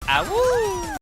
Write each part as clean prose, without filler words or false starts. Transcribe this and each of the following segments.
Awoo!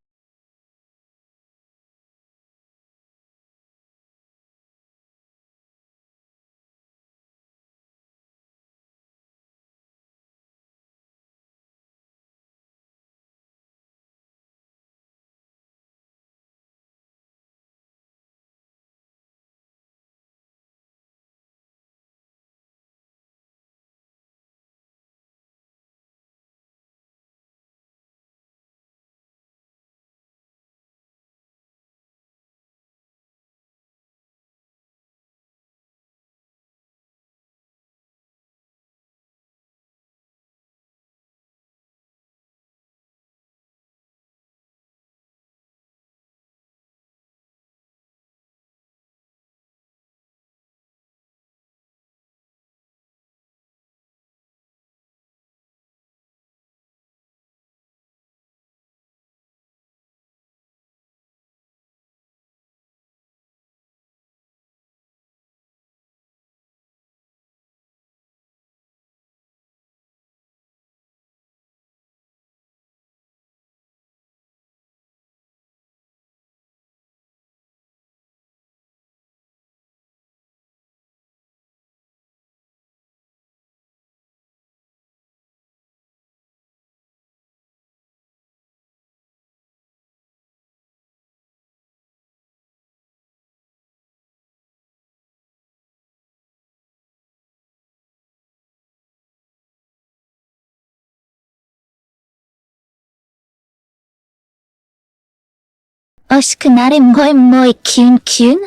Oshkunare moi moi kyun kyun?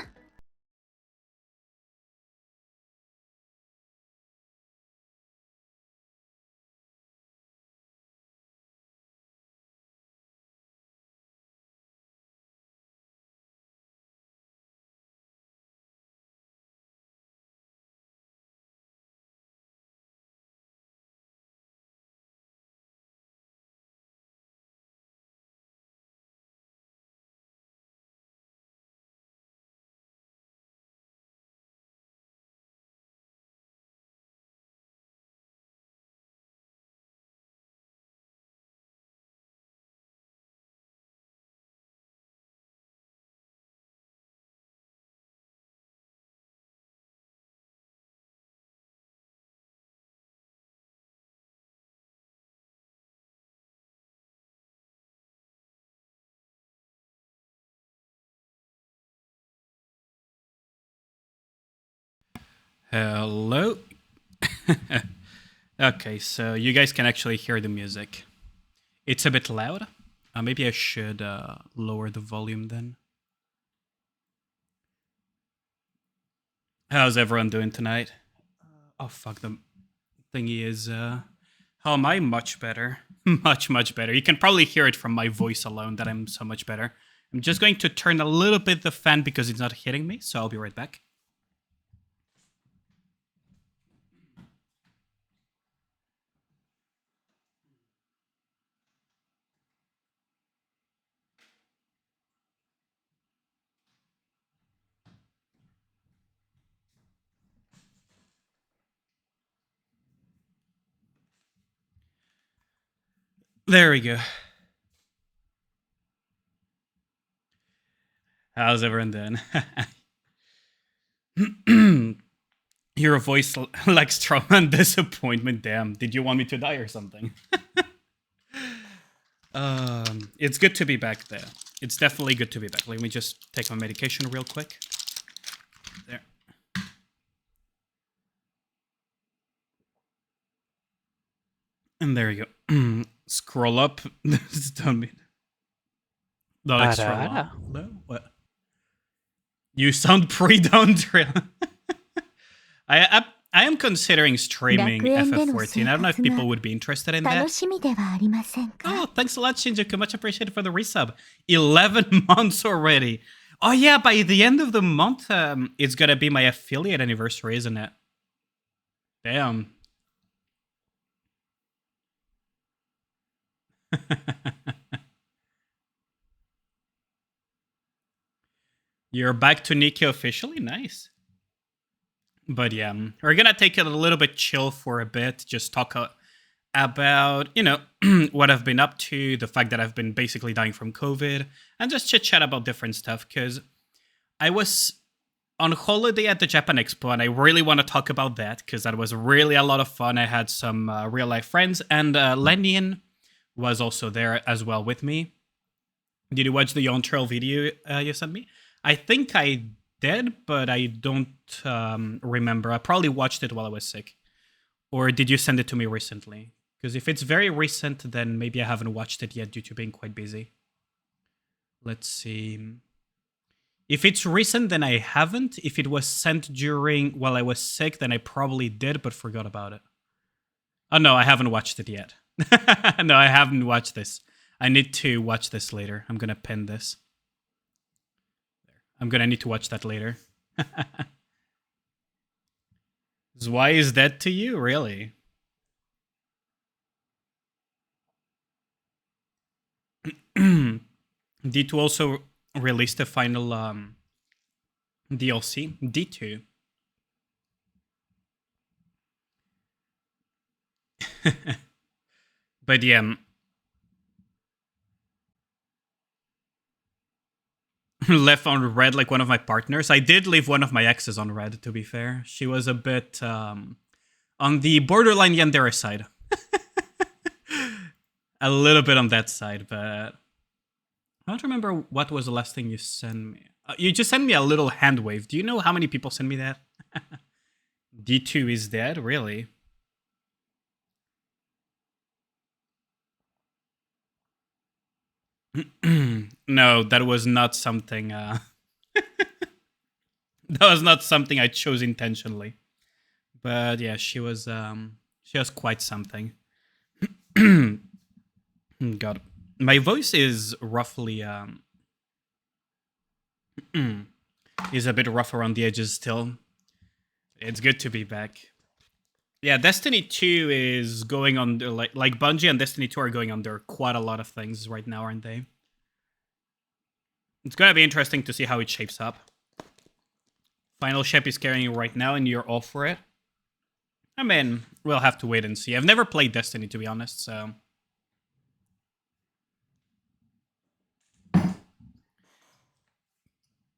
Hello? Okay, so you guys can actually hear the music. It's a bit loud. Maybe I should lower the volume then. How's everyone doing tonight? Oh, fuck, the thingy is... How am I? Much better. Much better. You can probably hear it from my voice alone that I'm so much better. I'm just going to turn a little bit the fan because it's not hitting me, so I'll be right back. There we go. How's everyone doing? Your voice like trauma and disappointment. Damn, did you want me to die or something? It's good to be back there. It's definitely good to be back. Let me just take my medication real quick. There. And there you go. Scroll up. Don't mean. Not extra long. No? What? You sound pre-downtrodden. I am considering streaming FF14. I don't know if people would be interested in that. Oh, thanks a lot, Shinjuku. Much appreciated for the resub. 11 months already. Oh yeah, by the end of the month, it's gonna be my affiliate anniversary, isn't it? Damn. You're back to Nikki officially? Nice. But yeah, we're gonna take it a little bit chill for a bit. Just talk about, what I've been up to, the fact that I've been basically dying from COVID, and just chit chat about different stuff, because I was on holiday at the Japan Expo, and I really want to talk about that, because that was really a lot of fun. I had some real life friends, and Allyane was also there as well with me. Did you watch the on-trail video you sent me? I think I did, but I don't remember. I probably watched it while I was sick. Or did you send it to me recently? Because if it's very recent, then maybe I haven't watched it yet due to being quite busy. Let's see. If it's recent, then I haven't. If it was sent while I was sick, then I probably did, but forgot about it. Oh no, I haven't watched it yet. No, I haven't watched this. I need to watch this later. I'm gonna pin this. I'm gonna need to watch that later. Why is that to you, really? D2 also released the final DLC. D2. But yeah. Left on red like one of my partners. I did leave one of my exes on red, to be fair. She was a bit on the borderline yandere side. A little bit on that side, but I don't remember what was the last thing you sent me. You just sent me a little hand wave. Do you know how many people send me that? D2 is dead? Really? No, that was not something that was not something I chose intentionally. But yeah, she was quite something. God. My voice is roughly is a bit rough around the edges still. It's good to be back. Yeah, Destiny 2 is going under, like Bungie and Destiny 2 are going under quite a lot of things right now, aren't they? It's gonna be interesting to see how it shapes up. Final Shep is carrying you right now and you're all for it. I mean, we'll have to wait and see. I've never played Destiny, to be honest, so...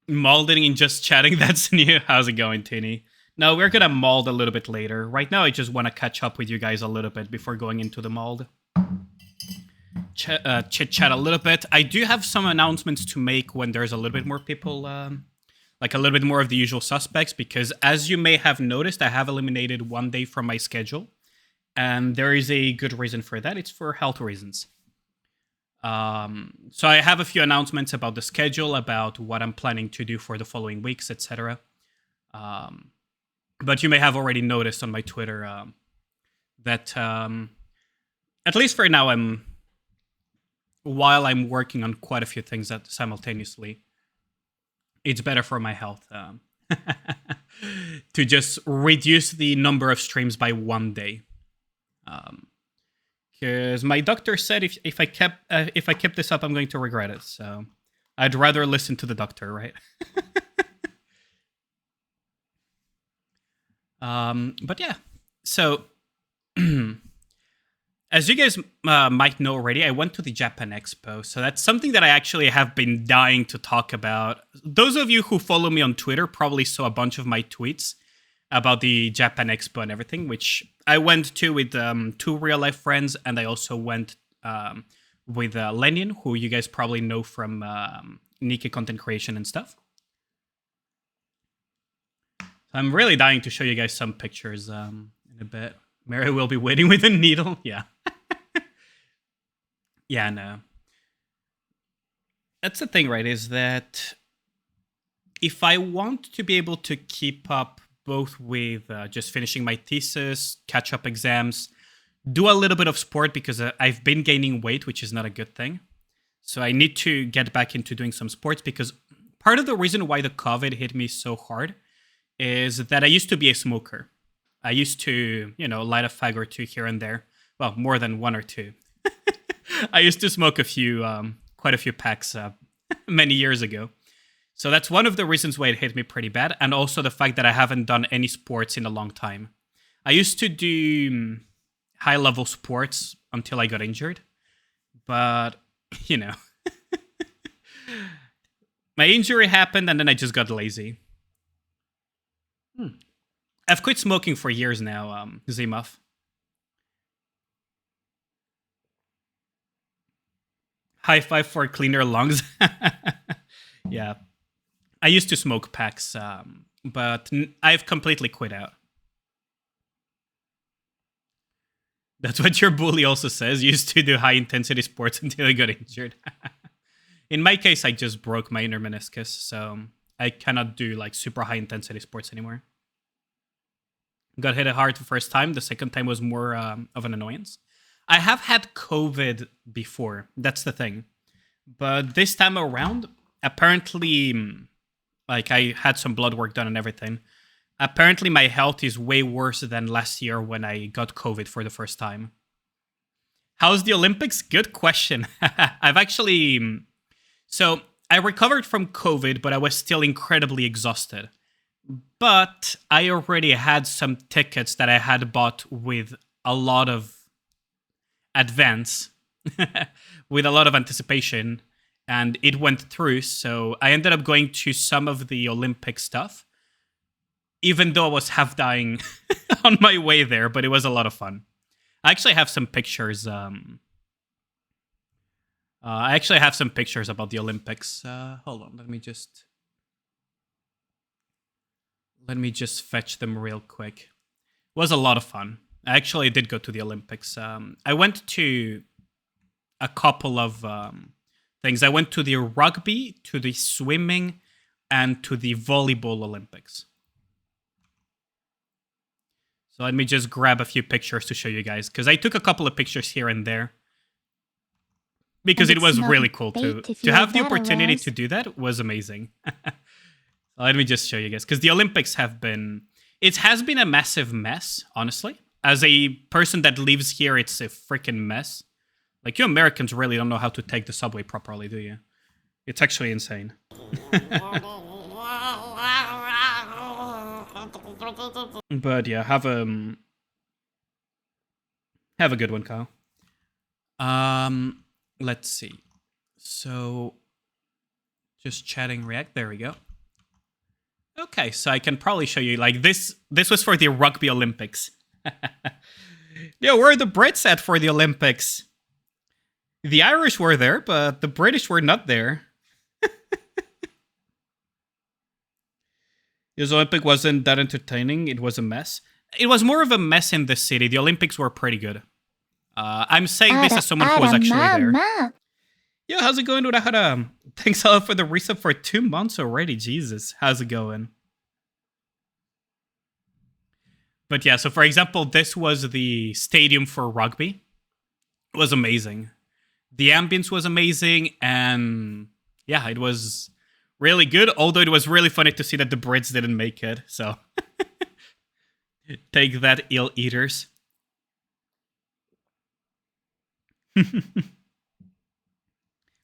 Malding and just chatting, that's new. How's it going, Tinny? No, we're gonna mold a little bit later. Right now, I just want to catch up with you guys a little bit before going into the mold. Chit-chat a little bit. I do have some announcements to make when there's a little bit more people, like a little bit more of the usual suspects, because as you may have noticed, I have eliminated one day from my schedule. And there is a good reason for that. It's for health reasons. So I have a few announcements about the schedule, about what I'm planning to do for the following weeks, etc. But you may have already noticed on my Twitter that at least for now, while I'm working on quite a few things simultaneously, it's better for my health to just reduce the number of streams by one day. Because my doctor said if I kept this up, I'm going to regret it. So I'd rather listen to the doctor, right? But yeah, so as you guys might know already, I went to the Japan Expo. So that's something that I actually have been dying to talk about. Those of you who follow me on Twitter probably saw a bunch of my tweets about the Japan Expo and everything, which I went to with two real life friends, and I also went with Allyane, who you guys probably know from Nikkei content creation and stuff. I'm really dying to show you guys some pictures in a bit. Mary will be waiting with a needle. Yeah. Yeah, no. That's the thing, right? Is that if I want to be able to keep up both with just finishing my thesis, catch up exams, do a little bit of sport, because I've been gaining weight, which is not a good thing. So I need to get back into doing some sports, because part of the reason why the COVID hit me so hard is that I used to be a smoker. I used to, light a fag or two here and there. Well, more than one or two. I used to smoke quite a few packs many years ago. So that's one of the reasons why it hit me pretty bad. And also the fact that I haven't done any sports in a long time. I used to do high-level sports until I got injured. But, you know, my injury happened and then I just got lazy. I've quit smoking for years now, Zimuff. High five for cleaner lungs. Yeah. I used to smoke packs, but I've completely quit out. That's what your bully also says. Used to do high-intensity sports until I got injured. In my case, I just broke my inner meniscus, so I cannot do like super high-intensity sports anymore. Got hit hard the first time. The second time was more of an annoyance. I have had COVID before. That's the thing. But this time around, apparently, like I had some blood work done and everything. Apparently, my health is way worse than last year when I got COVID for the first time. How's the Olympics? Good question. I've actually... So, I recovered from COVID, but I was still incredibly exhausted. But I already had some tickets that I had bought with a lot of advance, with a lot of anticipation, and it went through. So I ended up going to some of the Olympic stuff, even though I was half dying on my way there, but it was a lot of fun. I actually have some pictures. I actually have some pictures about the Olympics. Hold on, let me just fetch them real quick. It was a lot of fun. I actually did go to the Olympics. I went to a couple of things. I went to the rugby, to the swimming, and to the volleyball Olympics. So let me just grab a few pictures to show you guys, because I took a couple of pictures here and there. Because it was really cool to have the opportunity to do that was amazing. Let me just show you guys, because the Olympics it has been a massive mess, honestly. As a person that lives here, it's a freaking mess. Like, you Americans really don't know how to take the subway properly, do you? It's actually insane. But yeah, have a good one, Kyle. Let's see. So, just chatting React. There we go. Okay, so I can probably show you, like, this was for the Rugby Olympics. Yeah, where are the Brits at for the Olympics? The Irish were there, but the British were not there. This Olympic wasn't that entertaining. It was a mess. It was more of a mess in the city. The Olympics were pretty good. I'm saying this as someone who was actually there. Yo, how's it going, Urahara? Thanks a lot for the resub for 2 months already. Jesus, how's it going? But yeah, so for example, this was the stadium for rugby. It was amazing. The ambience was amazing, and yeah, it was really good, although it was really funny to see that the Brits didn't make it, so take that, ill eaters.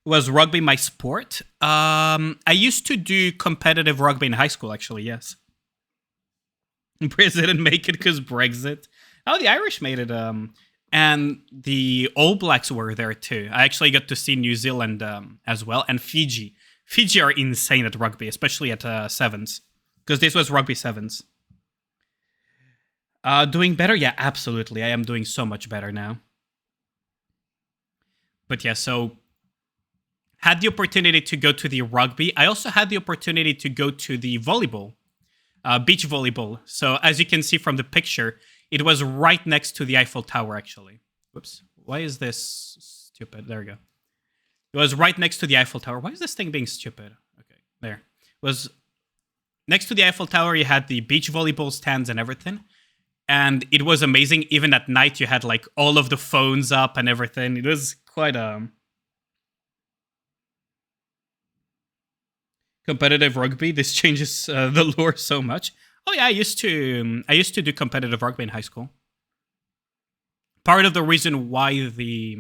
Was rugby my sport? I used to do competitive rugby in high school, actually, yes. Brits didn't make it because Brexit. Oh, the Irish made it. And the All Blacks were there too. I actually got to see New Zealand as well, and Fiji. Fiji are insane at rugby, especially at sevens, because this was rugby sevens. Doing better? Yeah, absolutely. I am doing so much better now. But yeah, so had the opportunity to go to the rugby. I also had the opportunity to go to the volleyball, beach volleyball. So as you can see from the picture, it was right next to the Eiffel Tower, actually. Whoops. Why is this stupid? There we go. It was right next to the Eiffel Tower. Why is this thing being stupid? Okay, there. It was next to the Eiffel Tower. You had the beach volleyball stands and everything. And it was amazing. Even at night, you had like all of the phones up and everything. It was quite competitive rugby. This changes the lore so much. Oh yeah, I used to do competitive rugby in high school. Part of the reason why the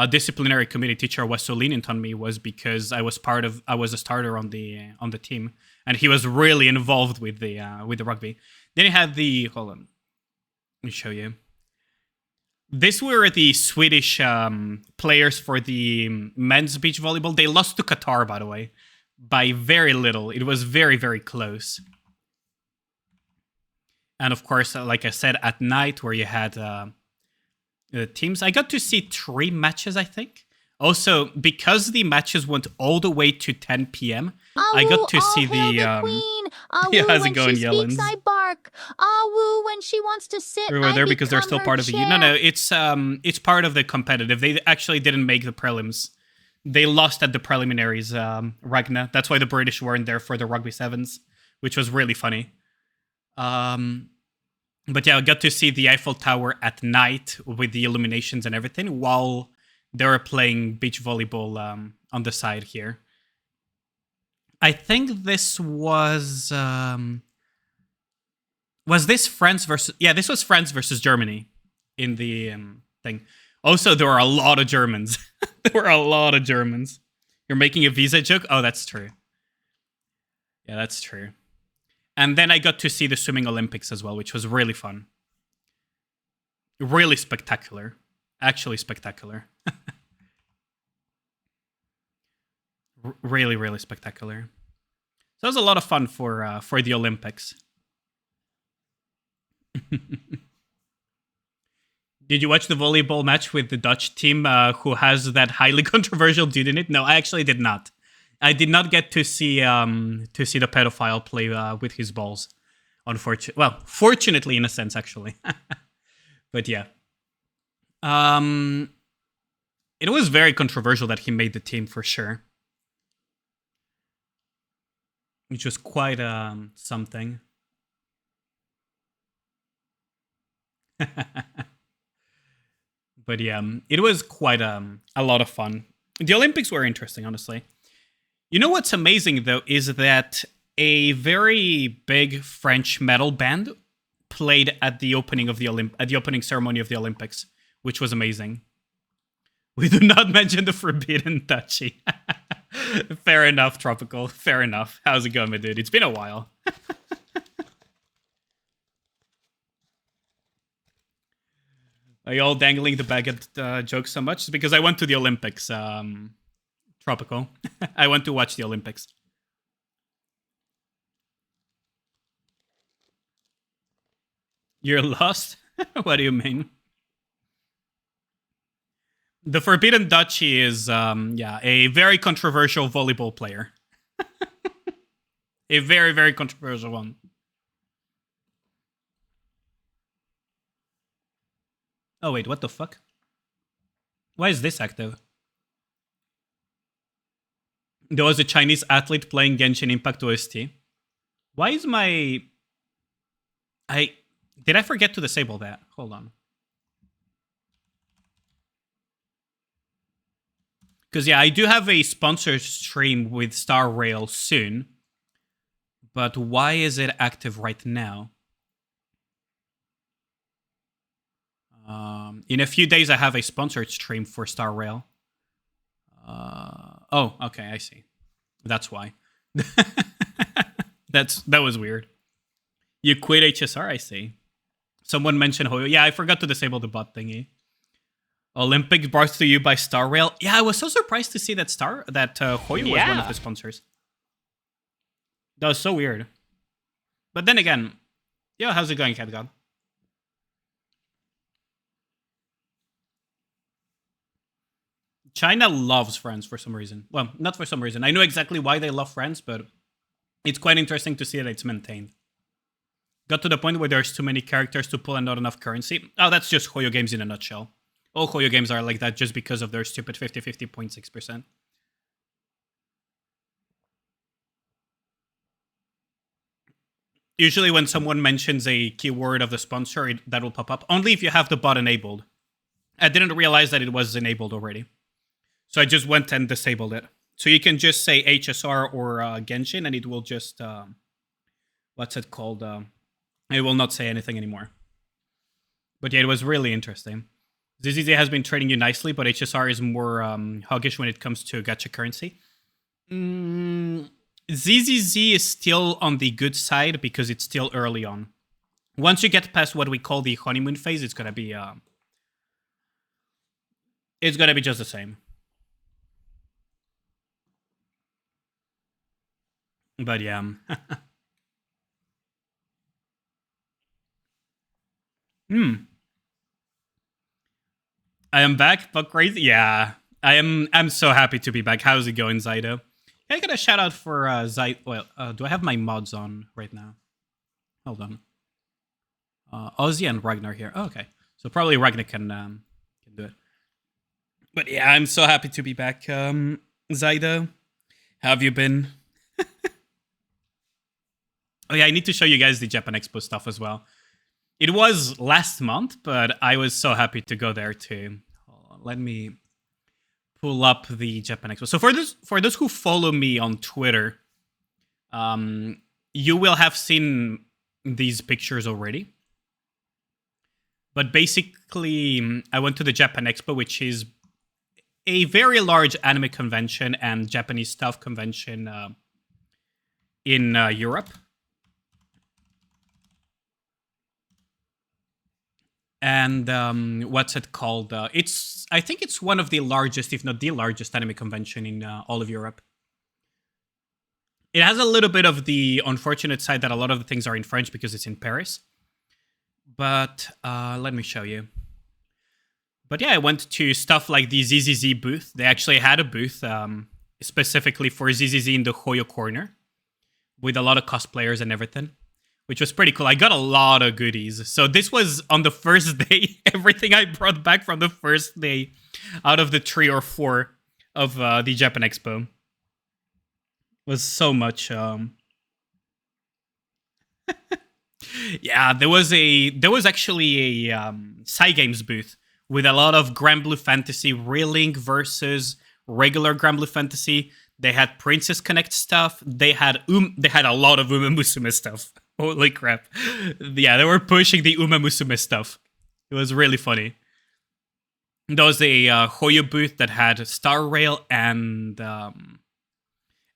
disciplinary committee teacher was so lenient on me was because I was a starter on the team, and he was really involved with the rugby. Then you had hold on, let me show you. These were the Swedish players for the men's beach volleyball. They lost to Qatar, by the way, by very little. It was very, very close. And of course, like I said, at night where you had teams, I got to see 3 matches, I think. Also, because the matches went all the way to 10 p.m., I got to see the queen. yeah, how's it when going, she Yellens? speaks, I bark. When she wants to sit, we were there because they're still become part her of the... chair. No, it's part of the competitive. They actually didn't make the prelims. They lost at the preliminaries, Ragna. That's why the British weren't there for the Rugby Sevens, which was really funny. But yeah, I got to see the Eiffel Tower at night with the illuminations and everything while they were playing beach volleyball on the side here. I think this was this France versus... Yeah, this was France versus Germany in the thing. Also, there were a lot of Germans. There were a lot of Germans. You're making a visa joke? Oh, that's true. Yeah, that's true. And then I got to see the Swimming Olympics as well, which was really fun. Really spectacular. Actually spectacular. Really, really spectacular. So it was a lot of fun for the Olympics. Did you watch the volleyball match with the Dutch team who has that highly controversial dude in it? No, I actually did not. I did not get to see the pedophile play with his balls. Fortunately, in a sense, actually. But yeah. It was very controversial that he made the team for sure. Which was quite something. But yeah, it was quite a lot of fun. The Olympics were interesting, honestly. You know what's amazing, though, is that a very big French metal band played at the opening of at the opening ceremony of the Olympics, which was amazing. We do not mention the forbidden touchy. Fair enough, Tropical. Fair enough. How's it going, my dude? It's been a while. Are you all dangling the baguette joke so much? It's because I went to the Olympics, Tropical. I went to watch the Olympics. You're lost? What do you mean? The Forbidden Duchy is, a very controversial volleyball player. A very, very controversial one. Oh, wait, what the fuck? Why is this active? There was a Chinese athlete playing Genshin Impact OST. Why is my... Did I forget to disable that? Hold on. Because, yeah, I do have a sponsored stream with Star Rail soon. But why is it active right now? In a few days, I have a sponsored stream for Star Rail. Oh, okay, I see. That's why. That was weird. You quit HSR, I see. Someone mentioned Hoyo. Yeah, I forgot to disable the bot thingy. Olympics brought to you by Star Rail. Yeah, I was so surprised to see that Hoyo was one of the sponsors. That was so weird. But then again, how's it going, CatGod? China loves France for some reason. Well, not for some reason. I know exactly why they love France, but it's quite interesting to see that it's maintained. Got to the point where there's too many characters to pull and not enough currency. Oh, that's just Hoyo games in a nutshell. All Hoyo games are like that just because of their stupid 50-50.6%. Usually when someone mentions a keyword of the sponsor, that will pop up. Only if you have the bot enabled. I didn't realize that it was enabled already. So I just went and disabled it. So you can just say HSR or Genshin and it will just... what's it called? It will not say anything anymore. But yeah, it was really interesting. ZZZ has been trading you nicely, but HSR is more hoggish when it comes to gacha currency. ZZZ is still on the good side because it's still early on. Once you get past what we call the honeymoon phase, it's going to be It's gonna be just the same. But yeah. I am back, but crazy. Yeah. I'm so happy to be back. How's it going, Zydo? Can I get a shout out for Zydo? Well, do I have my mods on right now? Hold on. Ozzy and Ragnar here. Oh, okay. So probably Ragnar can do it. But yeah, I'm so happy to be back. Zydo, how have you been? Oh yeah, I need to show you guys the Japan Expo stuff as well. It was last month, but I was so happy to go there too. Hold on, let me pull up the Japan Expo. So for those who follow me on Twitter, you will have seen these pictures already. But basically, I went to the Japan Expo, which is a very large anime convention and Japanese stuff convention in Europe. And what's it called? I think it's one of the largest, if not the largest, anime convention in all of Europe. It has a little bit of the unfortunate side that a lot of the things are in French because it's in Paris. But let me show you. But yeah, I went to stuff like the ZZZ booth. They actually had a booth specifically for ZZZ in the Hoyo corner with a lot of cosplayers and everything, which was pretty cool. I got a lot of goodies. So this was on the first day. Everything I brought back from the first day out of the 3 or 4 of the Japan Expo was so much. Yeah, there was actually a Cygames booth with a lot of Grand Blue Fantasy Relink versus regular Grand Blue Fantasy. They had Princess Connect stuff. They had a lot of Uma Musume stuff. Holy crap. Yeah, they were pushing the Uma Musume stuff. It was really funny. There was a Hoyo booth that had Star Rail and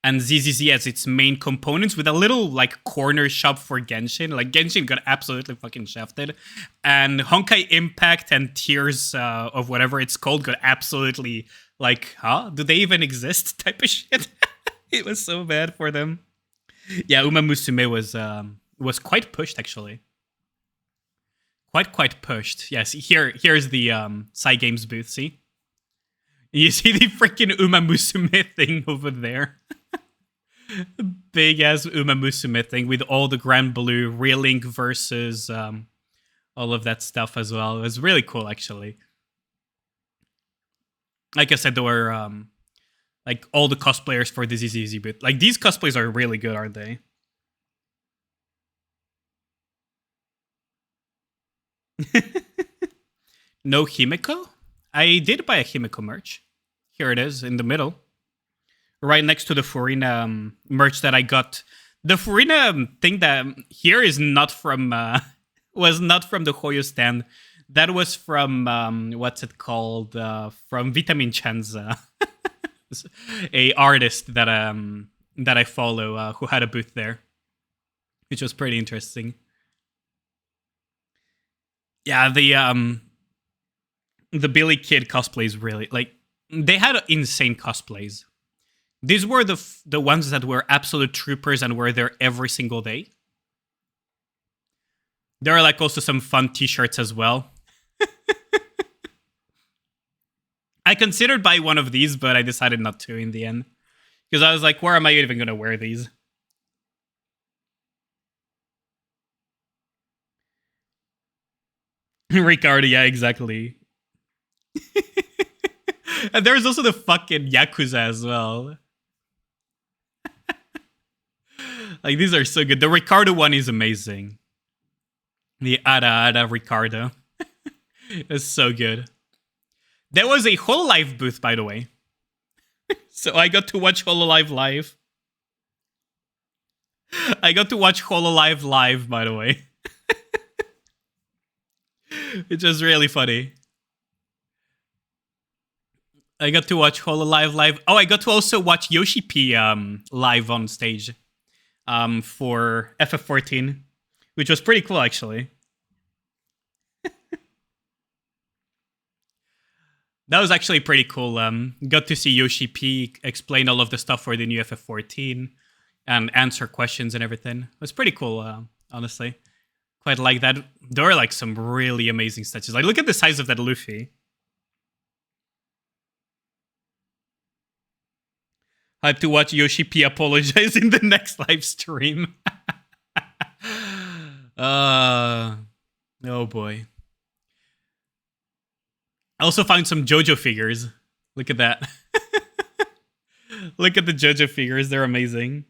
ZZZ as its main components with a little like corner shop for Genshin. Like Genshin got absolutely fucking shafted. And Honkai Impact and Tears of whatever it's called got absolutely like, huh? Do they even exist type of shit? It was so bad for them. Yeah, Uma Musume was quite pushed actually. Quite pushed. Yes, here's the Cygames booth, see? You see the freaking Uma Musume thing over there. Big ass Uma Musume thing with all the Grand Blue Relink versus all of that stuff as well. It was really cool actually. Like I said, there were like all the cosplayers for this is easy bit. Like these cosplays are really good, aren't they? No Himeko? I did buy a Himeko merch. Here it is in the middle. Right next to the Furina merch that I got. The Furina thing that here is not from was not from the Hoyo stand. That was from what's it called? From Vitamin Chan's a artist that I follow who had a booth there, which was pretty interesting. Yeah, the Billy Kid cosplays really like they had insane cosplays. These were the ones that were absolute troopers and were there every single day. There are like also some fun t-shirts as well. I considered buying one of these, but I decided not to in the end. Because I was like, where am I even going to wear these? Ricardo, yeah, exactly. And there's also the fucking Yakuza as well. Like, these are so good. The Ricardo one is amazing. The Ada Ricardo. It's so good. There was a Hololive booth, by the way. So I got to watch Hololive live. I got to watch Hololive live, by the way. Which was really funny. I got to watch Hololive live. Oh, I got to also watch Yoshi P live on stage for FF14, which was pretty cool, actually. That was actually pretty cool. Got to see Yoshi P explain all of the stuff for the new FF14 and answer questions and everything. It was pretty cool, honestly. Quite like that. There are like some really amazing statues. Like, look at the size of that Luffy. I have to watch Yoshi P apologize in the next live stream. Oh boy. I also found some JoJo figures. Look at that. Look at the JoJo figures. They're amazing.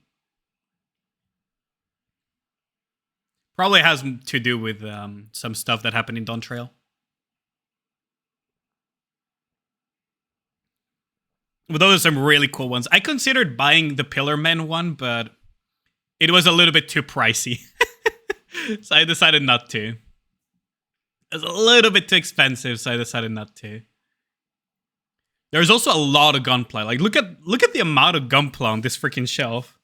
Probably has to do with some stuff that happened in Dawn Trail. But those are some really cool ones. I considered buying the Pillar Men one, but it was a little bit too pricey. So I decided not to. It was a little bit too expensive, so I decided not to. There's also a lot of gunpla. Like, look at the amount of gunpla on this freaking shelf.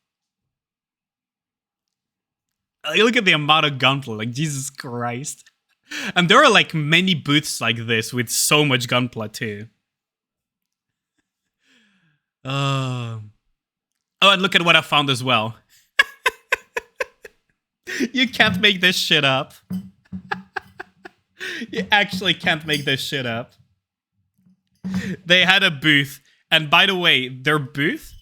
Like, look at the amount of gunpla. Like, Jesus Christ. And there are like many booths like this with so much gunpla too. Oh, and look at what I found as well. You can't make this shit up. You actually can't make this shit up. They had a booth, and by the way, their booth,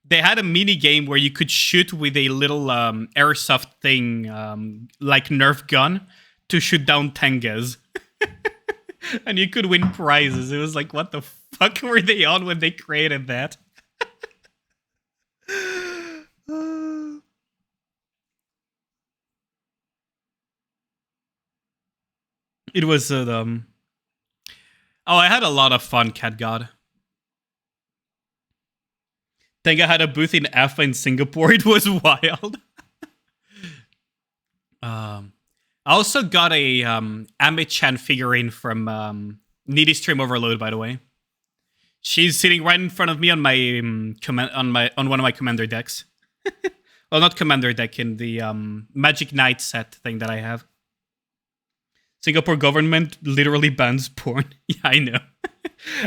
they had a mini game where you could shoot with a little airsoft thing, like Nerf gun, to shoot down Tengas. And you could win prizes. It was like, what the fuck were they on when they created that? It was Oh, I had a lot of fun, Cat God. Think I had a booth in Alpha in Singapore. It was wild. I also got a Ame-chan figurine from Needy Stream Overload, by the way. She's sitting right in front of me on my on one of my commander decks. Well, not commander deck, in the Magic Knight set thing that I have. Singapore government literally bans porn. Yeah, I know.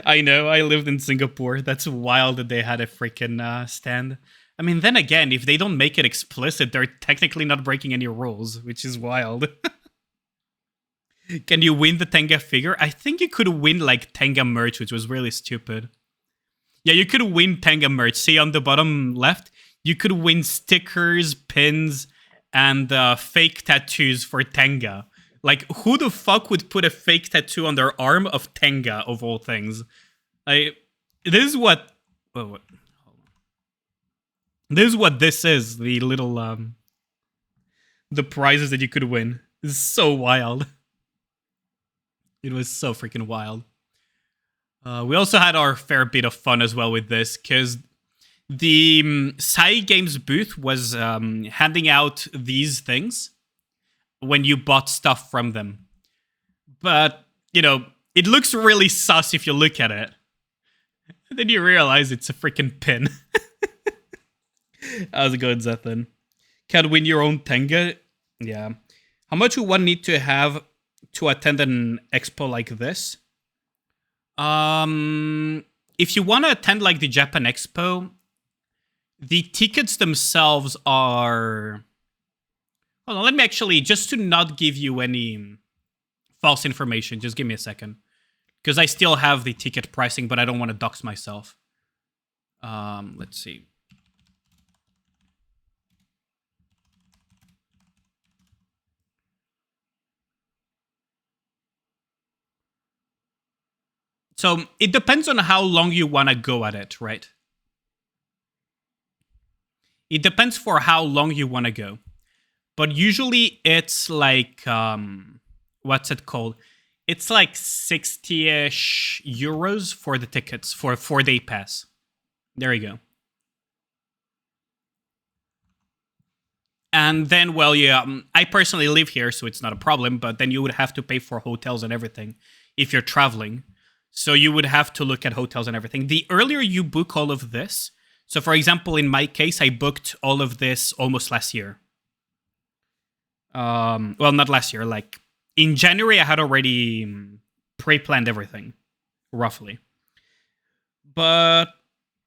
I know. I lived in Singapore. That's wild that they had a freaking stand. I mean, then again, if they don't make it explicit, they're technically not breaking any rules, which is wild. Can you win the Tenga figure? I think you could win like Tenga merch, which was really stupid. Yeah, you could win Tenga merch. See on the bottom left, you could win stickers, pins, and fake tattoos for Tenga. Like, who the fuck would put a fake tattoo on their arm of Tenga, of all things? This is what... Oh, what? This is what this is, the little... the prizes that you could win. This is so wild. It was so freaking wild. We also had our fair bit of fun as well with this, because the Sai Games booth was handing out these things when you bought stuff from them. But, you know, it looks really sus if you look at it. And then you realize it's a freaking pin. How's it going, Zethan? Can win your own Tenga? Yeah. How much would one need to have to attend an expo like this? If you want to attend like the Japan Expo, the tickets themselves are... Hold on, let me actually, just to not give you any false information, just give me a second. Because I still have the ticket pricing, but I don't want to dox myself. Let's see. So it depends on how long you want to go at it, right? It depends for how long you want to go. But usually it's like, what's it called? It's like 60-ish euros for the tickets for a 4-day pass. There you go. And then, well, yeah, I personally live here, so it's not a problem, but then you would have to pay for hotels and everything if you're traveling. So you would have to look at hotels and everything. The earlier you book all of this, so for example, in my case, I booked all of this almost last year. Well, not last year, like in January, I had already pre-planned everything. roughly. But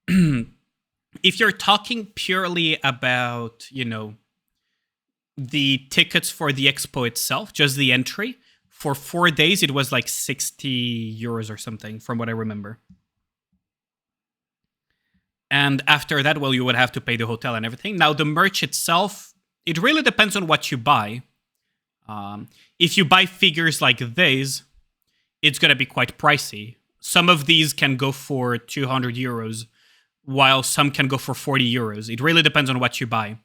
if you're talking purely about, the tickets for the expo itself, just the entry, for 4 days, it was like 60 euros or something, from what I remember. And after that, well, you would have to pay the hotel and everything. Now, the merch itself, it really depends on what you buy. If you buy figures like these, it's going to be quite pricey. Some of these can go for 200 euros, while some can go for 40 euros. It really depends on what you buy.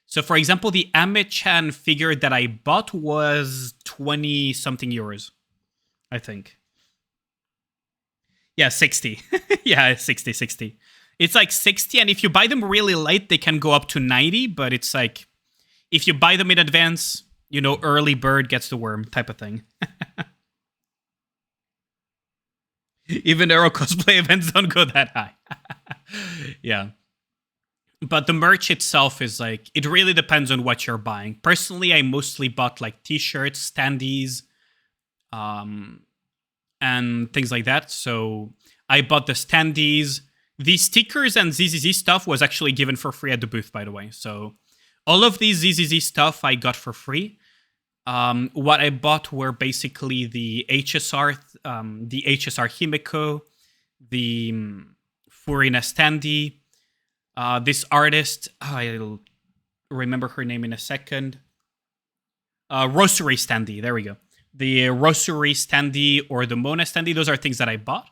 So, for example, the Ame-chan figure that I bought was 20-something euros, I think. Yeah, 60. Yeah, 60. It's like 60, and if you buy them really late, they can go up to 90, but it's like, if you buy them in advance, early bird gets the worm type of thing. Even Euro cosplay events don't go that high. Yeah. But the merch itself is like, it really depends on what you're buying. Personally, I mostly bought like t-shirts, standees, and things like that. So I bought the standees. The stickers and ZZZ stuff was actually given for free at the booth, by the way. So all of these ZZZ stuff I got for free. What I bought were basically the HSR Himeko, the Furina standee, this artist, I'll remember her name in a second. Rosary standee, there we go. The Rosary standee or the Mona standee, those are things that I bought.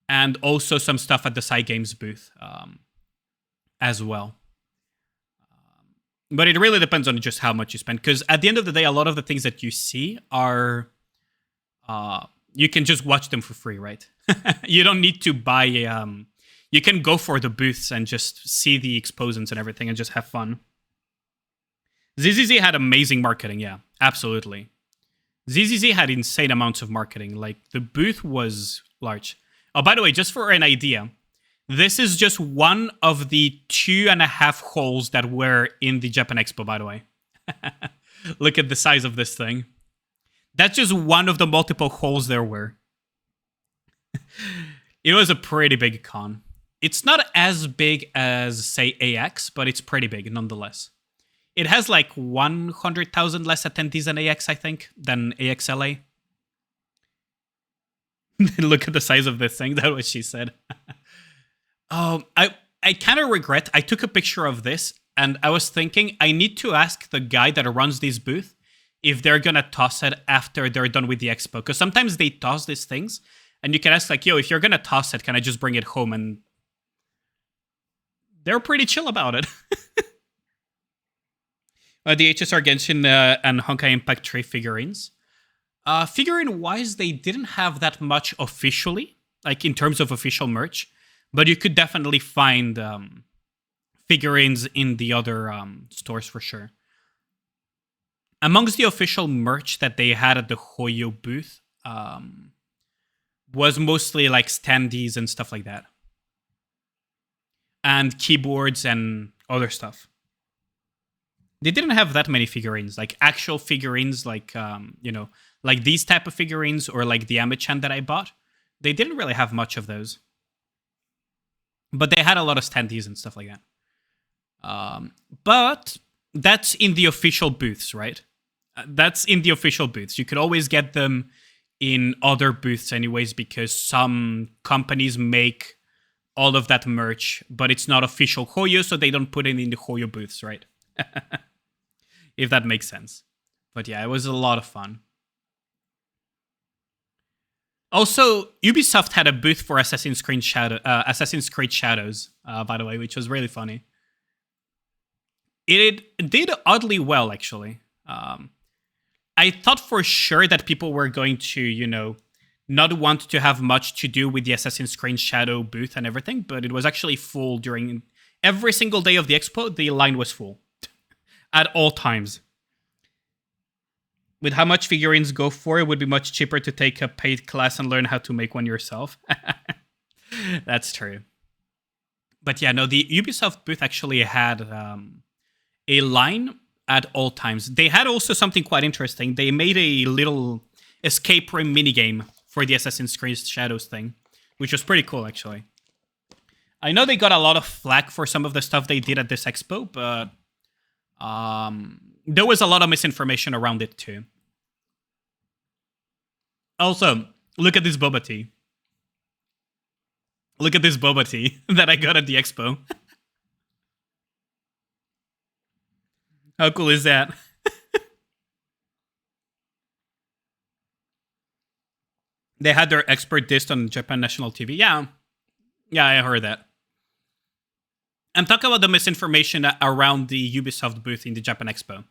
And also some stuff at the Side Games booth as well. But it really depends on just how much you spend. Because at the end of the day, a lot of the things that you see are... you can just watch them for free, right? You don't need to buy... you can go for the booths and just see the exposants and everything and just have fun. ZZZ had amazing marketing, yeah. Absolutely. ZZZ had insane amounts of marketing. Like, the booth was large. Oh, by the way, just for an idea... This is just one of the 2.5 holes that were in the Japan Expo, by the way. Look at the size of this thing. That's just one of the multiple holes there were. It was a pretty big con. It's not as big as, say, AX, but it's pretty big nonetheless. It has like 100,000 less attendees than AX, I think, than AXLA. Look at the size of this thing. That's what she said. I kind of regret, I took a picture of this, and I was thinking, I need to ask the guy that runs this booth if they're going to toss it after they're done with the expo. Because sometimes they toss these things, and you can ask, like, yo, if you're going to toss it, can I just bring it home? And they're pretty chill about it. The HSR Genshin and Honkai Impact Trade figurines. Figurine-wise, they didn't have that much officially, like in terms of official merch. But you could definitely find figurines in the other stores for sure. Amongst the official merch that they had at the Hoyo booth was mostly like standees and stuff like that. And keyboards and other stuff. They didn't have that many figurines, like actual figurines, like, like these type of figurines or like the Ame-chan that I bought. They didn't really have much of those. But they had a lot of standees and stuff like that. But that's in the official booths, right? That's in the official booths. You could always get them in other booths anyways, because some companies make all of that merch, but it's not official Hoyo, so they don't put it in the Hoyo booths, right? If that makes sense. But yeah, it was a lot of fun. Also, Ubisoft had a booth for Assassin's Creed Shadows, by the way, which was really funny. It did oddly well, actually. I thought for sure that people were going to, not want to have much to do with the Assassin's Creed Shadow booth and everything, but it was actually full during every single day of the expo. The line was full at all times. With how much figurines go for, it would be much cheaper to take a paid class and learn how to make one yourself. That's true. But yeah, no, the Ubisoft booth actually had a line at all times. They had also something quite interesting. They made a little escape room minigame for the Assassin's Creed Shadows thing, which was pretty cool, actually. I know they got a lot of flack for some of the stuff they did at this expo, but there was a lot of misinformation around it too. Also, look at this boba tea. Look at this boba tea that I got at the expo. How cool is that? They had their expert dissed on Japan National TV. Yeah, I heard that. I'm talking about the misinformation around the Ubisoft booth in the Japan Expo.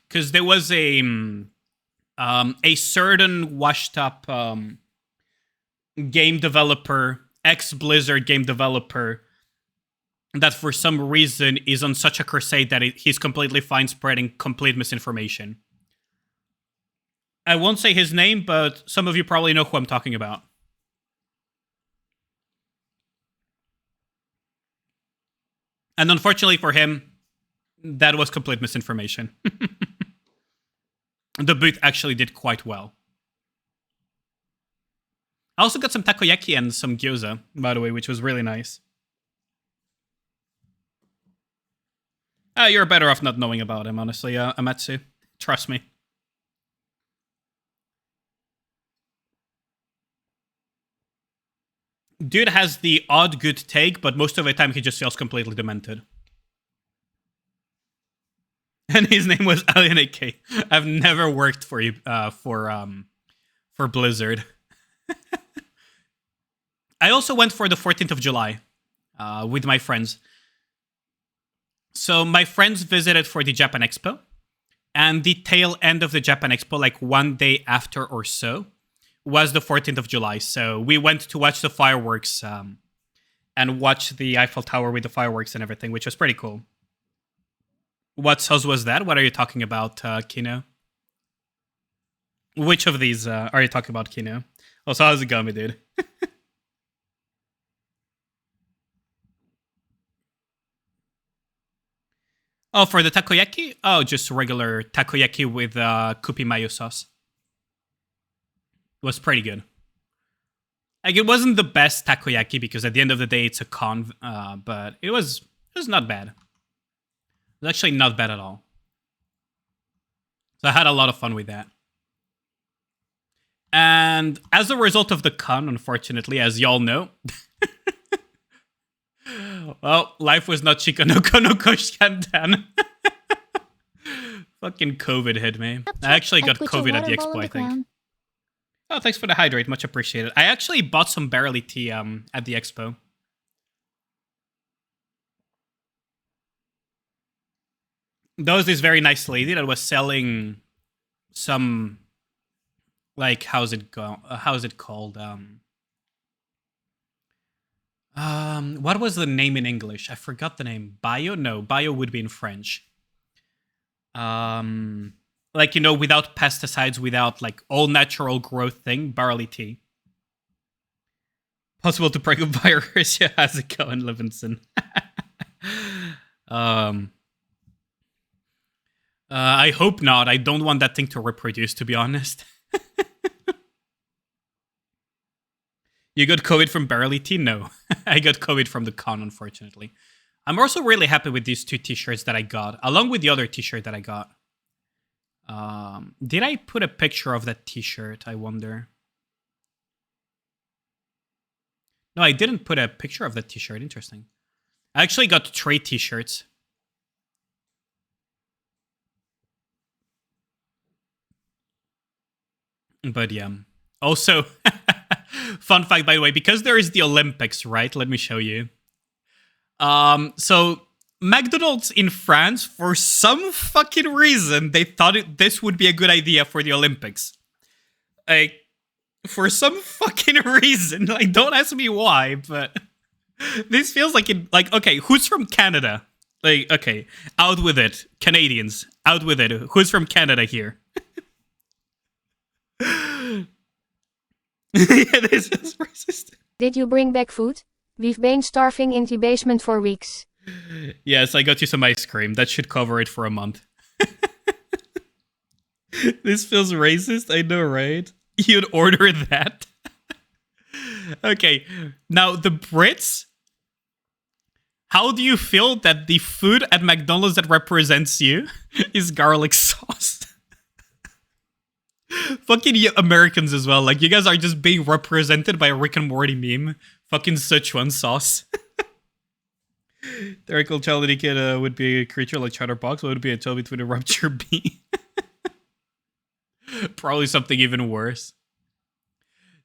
Because there was a certain washed-up game developer, ex-Blizzard game developer, that for some reason is on such a crusade that he's completely fine spreading complete misinformation. I won't say his name, but some of you probably know who I'm talking about. And unfortunately for him, that was complete misinformation. The booth actually did quite well. I also got some takoyaki and some gyoza, by the way, which was really nice. You're better off not knowing about him, honestly, Amatsu. Trust me. Dude has the odd good take, but most of the time he just feels completely demented. And his name was Allyane. I've never worked for you for Blizzard. I also went for the 14th of July with my friends. So my friends visited for the Japan Expo, and the tail end of the Japan Expo, like one day after or so, was the 14th of July. So we went to watch the fireworks and watch the Eiffel Tower with the fireworks and everything, which was pretty cool. What sauce was that? What are you talking about, Kino? Which of these are you talking about, Kino? Also, how's it going, dude? Oh, for the takoyaki? Oh, just regular takoyaki with kupi mayo sauce. It was pretty good. Like, it wasn't the best takoyaki because at the end of the day, it's a con, but it was not bad. It was actually not bad at all. So I had a lot of fun with that. And as a result of the con, unfortunately, as y'all know, well, life was not Chica no Kono Koshikandan. Fucking COVID hit me. I actually got COVID at the expo, I think. Oh, thanks for the hydrate. Much appreciated. I actually bought some barley tea at the expo. There was this very nice lady that was selling some, like, how's it called? What was the name in English? I forgot the name. Bio? No, bio would be in French. Like, you know, without pesticides, without, like, all natural growth thing, barley tea. Possible to break a virus. Yeah, how's it going, Levinson? I hope not. I don't want that thing to reproduce, to be honest. You got COVID from barley tea? No. I got COVID from the con, unfortunately. I'm also really happy with these two t-shirts that I got, along with the other t-shirt that I got. Did I put a picture of that t-shirt, I wonder? No, I didn't put a picture of that t-shirt. Interesting. I actually got 3 t-shirts. But yeah. Also, fun fact, by the way, because there is the Olympics, right? Let me show you. So McDonald's in France, for some fucking reason, they thought this would be a good idea for the Olympics. Like, for some fucking reason, like, don't ask me why, but this feels like okay, who's from Canada? Like, okay, out with it. Canadians, out with it. Who's from Canada here? Yeah, this is racist. Did you bring back food? We've been starving in the basement for weeks. Yes, I got you some ice cream. That should cover it for a month. This feels racist, I know, right? You'd order that? Okay, now the Brits, how do you feel that the food at McDonald's that represents you is garlic sauce? Fucking Americans as well. Like, you guys are just being represented by a Rick and Morty meme. Fucking Sichuan sauce. Theoretical childhood kid would be a creature like Chatterbox. What would be a child between a rupture bee? Probably something even worse.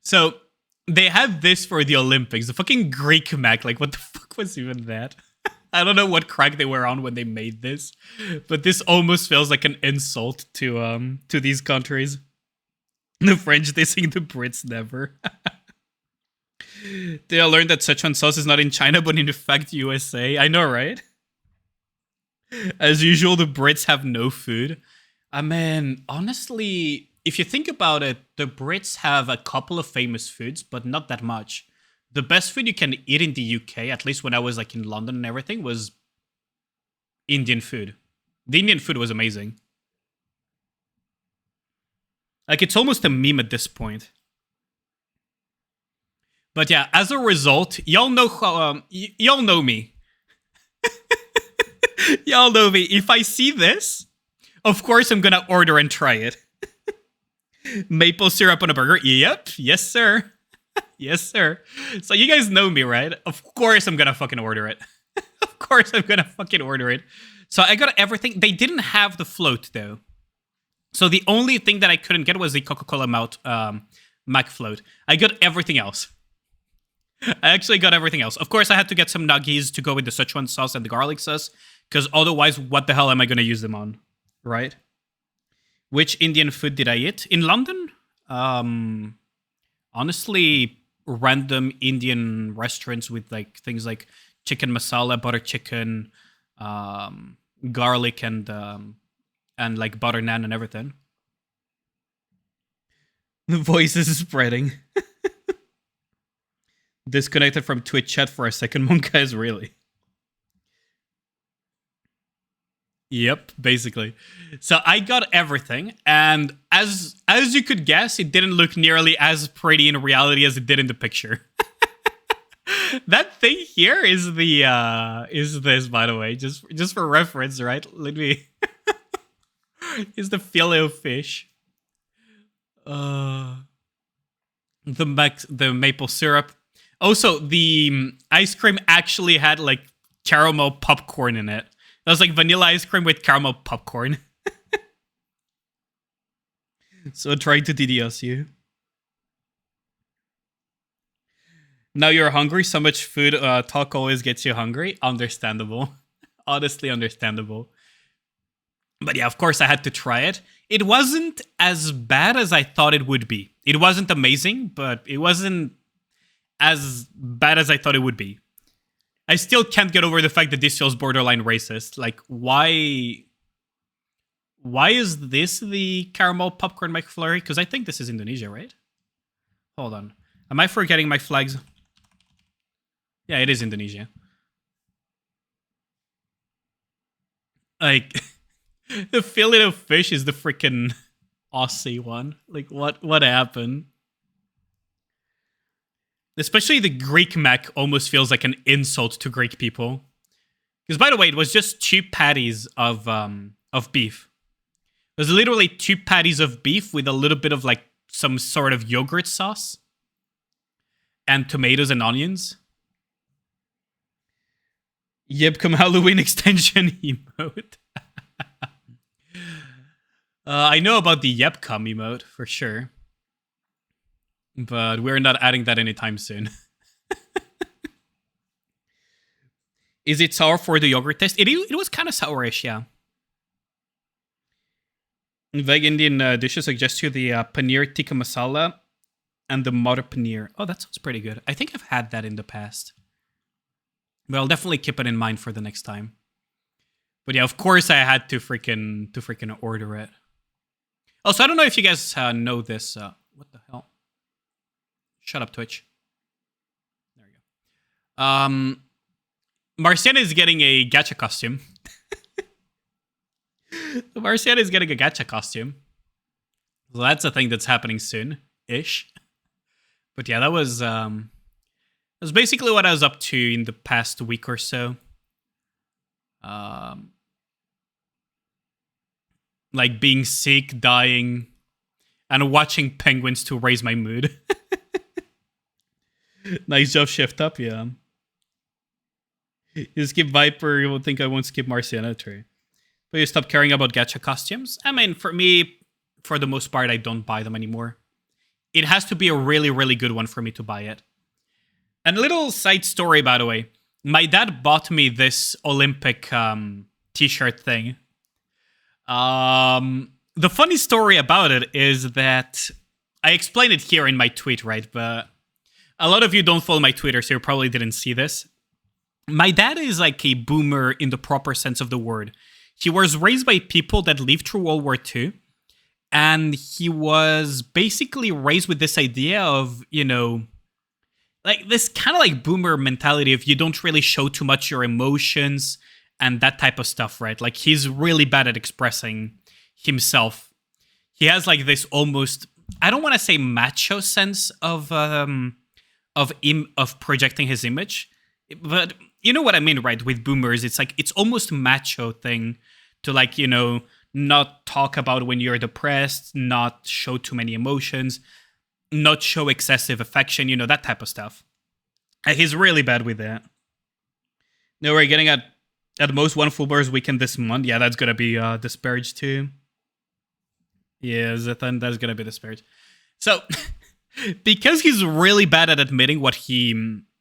So, they have this for the Olympics. The fucking Greek Mac. Like, what the fuck was even that? I don't know what crack they were on when they made this. But this almost feels like an insult to these countries. The French dissing the Brits never. They all learned that Sichuan sauce is not in China, but in fact USA. I know, right? As usual, the Brits have no food. I mean, honestly, if you think about it, the Brits have a couple of famous foods, but not that much. The best food you can eat in the UK, at least when I was like in London and everything, was Indian food. The Indian food was amazing. Like, it's almost a meme at this point. But yeah, as a result, y'all know how, y'all know me. Y'all know me. If I see this, of course I'm gonna order and try it. Maple syrup on a burger? Yep. Yes, sir. Yes, sir. So you guys know me, right? Of course I'm gonna fucking order it. Of course I'm gonna fucking order it. So I got everything. They didn't have the float, though. So the only thing that I couldn't get was the Coca-Cola Mac float. I got everything else. I actually got everything else. Of course, I had to get some nuggies to go with the Sichuan sauce and the garlic sauce, because otherwise, what the hell am I going to use them on, right? Which Indian food did I eat? In London? Honestly, random Indian restaurants with like things like chicken masala, butter chicken, garlic, and like butter naan and everything. The voice is spreading. Disconnected from Twitch chat for a second, Monka, really. Yep, basically. So I got everything, and as you could guess, it didn't look nearly as pretty in reality as it did in the picture. That thing here is the is this, by the way, just for reference, right? Let me. Is the filet of fish. The maple syrup. Also, the ice cream actually had like caramel popcorn in it. It was like vanilla ice cream with caramel popcorn. So trying to DDoS you. Now you're hungry. So much food talk always gets you hungry. Understandable. Honestly understandable. But yeah, of course I had to try it. It wasn't as bad as I thought it would be. It wasn't amazing, but it wasn't as bad as I thought it would be. I still can't get over the fact that this feels borderline racist. Like, why is this the caramel popcorn McFlurry? Because I think this is Indonesia, right? Hold on. Am I forgetting my flags? Yeah, it is Indonesia. Like, the fillet of fish is the freaking Aussie one. Like, what happened? Especially the Greek Mac almost feels like an insult to Greek people. Because, by the way, it was just 2 patties of beef. It was literally 2 patties of beef with a little bit of like some sort of yogurt sauce and tomatoes and onions. Yep, come Halloween extension emote. I know about the Yep come emote for sure. But we're not adding that anytime soon. Is it sour for the yogurt taste? It was kind of sourish, yeah. Veg Indian dishes suggest you the paneer tikka masala and the mother paneer. Oh, that sounds pretty good. I think I've had that in the past. But I'll definitely keep it in mind for the next time. But yeah, of course I had to freaking order it. Also, I don't know if you guys know this. What the hell? Shut up, Twitch. There we go. Marciana is getting a gacha costume. Marciana is getting a gacha costume. So that's a thing that's happening soon. ish. But yeah, that was basically what I was up to in the past week or so. Like being sick, dying, and watching penguins to raise my mood. Nice job, Shift Up, yeah. You skip Viper, you will think I won't skip Marciana, true. But you stop caring about gacha costumes? I mean, for me, for the most part, I don't buy them anymore. It has to be a really, really good one for me to buy it. And a little side story, by the way. My dad bought me this Olympic t-shirt thing. The funny story about it is that I explained it here in my tweet, right? But a lot of you don't follow my Twitter, so you probably didn't see this. My dad is like a boomer in the proper sense of the word. He was raised by people that lived through World War II. And he was basically raised with this idea of, you know, like this kind of like boomer mentality of you don't really show too much your emotions and that type of stuff, right? Like he's really bad at expressing himself. He has like this almost, I don't want to say macho sense of projecting his image, but you know what I mean, right? With boomers, it's like it's almost macho thing to like, you know, not talk about when you're depressed, not show too many emotions, not show excessive affection, you know, that type of stuff. And he's really bad with that. Now we're getting at most one Fullbars weekend this month. Yeah, that's gonna be disparaged too. Yeah, Zethan, that's gonna be disparaged. So, because he's really bad at admitting what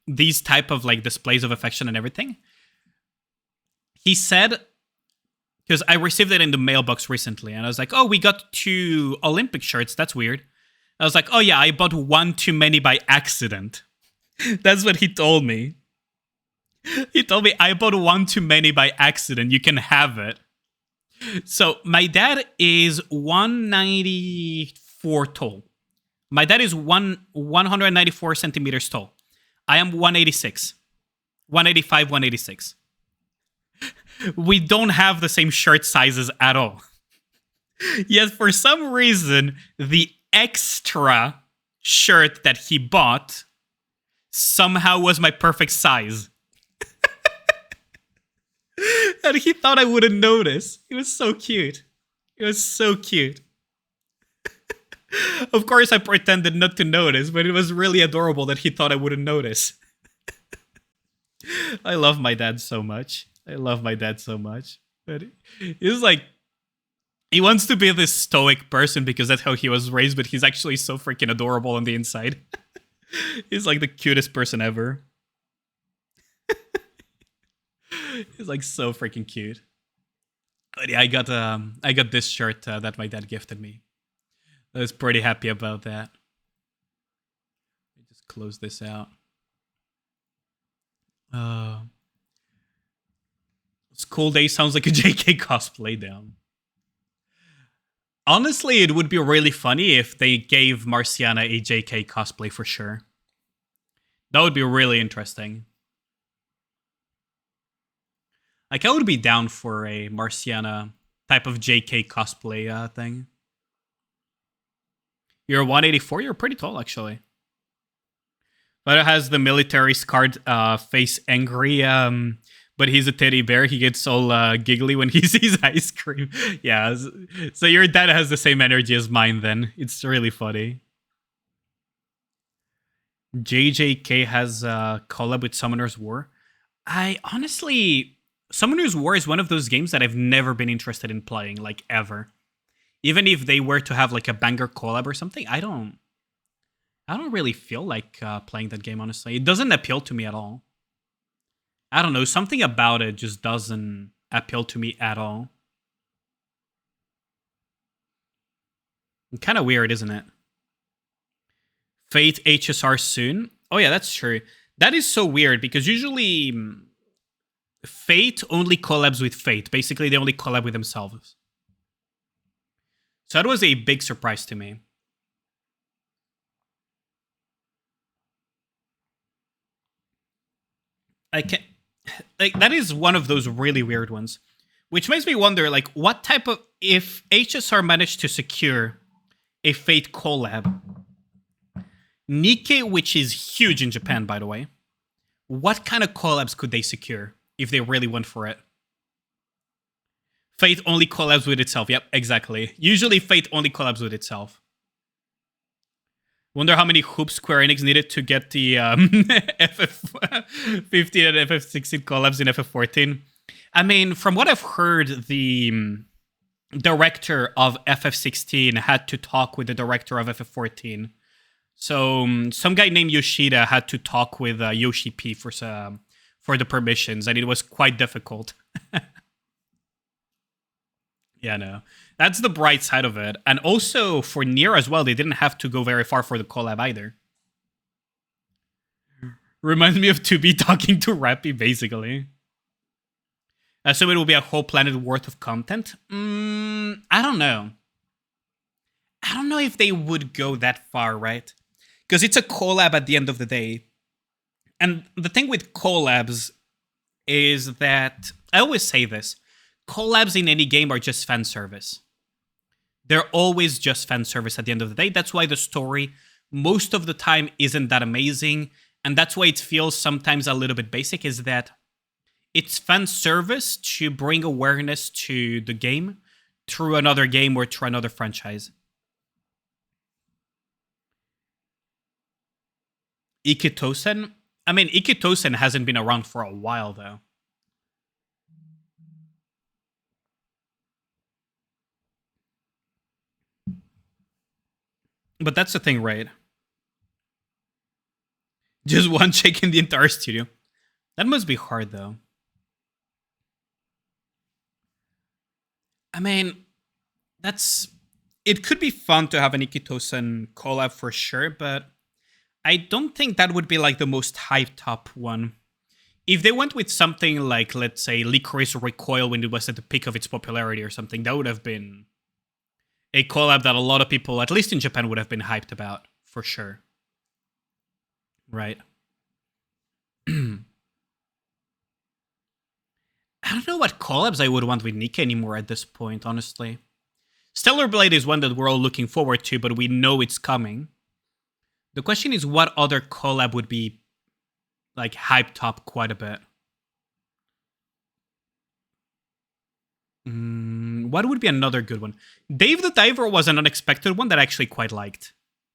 these type of like displays of affection and everything, he said, because I received it in the mailbox recently, and I was like, oh, we got 2 Olympic shirts. That's weird. I was like, oh yeah, I bought one too many by accident. That's what he told me. He told me, I bought one too many by accident. You can have it. So my dad is 194 tall. My dad is 194 centimeters tall. I am 186. 185, 186. We don't have the same shirt sizes at all. Yet for some reason, the extra shirt that he bought somehow was my perfect size. And he thought I wouldn't notice. It was so cute. It was so cute. Of course, I pretended not to notice, but it was really adorable that he thought I wouldn't notice. I love my dad so much. I love my dad so much. But he's like, he wants to be this stoic person because that's how he was raised, but he's actually so freaking adorable on the inside. He's like the cutest person ever. He's like so freaking cute. But yeah, I got this shirt that my dad gifted me. I was pretty happy about that. Let me just close this out. School Day sounds like a JK cosplay down. Honestly, it would be really funny if they gave Marciana a JK cosplay for sure. That would be really interesting. Like, I would be down for a Marciana type of JK cosplay thing. You're 184? You're pretty tall, actually. But it has the military scarred face angry, but he's a teddy bear. He gets all giggly when he sees ice cream. Yeah, so your dad has the same energy as mine then. It's really funny. JJK has a collab with Summoner's War. I honestly... Summoner's War is one of those games that I've never been interested in playing, like, ever. Even if they were to have, like, a banger collab or something, I don't really feel like playing that game, honestly. It doesn't appeal to me at all. I don't know, something about it just doesn't appeal to me at all. Kind of weird, isn't it? Fate HSR soon? Oh yeah, that's true. That is so weird, because usually... Fate only collabs with Fate. Basically, they only collab with themselves. So that was a big surprise to me. I can't... Like, that is one of those really weird ones. Which makes me wonder, like, what type of... If HSR managed to secure a Fate collab, Nikke, which is huge in Japan, by the way. What kind of collabs could they secure if they really went for it? Fate only collabs with itself. Yep, exactly. Usually Fate only collabs with itself. Wonder how many hoops Square Enix needed to get the FF15 and FF16 collabs in FF14. I mean, from what I've heard, the director of FF16 had to talk with the director of FF14. So some guy named Yoshida had to talk with Yoshi P for the permissions, and it was quite difficult. Yeah, no. That's the bright side of it. And also, for Nier as well, they didn't have to go very far for the collab either. Reminds me of 2B talking to Rappy, basically. So it will be a whole planet worth of content? I don't know. I don't know if they would go that far, right? Because it's a collab at the end of the day. And the thing with collabs is that, I always say this, collabs in any game are just fan service. They're always just fan service at the end of the day. That's why the story, most of the time, isn't that amazing. And that's why it feels sometimes a little bit basic, is that it's fan service to bring awareness to the game through another game or through another franchise. Ikitosen? I mean, Ikitosen hasn't been around for a while, though. But that's the thing, right? Just one chick in the entire studio. That must be hard, though. I mean, it could be fun to have an Ikitosen collab for sure, but I don't think that would be like the most hyped up one. If they went with something like, let's say, Licorice Recoil when it was at the peak of its popularity or something, that would have been a collab that a lot of people, at least in Japan, would have been hyped about, for sure. Right. I don't know what collabs I would want with Nikke anymore at this point, honestly. Stellar Blade is one that we're all looking forward to, but we know it's coming. The question is, what other collab would be, like, hyped up quite a bit? What would be another good one? Dave the Diver was an unexpected one that I actually quite liked.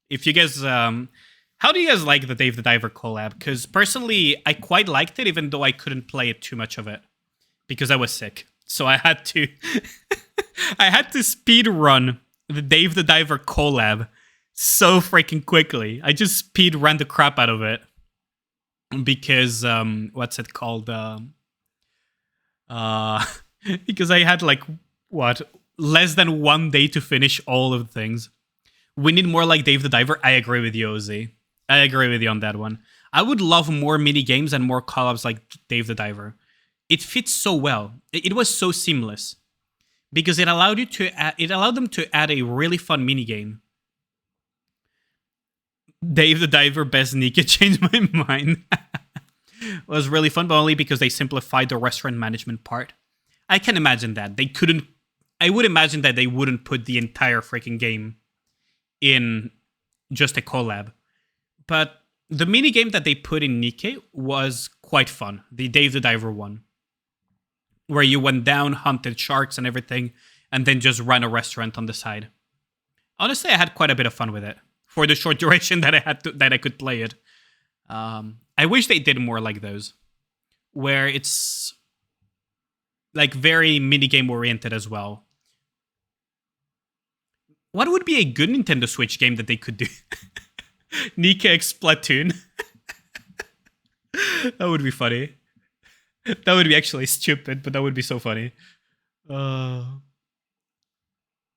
If you guys, how do you guys like the Dave the Diver collab? Because personally, I quite liked it, even though I couldn't play it too much of it because I was sick. So I had to, I had to speed run the Dave the Diver collab so freaking quickly. I just speed ran the crap out of it because what's it called? Because I had like less than 1 day to finish all of the things. We need more like Dave the Diver. I agree with you, Ozzy. I agree with you on that one. I would love more mini games and more collabs like Dave the Diver. It fits so well. It was so seamless because it allowed them to add a really fun mini game. Dave the Diver best Nikke changed my mind. It was really fun, but only because they simplified the restaurant management part. I can imagine that. I would imagine that they wouldn't put the entire freaking game in just a collab. But the minigame that they put in Nikke was quite fun. The Dave the Diver one. Where you went down, hunted sharks and everything, and then just ran a restaurant on the side. Honestly, I had quite a bit of fun with it. For the short duration that I could play it. I wish they did more like those. Where it's like very minigame oriented as well. What would be a good Nintendo Switch game that they could do? Nikke X Splatoon. That would be funny. That would be actually stupid, but that would be so funny. That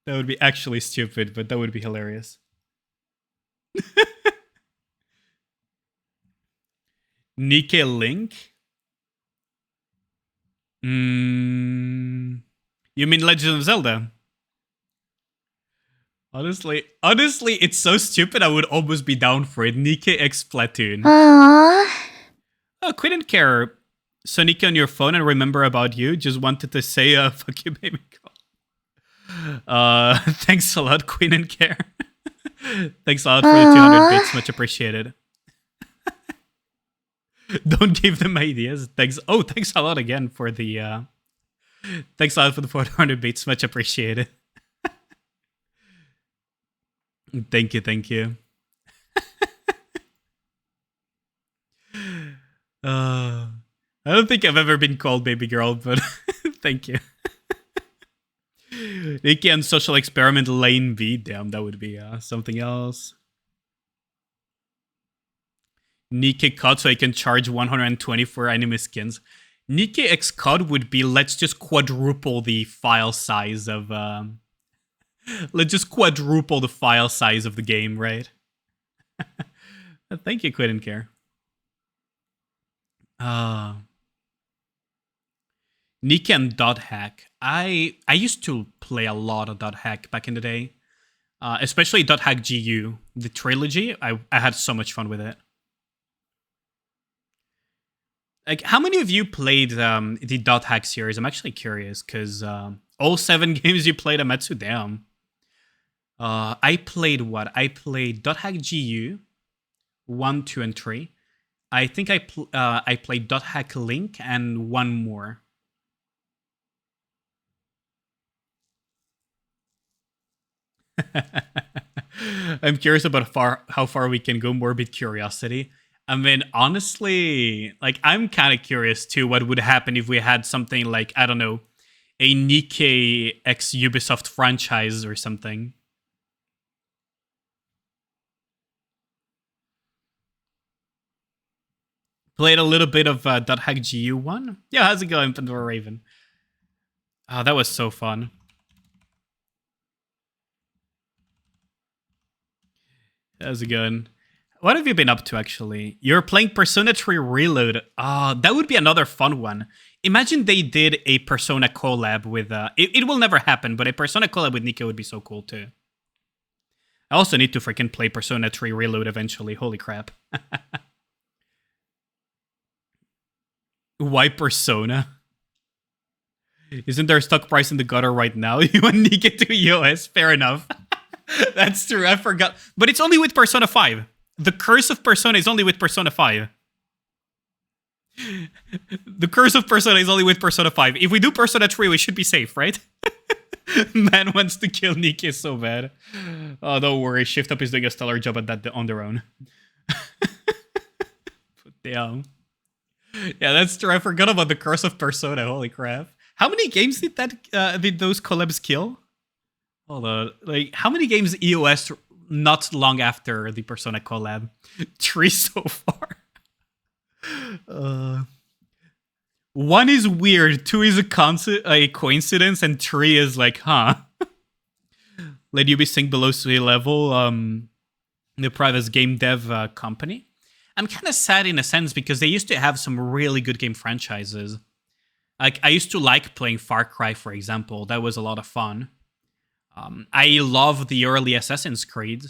would be actually stupid, but that would be hilarious. Nikke Link? You mean Legend of Zelda? Honestly, it's so stupid. I would almost be down for it. Nikke X Splatoon. Aww. Oh, Queen and Care. So Nikke on your phone and remember about you. Just wanted to say, fuck you, baby girl. Thanks a lot, Queen and Care. Thanks a lot for the 200 bits. Much appreciated. Don't give them ideas. Thanks. Oh, thanks a lot again for the... Thanks a lot for the 400 bits. Much appreciated. Thank you, thank you. I don't think I've ever been called baby girl, but thank you. Nikki and Social Experiment Lane B. Damn, that would be something else. Nikki COD so I can charge 120 for anime skins. Nikki X COD would be let's just quadruple the file size of let's just quadruple the file size of the game, right? Thank you, couldn't care. Nikki and Dot Hack. I used to play a lot of Dot Hack back in the day. Especially Dot Hack GU. The trilogy. I had so much fun with it. Like, how many of you played the Dot Hack series? I'm actually curious, because all 7 games you played, Amatsu, damn. I played what? I played Dot Hack GU 1, 2, and 3. I think I played Dot Hack Link and one more. I'm curious about how far we can go. Morbid curiosity. I mean, honestly, like, I'm kind of curious too what would happen if we had something like, I don't know, a Nikkei X Ubisoft franchise or something. Played a little bit of Dot Hack GU 1. Yeah, how's it going, Pandora Raven? Oh, that was so fun. How's it going? What have you been up to, actually? You're playing Persona 3 Reload. That would be another fun one. Imagine they did a Persona collab with... It will never happen, but a Persona collab with Nikkei would be so cool, too. I also need to freaking play Persona 3 Reload eventually. Holy crap. Why Persona? Isn't there a stock price in the gutter right now? You want Nikkei to EOS? Fair enough. That's true, I forgot. But it's only with Persona 5. The curse of Persona is only with Persona 5. The curse of Persona is only with Persona 5. If we do Persona 3, we should be safe, right? Man wants to kill Nikkei so bad. Oh, don't worry. Shift Up is doing a stellar job at that on their own. Damn. Yeah, that's true. I forgot about the curse of Persona. Holy crap. How many games did those collabs kill? Hold on. Like, how many games EOS not long after the Persona collab? 3 so far. 1 is weird, 2 is a coincidence, and 3 is like, huh? Let you be sink below sea level. The private game dev company. I'm kind of sad in a sense because they used to have some really good game franchises. Like, I used to like playing Far Cry, for example. That was a lot of fun. I love the early Assassin's Creed.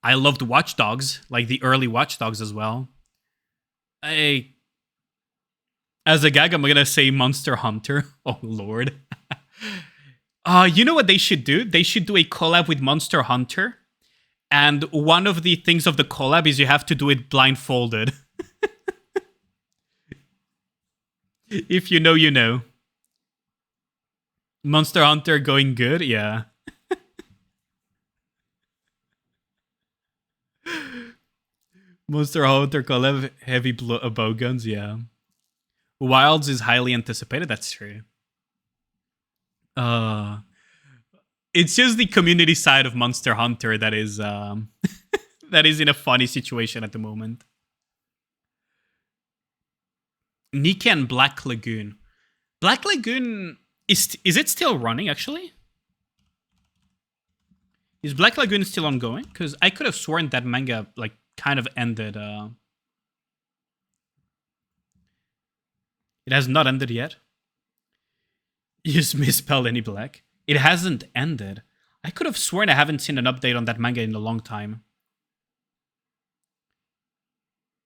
I loved Watch Dogs, like the early Watch Dogs as well. As a gag, I'm gonna say Monster Hunter. Oh, Lord. You know what they should do? They should do a collab with Monster Hunter. And one of the things of the collab is you have to do it blindfolded. If you know, you know. Monster Hunter going good? Yeah. Monster Hunter collab heavy bow guns? Yeah. Wilds is highly anticipated. That's true. It's just the community side of Monster Hunter that is that is in a funny situation at the moment. Nikkei and Black Lagoon. Black Lagoon is it still running actually? Is Black Lagoon still ongoing? Because I could have sworn that manga like kind of ended. It has not ended yet. You just misspelled any black. It hasn't ended. I could have sworn I haven't seen an update on that manga in a long time.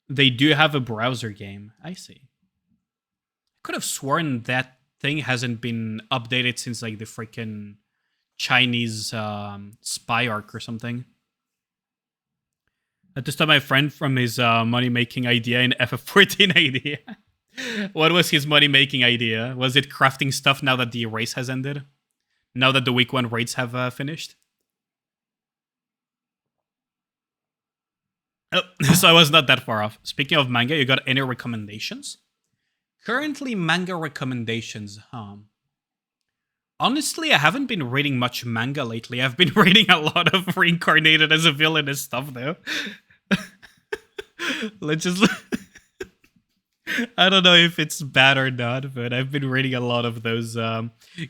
They do have a browser game. I see. I could have sworn that thing hasn't been updated since like the freaking Chinese spy arc or something. I had to stop my friend from his money-making idea in FF14 idea. What was his money-making idea? Was it crafting stuff now that the race has ended? Now that the week 1 raids have finished? Oh, so I was not that far off. Speaking of manga, you got any recommendations? Currently, manga recommendations, Honestly, I haven't been reading much manga lately. I've been reading a lot of Reincarnated as a Villainous stuff, though. Let's just... I don't know if it's bad or not, but I've been reading a lot of those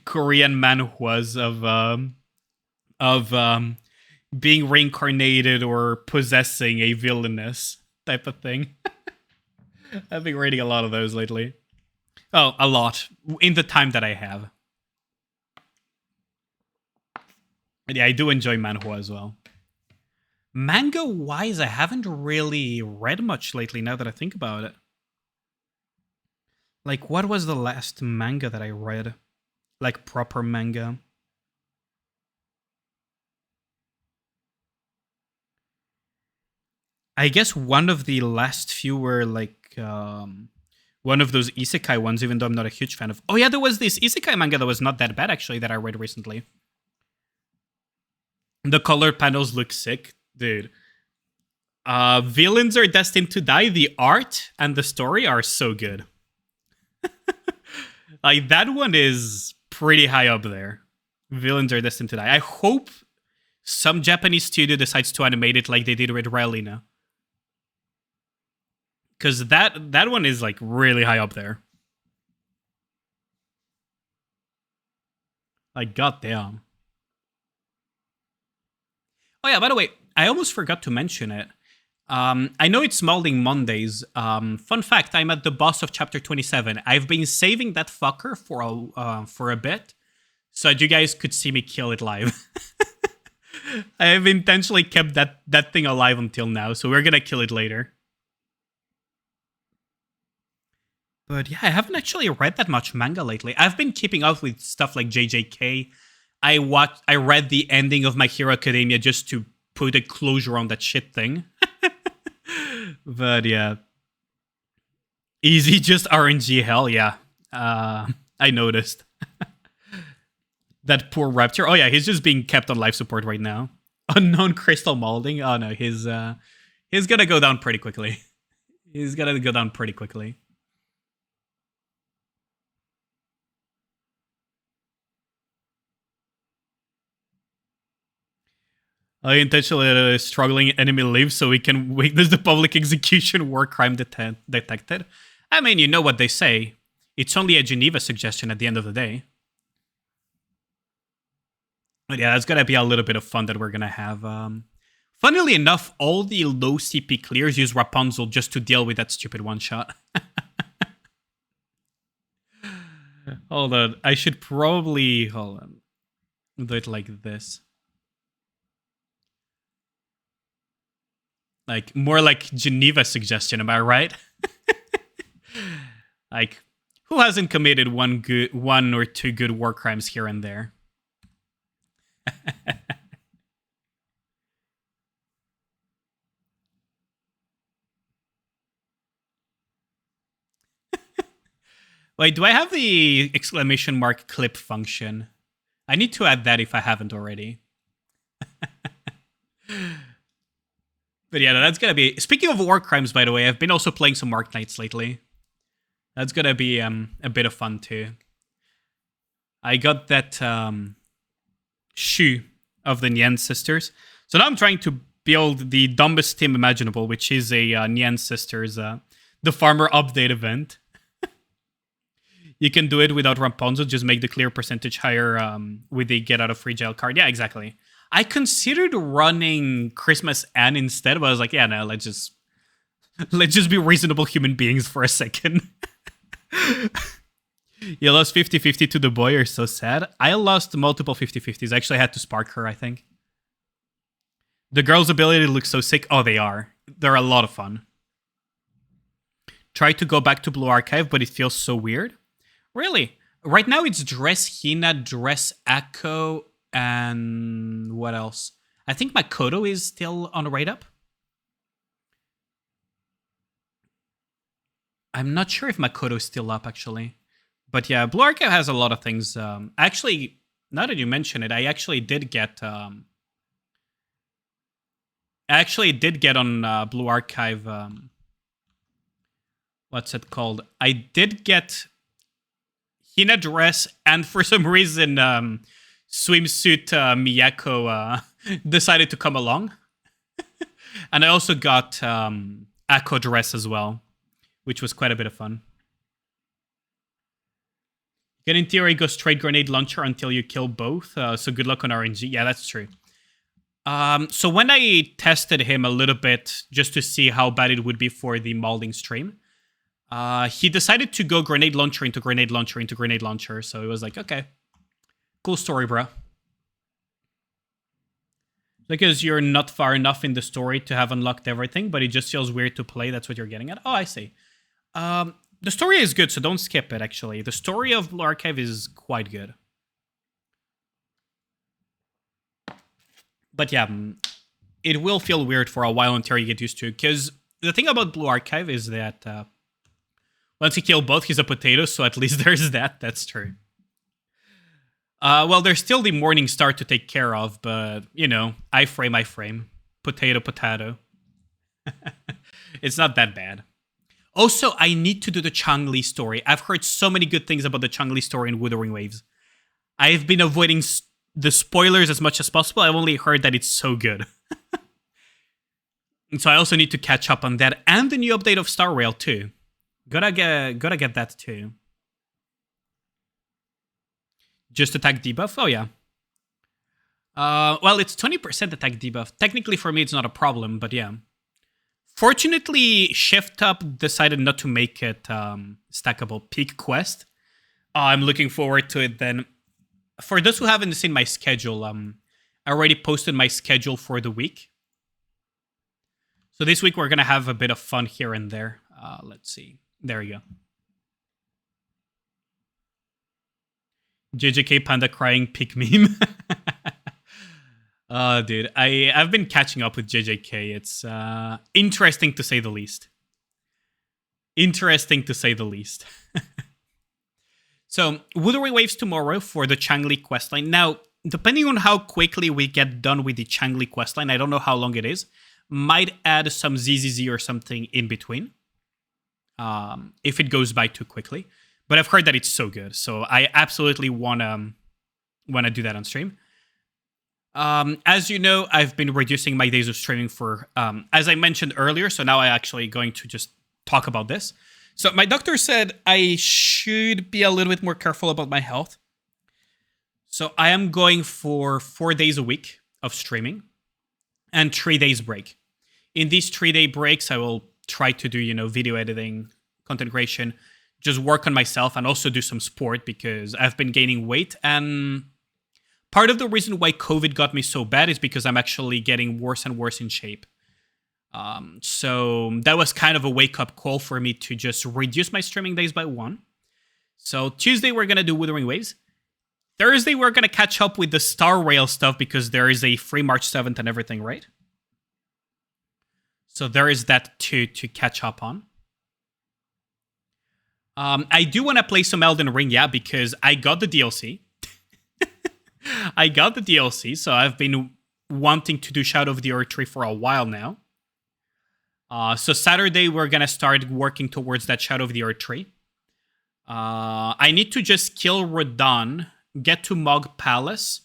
Korean manhwas of being reincarnated or possessing a villainous type of thing. I've been reading a lot of those lately. Oh, a lot. In the time that I have. But yeah, I do enjoy manhwa as well. Manga-wise, I haven't really read much lately now that I think about it. Like, what was the last manga that I read? Like, proper manga. I guess one of the last few were like one of those isekai ones, even though I'm not a huge fan of. Oh yeah, there was this isekai manga that was not that bad actually that I read recently. The colored panels look sick, dude. Villains are destined to die. The art and the story are so good. Like that one is pretty high up there. Villains are destined to die. I hope some Japanese studio decides to animate it like they did with Raelina. Because that one is like really high up there. Like, goddamn. Oh yeah, by the way, I almost forgot to mention it. I know it's Malding Mondays. Fun fact, I'm at the boss of chapter 27. I've been saving that fucker for a bit, so that you guys could see me kill it live. I have intentionally kept that thing alive until now, so we're gonna kill it later. But yeah, I haven't actually read that much manga lately. I've been keeping up with stuff like JJK. I read the ending of My Hero Academia just to put a closure on that shit thing. But yeah. Easy, just RNG hell, yeah. I noticed. That poor Rapture. Oh yeah, he's just being kept on life support right now. Unknown Crystal Malding. Oh no, he's gonna go down pretty quickly. He's gonna go down pretty quickly. I intentionally let a struggling enemy live so we can witness the public execution war crime detected. I mean, you know what they say. It's only a Geneva suggestion at the end of the day. But yeah, that's gonna be a little bit of fun that we're gonna have. Funnily enough, all the low CP clears use Rapunzel just to deal with that stupid one-shot. Hold on, I should probably... Hold on. Do it like this. Like, more like Geneva suggestion, am I right? Like, who hasn't committed one or two good war crimes here and there? Wait, do I have the exclamation mark clip function? I need to add that if I haven't already. But yeah, that's gonna be... Speaking of war crimes, by the way, I've been also playing some Mark Knights lately. That's gonna be a bit of fun too. I got that shoe of the Nyan sisters. So now I'm trying to build the dumbest team imaginable, which is a Nyan sisters, the farmer update event. You can do it without Rapunzel, just make the clear percentage higher with the get out of free jail card. Yeah, exactly. I considered running Christmas Anne instead, but I was like, yeah, no, let's just be reasonable human beings for a second. You lost 50-50 to the boy, you're so sad. I lost multiple 50-50s. Actually, I had to spark her, I think. The girl's ability looks so sick. Oh, they are. They're a lot of fun. Try to go back to Blue Archive, but it feels so weird. Really? Right now it's Dress Hina, Dress Akko, And what else? I think Makoto is still on Rate Up. I'm not sure if Makoto is still up, actually. But yeah, Blue Archive has a lot of things. Actually, now that you mention it, I actually did get... on Blue Archive... what's it called? I did get Hina Dress, and for some reason, Swimsuit Miyako decided to come along. And I also got Ako Dress as well, which was quite a bit of fun. You can, in theory, go straight grenade launcher until you kill both, so good luck on RNG. Yeah, that's true. So when I tested him a little bit, just to see how bad it would be for the Malding stream, he decided to go grenade launcher into grenade launcher into grenade launcher, so it was like, okay, cool story, bro. Because you're not far enough in the story to have unlocked everything, but it just feels weird to play, that's what you're getting at. Oh, I see. The story is good, so don't skip it, actually. The story of Blue Archive is quite good. But yeah, it will feel weird for a while until you get used to it, because the thing about Blue Archive is that once you kill both, he's a potato, so at least there's that. That's true. Well, there's still the Morning Star to take care of, but, you know, I frame. Potato, potato. It's not that bad. Also, I need to do the Changli story. I've heard so many good things about the Changli story in Wuthering Waves. I've been avoiding the spoilers as much as possible. I've only heard that it's so good. And so I also need to catch up on that. And the new update of Star Rail, too. Gotta get that, too. Just attack debuff? Oh, yeah. Well, it's 20% attack debuff. Technically, for me, it's not a problem, but yeah. Fortunately, Shift Up decided not to make it stackable peak quest. I'm looking forward to it then. For those who haven't seen my schedule, I already posted my schedule for the week. So this week we're going to have a bit of fun here and there. Let's see. There you go. JJK Panda crying peak meme. Oh, dude, I've been catching up with JJK. It's interesting to say the least. Interesting to say the least. So, Wuthering Waves tomorrow for the Changli questline. Now, depending on how quickly we get done with the Changli questline, I don't know how long it is, might add some ZZZ or something in between. If it goes by too quickly. But I've heard that it's so good, so I absolutely wanna do that on stream. As you know, I've been reducing my days of streaming for, as I mentioned earlier, so now I'm actually going to just talk about this. So my doctor said I should be a little bit more careful about my health. So I am going for 4 days a week of streaming and 3 days break. In these 3-day breaks, I will try to do, video editing, content creation, just work on myself and also do some sport because I've been gaining weight. And part of the reason why COVID got me so bad is because I'm actually getting worse and worse in shape. So that was kind of a wake-up call for me to just reduce my streaming days by 1. So Tuesday, we're going to do Wuthering Waves. Thursday, we're going to catch up with the Star Rail stuff because there is a free March 7th and everything, right? So there is that to catch up on. I do want to play some Elden Ring, yeah, because I got the DLC. I got the DLC, so I've been wanting to do Shadow of the Earth Tree for a while now. So Saturday, we're going to start working towards that Shadow of the Earth Tree. I need to just kill Radahn, get to Mog Palace,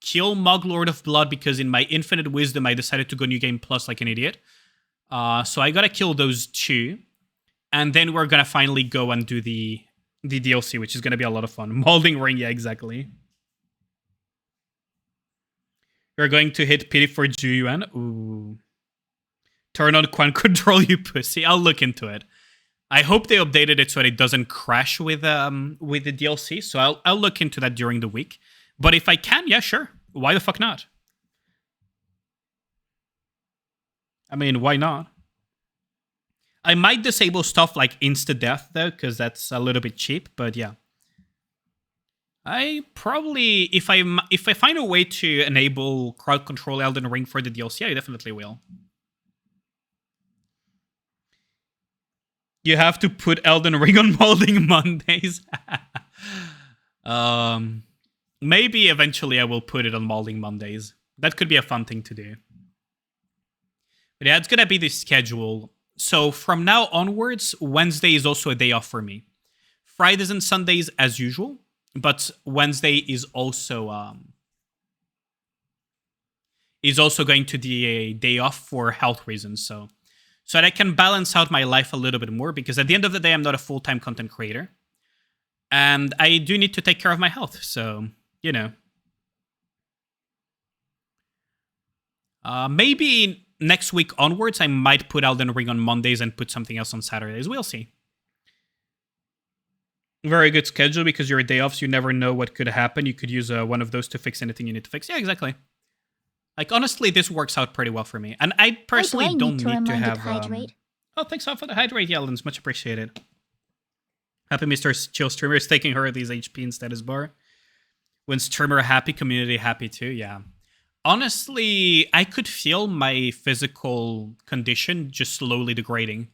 kill Mog Lord of Blood, because in my infinite wisdom, I decided to go New Game Plus like an idiot. So I gotta kill those 2. And then we're gonna finally go and do the DLC, which is gonna be a lot of fun. Malding Ring, yeah, exactly. You're going to hit pity for Juyuan. Ooh. Turn on Quan Control, you pussy. I'll look into it. I hope they updated it so that it doesn't crash with the DLC. So I'll look into that during the week. But if I can, yeah, sure. Why the fuck not? I mean, why not? I might disable stuff like insta-death, though, because that's a little bit cheap, but yeah. I probably, if I find a way to enable crowd control Elden Ring for the DLC, I definitely will. You have to put Elden Ring on Malding Mondays. Maybe eventually I will put it on Malding Mondays. That could be a fun thing to do. But yeah, it's gonna be the schedule. So from now onwards, Wednesday is also a day off for me. Fridays and Sundays as usual, but Wednesday is also going to be a day off for health reasons. So that I can balance out my life a little bit more, because at the end of the day, I'm not a full-time content creator. And I do need to take care of my health, so, you know. Maybe next week onwards, I might put Elden Ring on Mondays and put something else on Saturdays. We'll see. Very good schedule, because your day offs, you never know what could happen. You could use one of those to fix anything you need to fix. Yeah, exactly. Like, honestly, this works out pretty well for me. And I personally don't need to have... Oh, thanks a lot for the hydrate, Yellens. Much appreciated. Happy Mr. Chill Streamer is taking her these HP in status bar. When streamer happy, community happy too, yeah. Honestly, I could feel my physical condition just slowly degrading.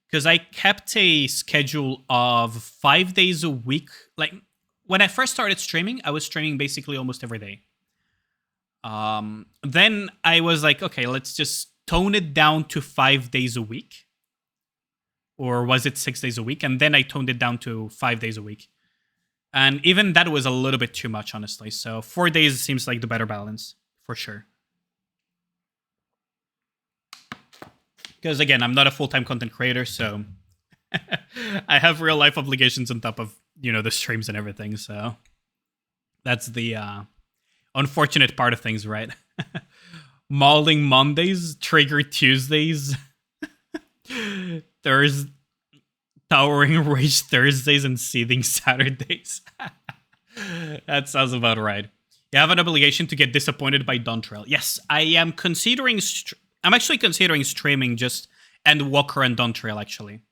Because I kept a schedule of 5 days a week. Like, when I first started streaming, I was streaming basically almost every day. Then I was like, okay, let's just tone it down to 5 days a week. Or was it 6 days a week? And then I toned it down to 5 days a week. And even that was a little bit too much, honestly. So 4 days seems like the better balance, for sure. Because again, I'm not a full-time content creator, so I have real life obligations on top of, you know, the streams and everything. So that's the unfortunate part of things, right? Malding Mondays, Trigger Tuesdays. There's Towering Rage Thursdays and Seething Saturdays. That sounds about right. You have an obligation to get disappointed by Dawntrail. Yes, I am considering... I'm actually considering streaming just Endwalker and Dawntrail, actually.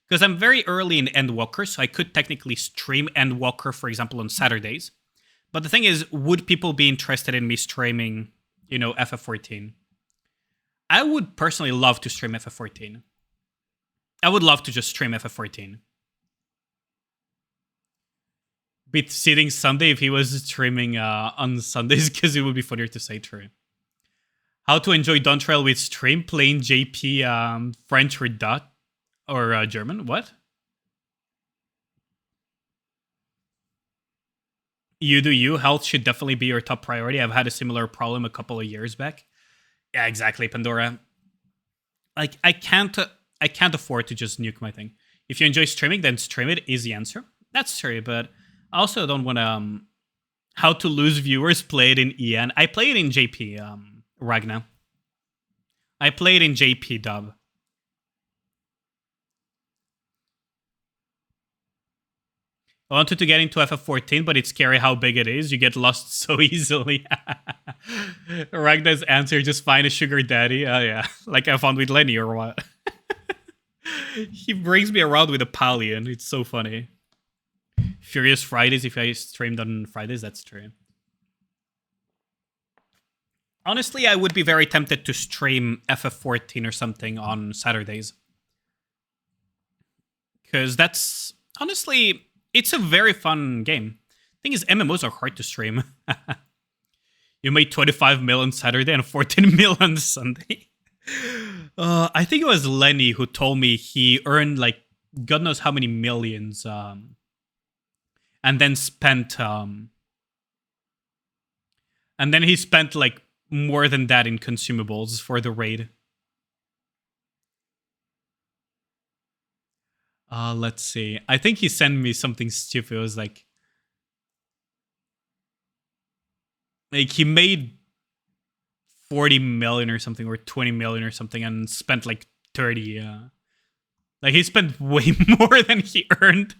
Because I'm very early in Endwalker, so I could technically stream Endwalker, for example, on Saturdays. But the thing is, would people be interested in me streaming, you know, FF14? I would personally love to stream FF14. I would love to just stream FF14. Be sitting Sunday if he was streaming on Sundays, because it would be funnier to say true. How to enjoy Dawntrail with stream, plain JP French or Dutch or German? What? You do you. Health should definitely be your top priority. I've had a similar problem a couple of years back. Yeah, exactly, Pandora. Like, I can't afford to just nuke my thing. If you enjoy streaming, then stream it is the answer. That's true, but I also don't want to... How to lose viewers, play it in EN. I play it in JP, Ragna. I play it in JP dub. I wanted to get into FF14, but it's scary how big it is. You get lost so easily. Ragna's answer, just find a sugar daddy. Oh yeah, like I found with Lenny or what? He brings me around with a Pallion. It's so funny. Furious Fridays, if I streamed on Fridays, that's true. Honestly, I would be very tempted to stream FF14 or something on Saturdays. Because that's... Honestly, it's a very fun game. Thing is, MMOs are hard to stream. You made 25 mil on Saturday and 14 mil on Sunday. I think it was Lenny who told me he earned like God knows how many millions, and then spent, and then he spent like more than that in consumables for the raid. Let's see. I think he sent me something stupid. It was like he made 40 million or something, or 20 million or something, and spent like 30. Like he spent way more than he earned.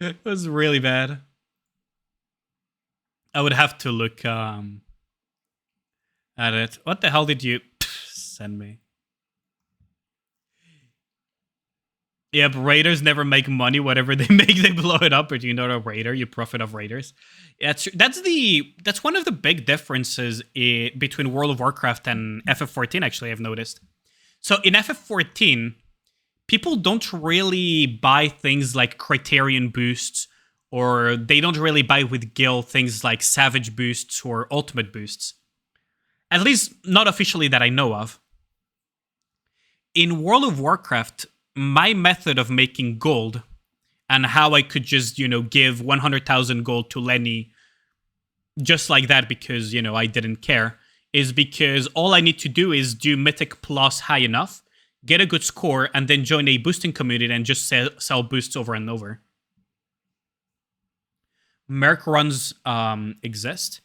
It was really bad. I would have to look at it. What the hell did you send me? Yep, raiders never make money. Whatever they make, they blow it up. But you're not a raider; you profit off raiders. Yeah, that's one of the big differences between World of Warcraft and FF14. Actually, I've noticed. So in FF14, people don't really buy things like Criterion boosts, or they don't really buy with Gil things like Savage boosts or Ultimate boosts. At least not officially that I know of. In World of Warcraft, my method of making gold and how I could just, give 100,000 gold to Lenny just like that because, I didn't care, is because all I need to do is do Mythic Plus high enough, get a good score, and then join a boosting community and just sell boosts over and over. Merc runs exist.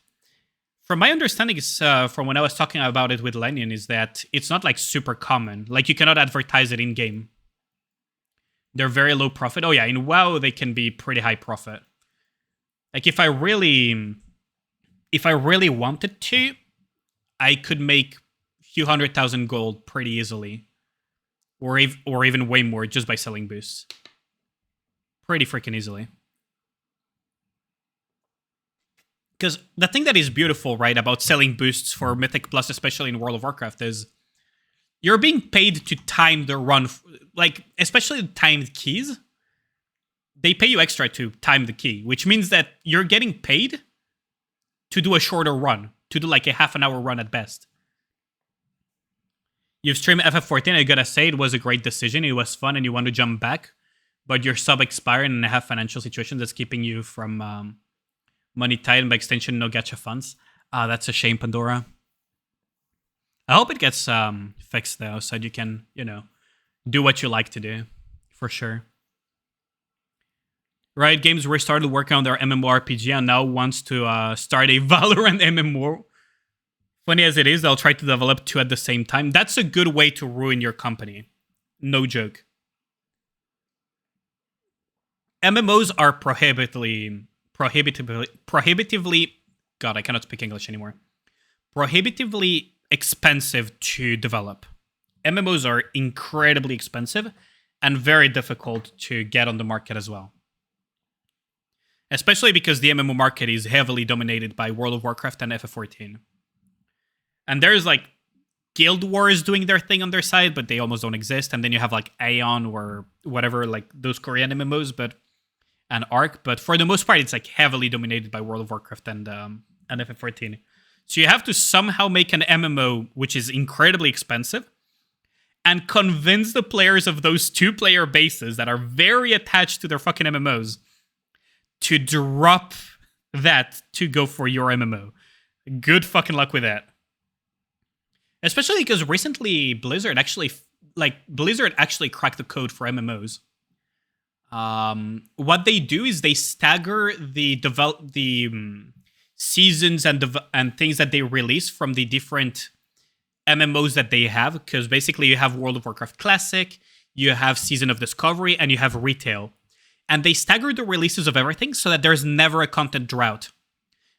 From my understanding, from when I was talking about it with Lenny, is that it's not like super common. Like you cannot advertise it in game. They're very low profit. Oh yeah, in WoW they can be pretty high profit. Like if I really wanted to, I could make a few 100,000 gold pretty easily, or even way more just by selling boosts. Pretty freaking easily. Because the thing that is beautiful, right, about selling boosts for Mythic Plus, especially in World of Warcraft, is you're being paid to time the run, like, especially the timed keys. They pay you extra to time the key, which means that you're getting paid to do a shorter run, to do like a half an hour run at best. You've streamed FF14, I gotta say, it was a great decision. It was fun and you want to jump back, but your sub expired and have financial situations that's keeping you from money tight and by extension no gacha funds. That's a shame, Pandora. I hope it gets fixed though, so you can, do what you like to do, for sure. Riot Games restarted working on their MMORPG and now wants to start a Valorant MMO. Funny as it is, they'll try to develop two at the same time. That's a good way to ruin your company. No joke. MMOs are prohibitively, God, I cannot speak English anymore. Prohibitively expensive to develop. MMOs are incredibly expensive and very difficult to get on the market as well. Especially because the MMO market is heavily dominated by World of Warcraft and FF14. And there's like Guild Wars doing their thing on their side, but they almost don't exist. And then you have like Aeon or whatever, like those Korean MMOs, and Arc. But for the most part, it's like heavily dominated by World of Warcraft and FF14. So you have to somehow make an MMO which is incredibly expensive and convince the players of those two-player bases that are very attached to their fucking MMOs to drop that to go for your MMO. Good fucking luck with that. Especially because recently Blizzard actually cracked the code for MMOs. What they do is they stagger the seasons and things that they release from the different MMOs that they have. Because basically you have World of Warcraft Classic, you have Season of Discovery, and you have Retail. And they stagger the releases of everything so that there's never a content drought.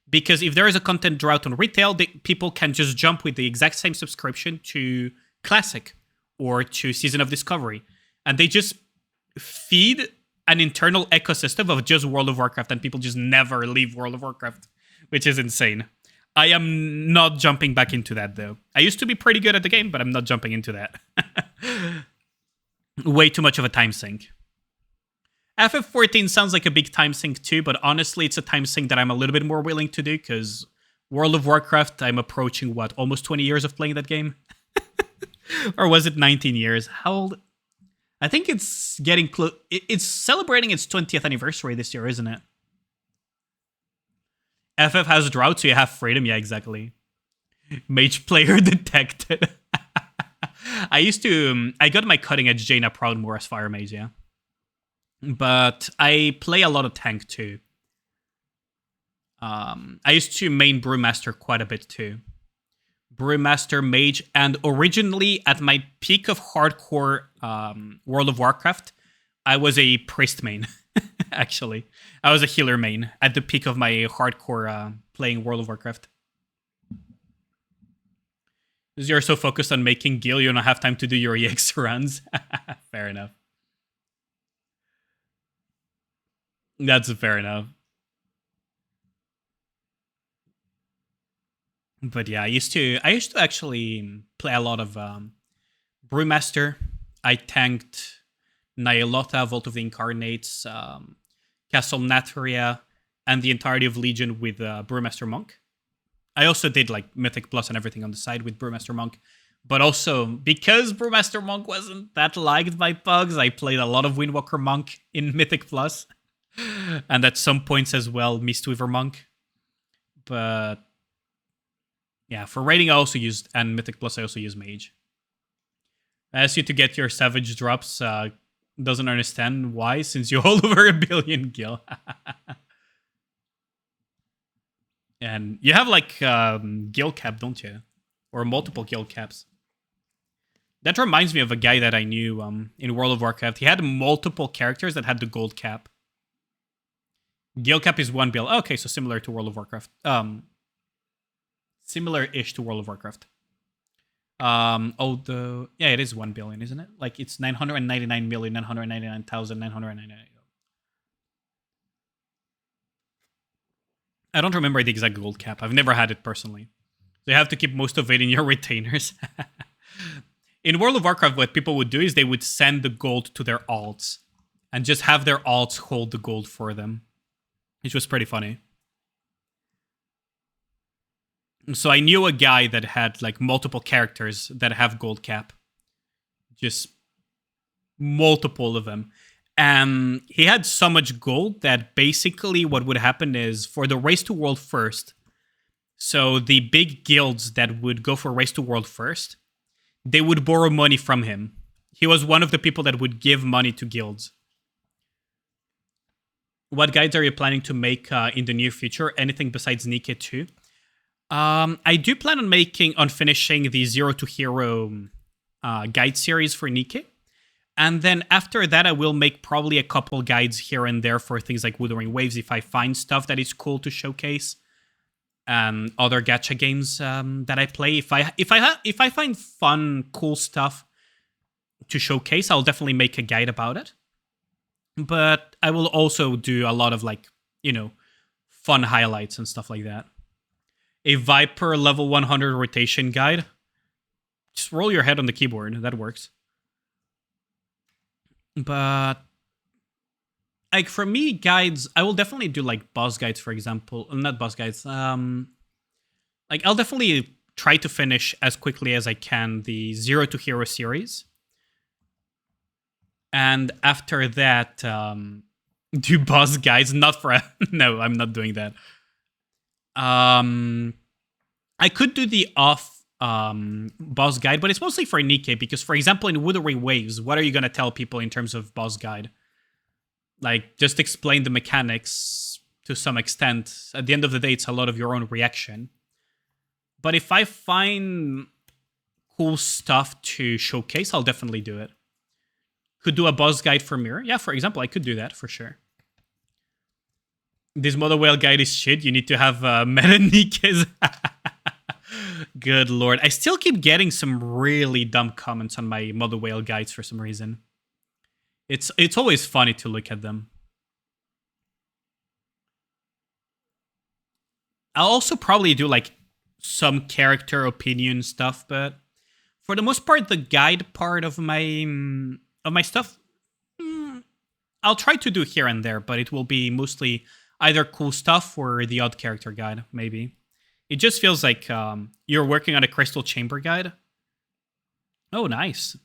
Because if there is a content drought on Retail, people can just jump with the exact same subscription to Classic or to Season of Discovery. And they just feed an internal ecosystem of just World of Warcraft, and people just never leave World of Warcraft, which is insane. I am not jumping back into that, though. I used to be pretty good at the game, but I'm not jumping into that. Way too much of a time sink. FF14 sounds like a big time sink too, but honestly, it's a time sink that I'm a little bit more willing to do because World of Warcraft, I'm approaching, almost 20 years of playing that game? Or was it 19 years? How old? I think it's getting close. It's celebrating its 20th anniversary this year, isn't it? FF has drought, so you have freedom. Yeah, exactly. Mage player detected. I got my cutting edge Jaina Proudmoore as Fire Mage, yeah. But I play a lot of tank too. I used to main Brewmaster quite a bit too. Brewmaster, Mage, and originally at my peak of hardcore World of Warcraft, I was a Priest main, actually. I was a healer main at the peak of my hardcore playing World of Warcraft. Because you're so focused on making Gil, you don't have time to do your EX runs. Fair enough. That's fair enough. But yeah, I used to actually play a lot of Brewmaster. I tanked Nyalotha, Vault of the Incarnates, Castle Natria, and the entirety of Legion with Brewmaster Monk. I also did like Mythic Plus and everything on the side with Brewmaster Monk. But also, because Brewmaster Monk wasn't that liked by pugs, I played a lot of Windwalker Monk in Mythic Plus. And at some points as well, Mistweaver Monk. But yeah, for raiding I also used, and Mythic Plus I also use Mage. I asked you to get your Savage drops, doesn't understand why, since you hold over 1 billion gil. And you have like gil cap, don't you? Or multiple gil caps. That reminds me of a guy that I knew in World of Warcraft. He had multiple characters that had the gold cap. Gil cap is 1 bill. Okay, so similar to World of Warcraft. Similar-ish to World of Warcraft. Yeah, it is 1 billion, isn't it? Like it's 999,999,999. I don't remember the exact gold cap. I've never had it personally. So you have to keep most of it in your retainers. In World of Warcraft, what people would do is they would send the gold to their alts and just have their alts hold the gold for them, which was pretty funny. So I knew a guy that had like multiple characters that have gold cap. Just multiple of them. And he had so much gold that basically what would happen is for the Race to World First, so the big guilds that would go for Race to World First, they would borrow money from him. He was one of the people that would give money to guilds. What guides are you planning to make in the near future? Anything besides Nike 2? I do plan on finishing the Zero to Hero guide series for Nike. And then after that, I will make probably a couple guides here and there for things like Wuthering Waves if I find stuff that is cool to showcase. And other gacha games that I play. If I find fun, cool stuff to showcase, I'll definitely make a guide about it. But I will also do a lot of like, fun highlights and stuff like that. A Viper level 100 rotation guide. Just roll your head on the keyboard. That works. But like for me, guides, I will definitely do like boss guides, for example. Not boss guides. Like I'll definitely try to finish as quickly as I can the Zero to Hero series. And after that, do boss guides. Not for no, I'm not doing that. I could do the off boss guide, but it's mostly for Nike because, for example, in Wuthering Waves, what are you gonna tell people in terms of boss guide? Like, just explain the mechanics to some extent. At the end of the day, it's a lot of your own reaction. But if I find cool stuff to showcase, I'll definitely do it. Could do a boss guide for Mirror. Yeah, for example, I could do that for sure. This Mother Whale guide is shit. You need to have meta Nikes. Good lord. I still keep getting some really dumb comments on my Mother Whale guides for some reason. It's always funny to look at them. I'll also probably do like some character opinion stuff, but for the most part, the guide part of my stuff, I'll try to do here and there, but it will be mostly either cool stuff or the odd character guide, maybe. It just feels like you're working on a Crystal Chamber guide. Oh, nice.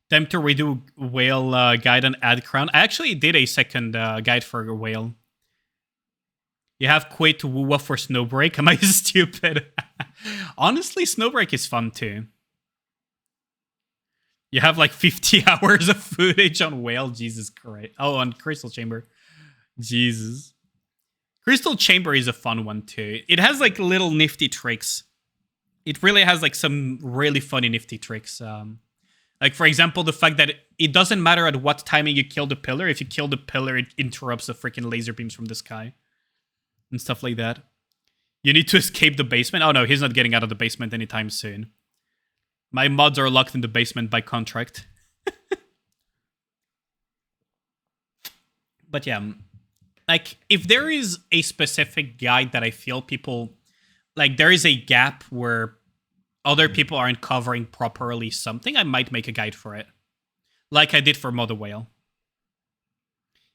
Time to redo Whale guide and add Crown. I actually did a second guide for a Whale. You have quit Wuwa for Snowbreak. Am I stupid? Honestly, Snowbreak is fun too. You have like 50 hours of footage on Whale. Jesus Christ. Oh, on Crystal Chamber. Jesus. Crystal Chamber is a fun one too. It has like little nifty tricks. It really has like some really funny nifty tricks. Like, for example, the fact that it doesn't matter at what timing you kill the pillar. If you kill the pillar, it interrupts the freaking laser beams from the sky. And stuff like that. You need to escape the basement. Oh no, he's not getting out of the basement anytime soon. My mods are locked in the basement by contract. But yeah, like if there is a specific guide that I feel people like, there is a gap where other people aren't covering properly something, I might make a guide for it, like I did for Mother Whale.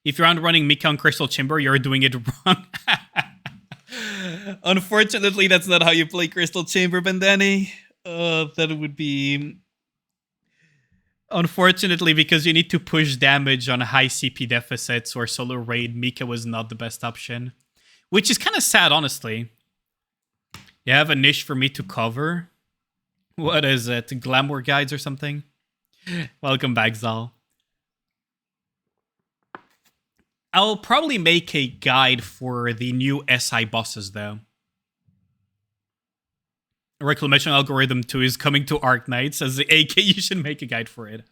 If you're running Mika on Crystal Chamber, you're doing it wrong. Unfortunately, that's not how you play Crystal Chamber, Bandani. That would be... Unfortunately, because you need to push damage on high CP deficits or solo raid, Mika was not the best option. Which is kind of sad, honestly. You have a niche for me to cover? What is it? Glamour guides or something? Welcome back, Zal. I'll probably make a guide for the new SI bosses, though. Reclamation Algorithm 2 is coming to Arc Knights. As AK, you should make a guide for it.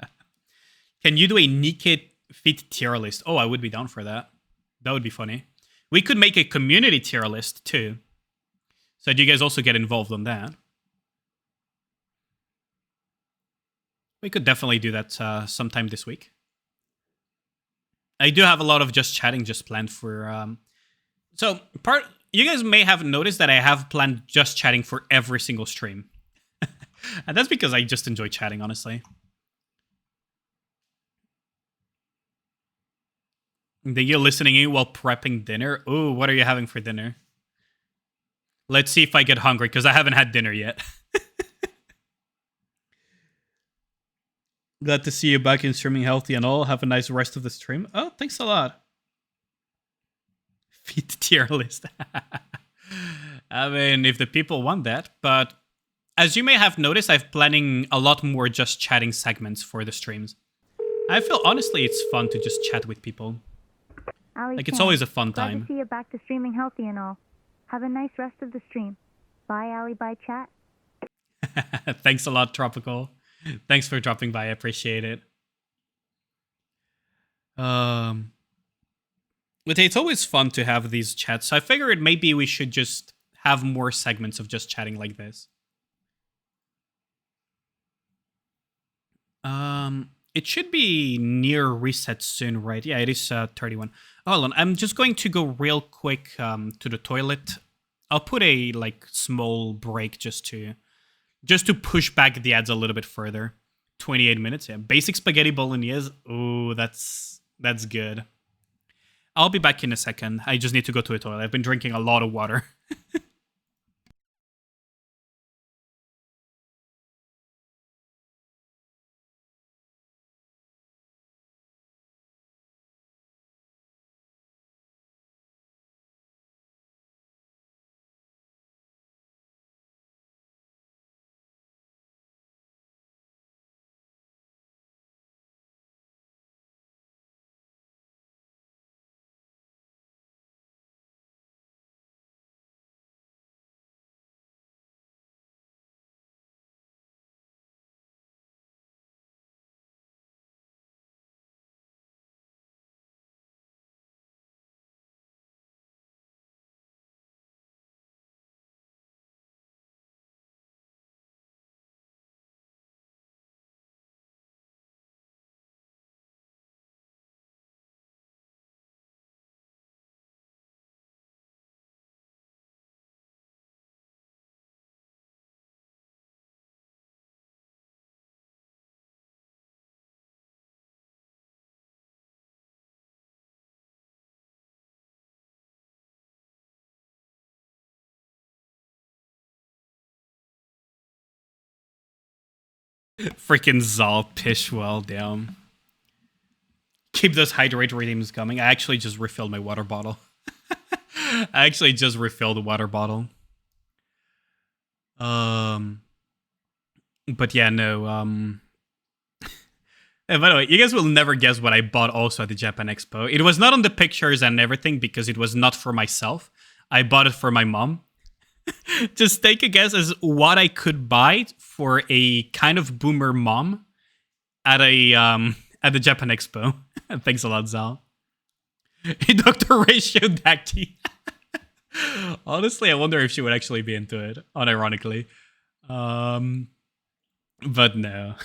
Can you do a Nikit Fit tier list? Oh, I would be down for that. That would be funny. We could make a community tier list, too. So do you guys also get involved on that? We could definitely do that sometime this week. I do have a lot of just chatting just planned for... You guys may have noticed that I have planned just chatting for every single stream. And that's because I just enjoy chatting, honestly. Then you're listening in while prepping dinner. Ooh, what are you having for dinner? Let's see if I get hungry, because I haven't had dinner yet. Glad to see you back in streaming healthy and all. Have a nice rest of the stream. Oh, thanks a lot. Feed tier list. I mean, if the people want that. But as you may have noticed, I'm planning a lot more just chatting segments for the streams. I feel, honestly, it's fun to just chat with people. Allyane, like, it's always a fun time. Glad to see you back to streaming healthy and all. Have a nice rest of the stream. Bye, Allie. Bye, chat. Thanks a lot, Tropical. Thanks for dropping by. I appreciate it. But it's always fun to have these chats. So I figured maybe we should just have more segments of just chatting like this. It should be near reset soon, right? Yeah, it is 31. Hold on, I'm just going to go real quick to the toilet. I'll put a small break just to push back the ads a little bit further. 28 minutes, yeah. Basic spaghetti bolognese. Ooh, that's good. I'll be back in a second. I just need to go to the toilet. I've been drinking a lot of water. Freaking Zal Pishwell down. Keep those hydrate redeems coming. I actually just refilled my water bottle. I actually just refilled the water bottle. But yeah, no. And by the way, you guys will never guess what I bought also at the Japan Expo. It was not on the pictures and everything because it was not for myself. I bought it for my mom. Just take a guess as what I could buy for a kind of boomer mom at the Japan Expo. Thanks a lot, Zal. Dr. Ratio Dacty. Honestly, I wonder if she would actually be into it, unironically. But no.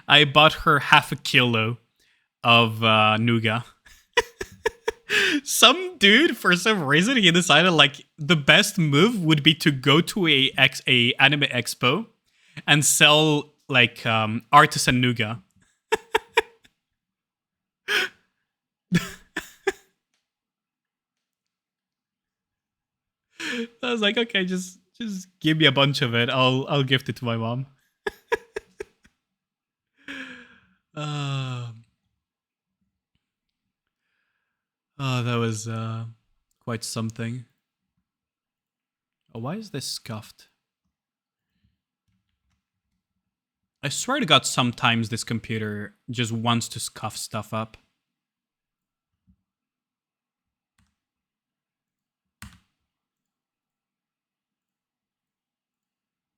I bought her half a kilo of nougat. Some dude, for some reason, he decided like the best move would be to go to a anime expo and sell like artisan nougat. I was like, okay, just give me a bunch of it. I'll gift it to my mom. Oh, that was quite something. Oh, why is this scuffed? I swear to God, sometimes this computer just wants to scuff stuff up.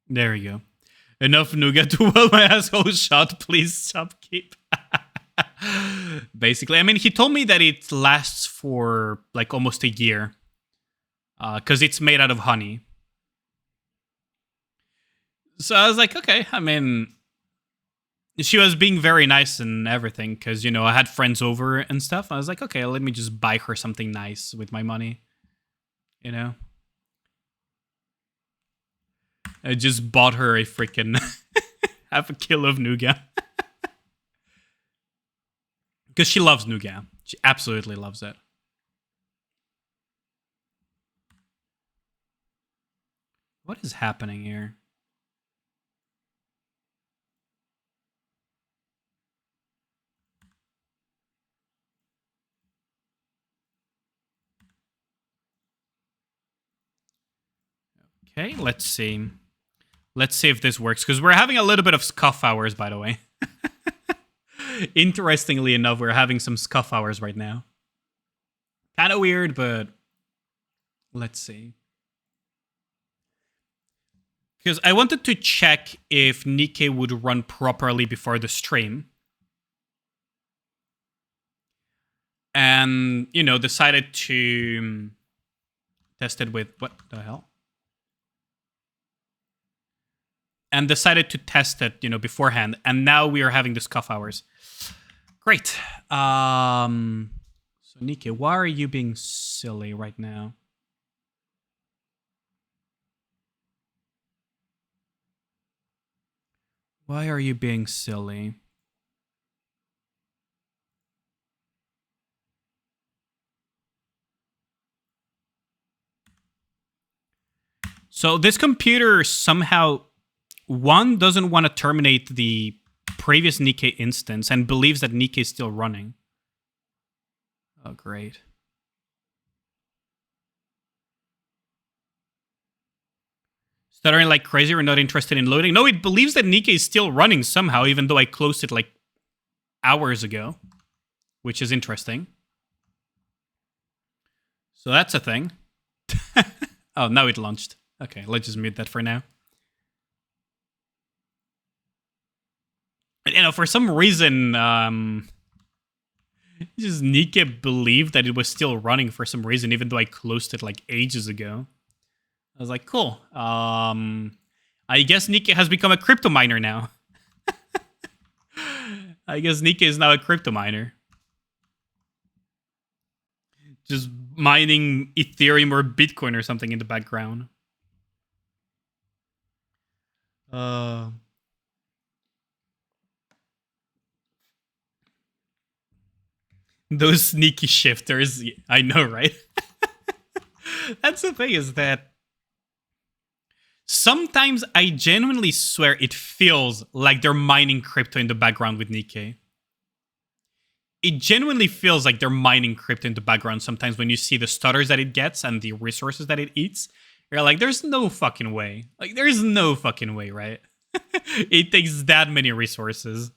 There we go. Enough nougat to well my asshole shot. Please stop keep. Basically, I mean, he told me that it lasts for like almost a year. Because it's made out of honey. So I was like, okay, I mean, she was being very nice and everything. Because, you know, I had friends over and stuff. I was like, okay, let me just buy her something nice with my money. You know? I just bought her a freaking half a kilo of nougat. Because she loves nougat. She absolutely loves it. What is happening here? Okay, let's see. Let's see if this works, because we're having a little bit of scuff hours, by the way. Interestingly enough, we're having some scuff hours right now. Kind of weird, but let's see. Because I wanted to check if Nikke would run properly before the stream. And, you know, decided to test it with... What the hell? And decided to test it, you know, beforehand. And now we are having the scuff hours. Great. So, Nikke, why are you being silly right now? Why are you being silly? So this computer somehow... One, doesn't want to terminate the previous Nikke instance and believes that Nikke is still running. Oh, great. Stuttering like crazy, we're not interested in loading. No, it believes that Nikke is still running somehow, even though I closed it like hours ago. Which is interesting. So that's a thing. Oh, now it launched. Okay, let's just mute that for now. You know, for some reason, just Nikke believed that it was still running for some reason, even though I closed it like ages ago. I was like, cool. I guess Nikke has become a crypto miner now. I guess Nikke is now a crypto miner. Just mining Ethereum or Bitcoin or something in the background. Those sneaky shifters, I know, right? That's the thing, is that sometimes I genuinely swear it feels like they're mining crypto in the background with Nikke. It genuinely feels like they're mining crypto in the background sometimes when you see the stutters that it gets and the resources that it eats. You're like, there's no fucking way. Like, there's no fucking way, right? It takes that many resources.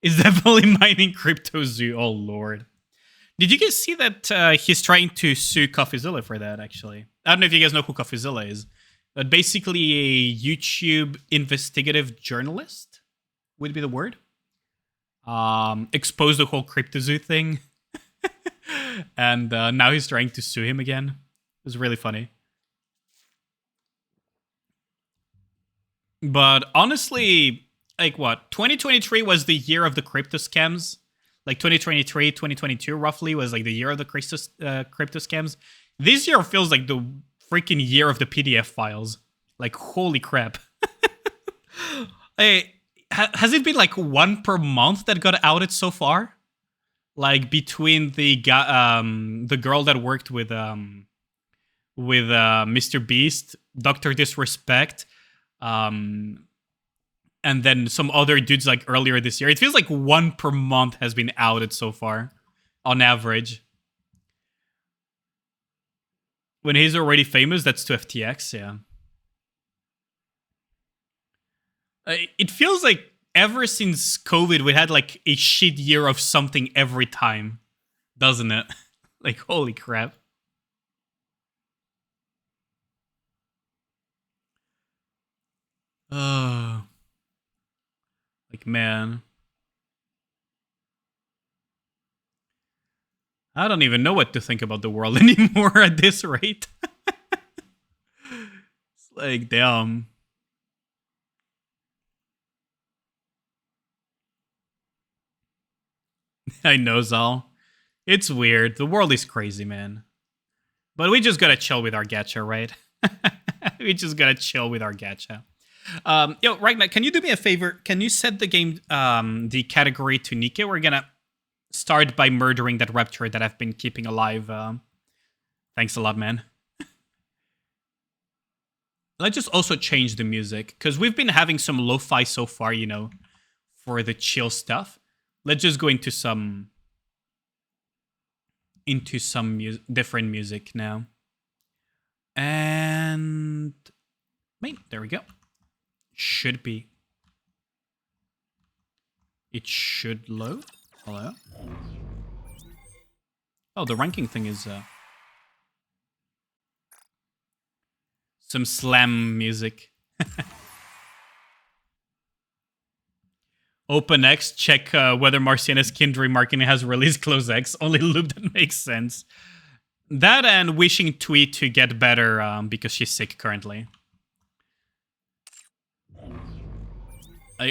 Is definitely mining crypto zoo. Oh, Lord. Did you guys see that he's trying to sue CoffeeZilla for that, actually? I don't know if you guys know who CoffeeZilla is, but basically a YouTube investigative journalist would be the word. Exposed the whole crypto zoo thing. And now he's trying to sue him again. It was really funny. But honestly... Like what? 2023 was the year of the crypto scams. Like 2023, 2022 roughly was like the year of the crypto scams. This year feels like the freaking year of the PDF files. Like, holy crap. Hey, has it been like one per month that got outed so far? Like between the girl that worked with Mr. Beast, Dr. Disrespect, and then some other dudes like earlier this year. It feels like one per month has been outed so far, on average. When he's already famous, that's to FTX, yeah. It feels like ever since COVID, we had like a shit year of something every time, doesn't it? Like, holy crap. Like, man. I don't even know what to think about the world anymore at this rate. It's like, damn. I know, Zal. It's weird. The world is crazy, man. But we just gotta chill with our gacha, right? We just gotta chill with our gacha. Yo, right now, can you do me a favor? Can you set the game, the category to Nikke? We're gonna start by murdering that raptor that I've been keeping alive. Thanks a lot, man. Let's just also change the music, because we've been having some lo-fi so far, you know, for the chill stuff. Let's just go into some different music now. And wait, there we go. Should be. It should load. Hello. Oh, the ranking thing is some slam music. Open X, check whether Marciana's Kindred marketing has released Close X. Only loop that makes sense. That and wishing Tweet to get better because she's sick currently.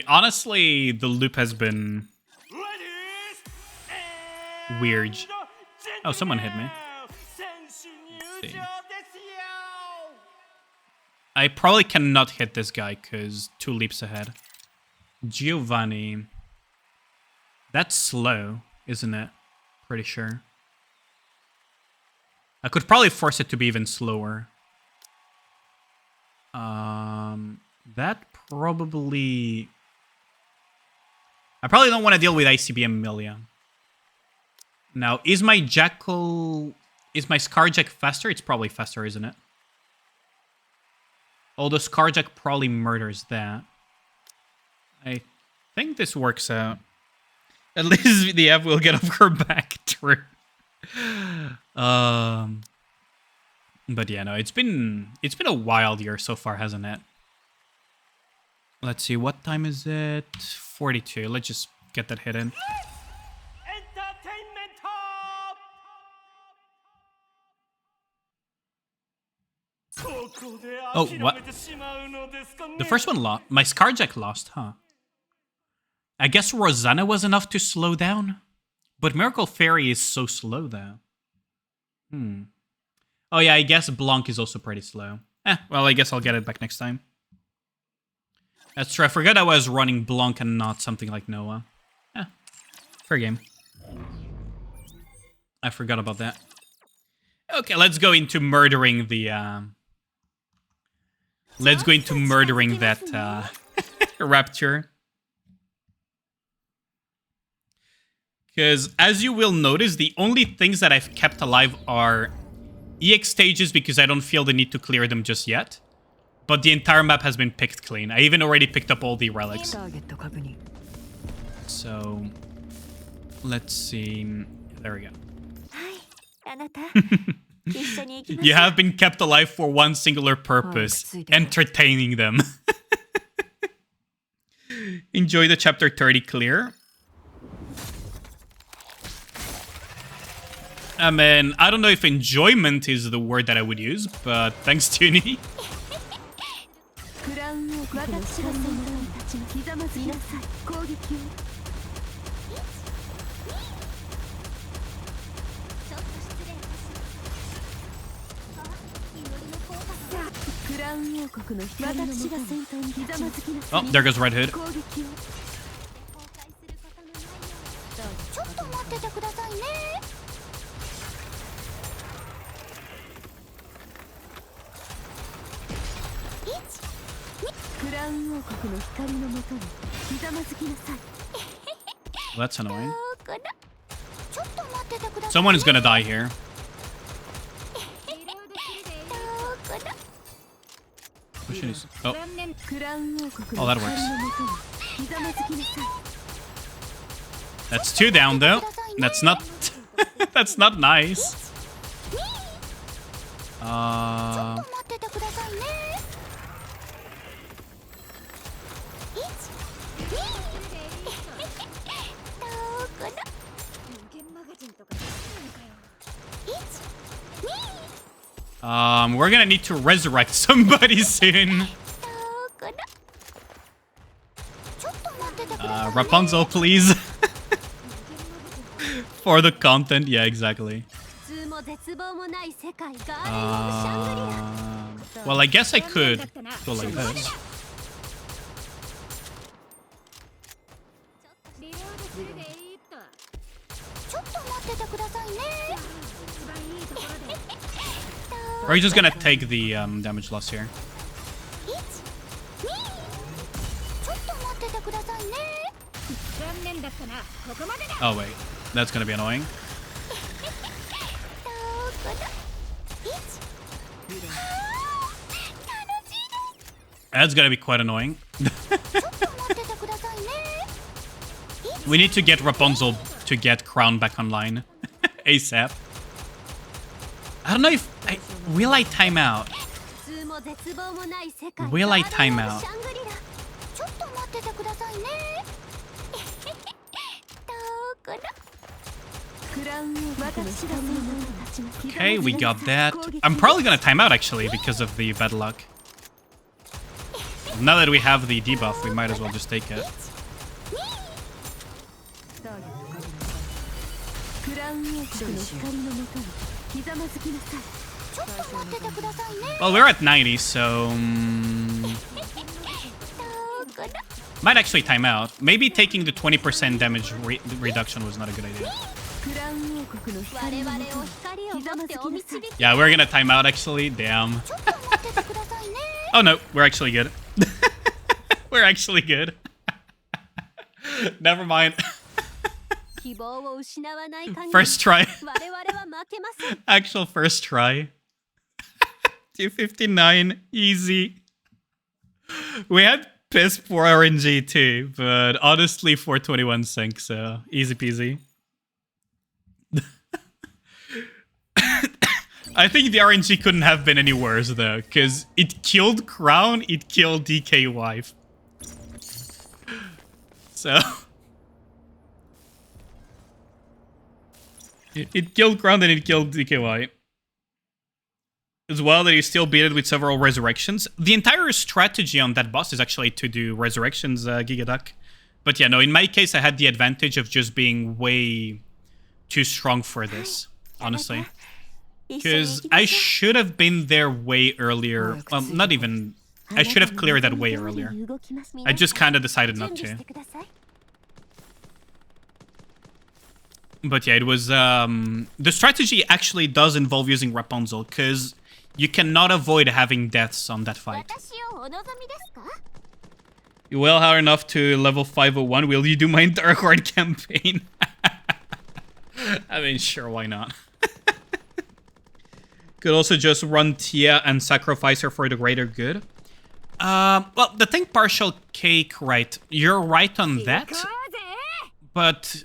Honestly, the loop has been weird. Oh, someone hit me. Let's see. I probably cannot hit this guy because 2 leaps ahead. Giovanni. That's slow, isn't it? Pretty sure. I could probably force it to be even slower. That probably... I probably don't want to deal with ICBM Amelia. Now, is my Jackal... Is my Scarjack faster? It's probably faster, isn't it? Although Scarjack probably murders that. I think this works out. At least the F will get off her back. True. But yeah, no, it's been a wild year so far, hasn't it? Let's see, what time is it? 42. Let's just get that hit in. Oh, what? The first one lost. My Scarjack lost, huh? I guess Rosanna was enough to slow down? But Miracle Fairy is so slow, though. Oh yeah, I guess Blanc is also pretty slow. Well, I guess I'll get it back next time. That's true. I forgot I was running Blanc and not something like Noah. Fair game. I forgot about that. Okay, let's go into murdering the... Let's go into murdering that raptor. Because as you will notice, the only things that I've kept alive are EX stages because I don't feel the need to clear them just yet. But the entire map has been picked clean. I even already picked up all the relics. So, let's see. There we go. You have been kept alive for one singular purpose. Entertaining them. Enjoy the chapter 30 clear. I mean, I don't know if enjoyment is the word that I would use, but thanks, Tuni. Oh, there goes Red Hood. ちょっと待っててくださいね。Well, that's annoying. Someone is gonna die here. Oh. Oh, that works. That's 2 down though. That's not that's not nice. We're gonna need to resurrect somebody soon. Rapunzel, please. For the content, yeah, exactly. Well, I guess I could go like this. Or are you just gonna take the damage loss here? Oh wait, that's gonna be annoying. That's gonna be quite annoying. We need to get Rapunzel to get Crown back online ASAP. I don't know if will I time out? Will I time out? Okay, we got that. I'm probably gonna time out actually because of the bad luck. Now that we have the debuff, we might as well just take it. Well, we're at 90, so... might actually time out. Maybe taking the 20% damage reduction was not a good idea. Yeah, we're gonna time out actually. Damn. Oh no, we're actually good. We're actually good. Never mind. First try. Actual first try. 259, easy. We had piss for RNG too, but honestly 421 sync, so easy peasy. I think the RNG couldn't have been any worse though, because it killed Crown, it killed DK Wife. So... it killed Crown and it killed DKY. As well that you still beat it with several resurrections. The entire strategy on that boss is actually to do resurrections, Gigaduck. But yeah, no, in my case I had the advantage of just being way too strong for this, honestly. Because I should have been there way earlier. Well, not even... I should have cleared that way earlier. I just kind of decided not to. But yeah, it was... the strategy actually does involve using Rapunzel, because you cannot avoid having deaths on that fight. You well hard enough to level 501. Will you do my entire card campaign? I mean, sure, why not? Could also just run Tia and sacrifice her for the greater good. Well, the thing partial cake, right? You're right on that. But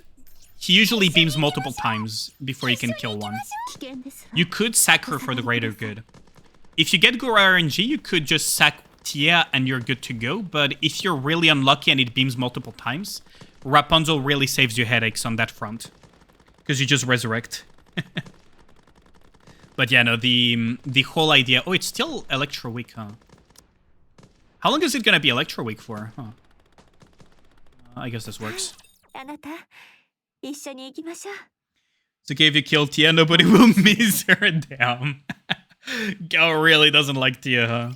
he usually beams multiple times before you can kill one. You could sack her for the greater good. If you get Gura RNG, you could just sack Tia and you're good to go. But if you're really unlucky and it beams multiple times, Rapunzel really saves you headaches on that front. Because you just resurrect. But yeah, no, the whole idea... Oh, it's still Electro Week, huh? How long is it gonna be Electro Week for? Huh. I guess this works. So if you kill Tia, nobody will miss her down. Gao really doesn't like Tia, huh?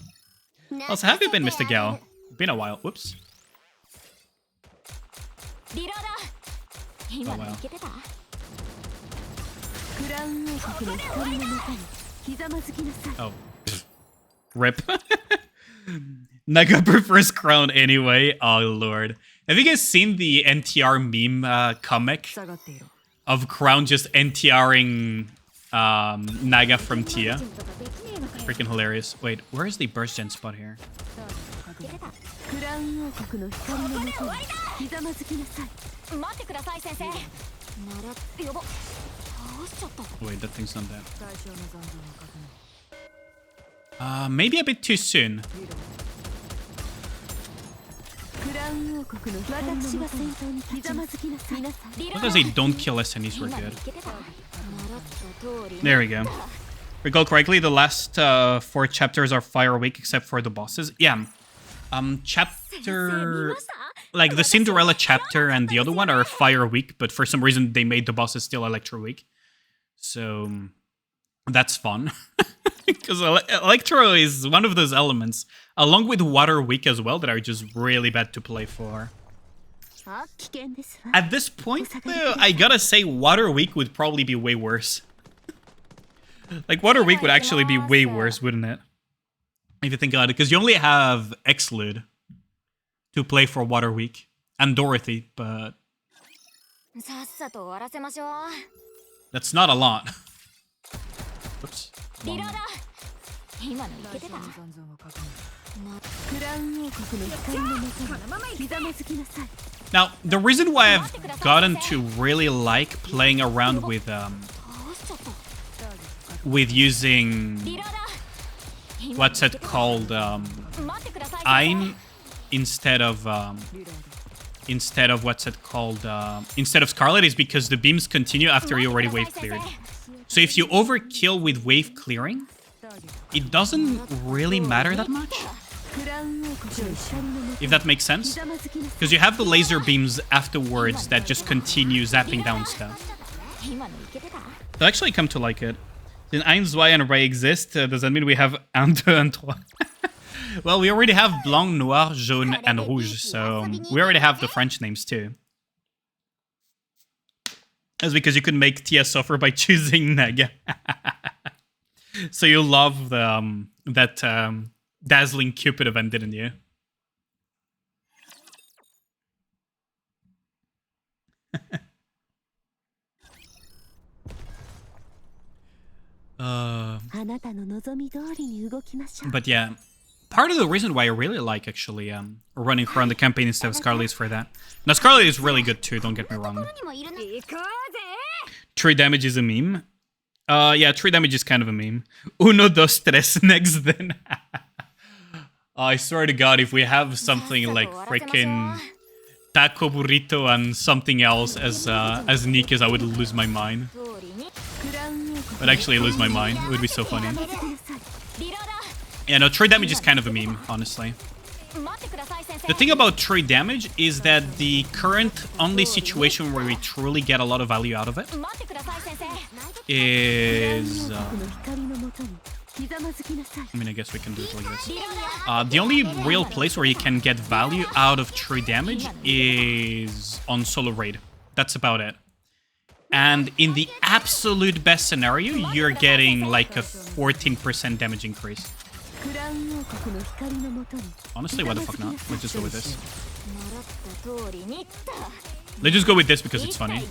Also, have you been, Mr. Gal? Been a while. Whoops. Oh, wow. Oh. Rip. Naga prefers Crown anyway. Oh, lord. Have you guys seen the NTR meme comic of Crown just NTRing Naga from Tia? Freaking hilarious. Wait, where is the burst gen spot here? Wait, that thing's not dead. Maybe a bit too soon. Because they don't kill SNEs, we're good. There we go. Recall correctly, the last 4 chapters are Fire Week except for the bosses. Yeah. Chapter... Like, the Cinderella chapter and the other one are Fire Week, but for some reason they made the bosses still Electro Week. So... that's fun. Because Electro is one of those elements, along with Water Week as well, that are just really bad to play for. At this point, though, I gotta say Water Week would probably be way worse. Like, Water Week would actually be way worse, wouldn't it? If you think about it, because you only have Exlude to play for Water Week, and Dorothy, but... that's not a lot. Oops. Now, the reason why I've gotten to really like playing around with using what's it called, Allyane instead of what's it called, instead of Scarlet is because the beams continue after you already wave cleared. So if you overkill with wave clearing, it doesn't really matter that much. If that makes sense. Because you have the laser beams afterwards that just continue zapping down stuff. I actually come to like it. Then 1, 2, and Ray exist. Does that mean we have 1, 2, and 3? Well, we already have Blanc, Noir, Jaune, and Rouge. So we already have the French names too. That's because you could make Tia suffer by choosing Naga. So you love the, that Dazzling Cupid event, didn't you? But yeah, part of the reason why I really like actually running around the campaign instead of Scarlet is for that. Now Scarlet is really good too, don't get me wrong. 3 damage is a meme. Yeah, 3 damage is kind of a meme. 1, 2, 3 next then. I swear to god, if we have something like freaking Taco Burrito and something else as Nikas, I would lose my mind. I'd actually lose my mind. It would be so funny. Yeah, no, 3 damage is kind of a meme, honestly. The thing about 3 damage is that the current only situation where we truly get a lot of value out of it is... I mean, I guess we can do it like this. The only real place where you can get value out of 3 damage is on solo raid. That's about it. And in the absolute best scenario, you're getting like a 14% damage increase. Honestly, why the fuck not? Let's just go with this. Let's just go with this because it's funny.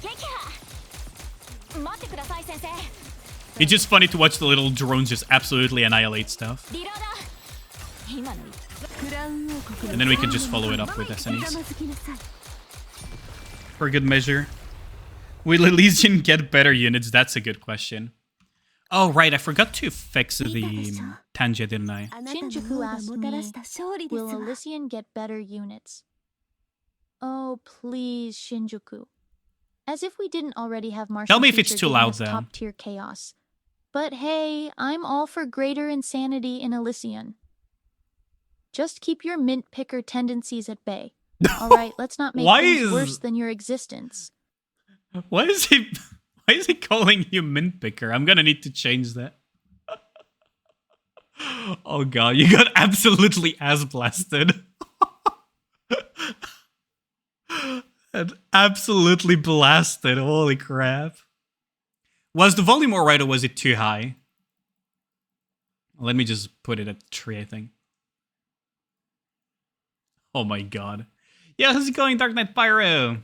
It's just funny to watch the little drones just absolutely annihilate stuff. And then we can just follow it up with SNEs. For good measure. Will Elysian get better units? That's a good question. Oh, right, I forgot to fix the Tanja, didn't I? Shinjuku asked me, will Elysian get better units? Oh, please, Shinjuku. As if we didn't already have Martian Tell me if it's too loud, though. Top-tier chaos. But hey, I'm all for greater insanity in Elysian. Just keep your mint picker tendencies at bay. Alright, let's not make things worse than your existence. Why is he calling you mint picker? I'm gonna need to change that. Oh god, you got absolutely ass blasted. And absolutely blasted, holy crap. Was the volume alright or was it too high? Let me just put it at 3, I think. Oh my god. Yeah, how's it going, Dark Knight Pyro?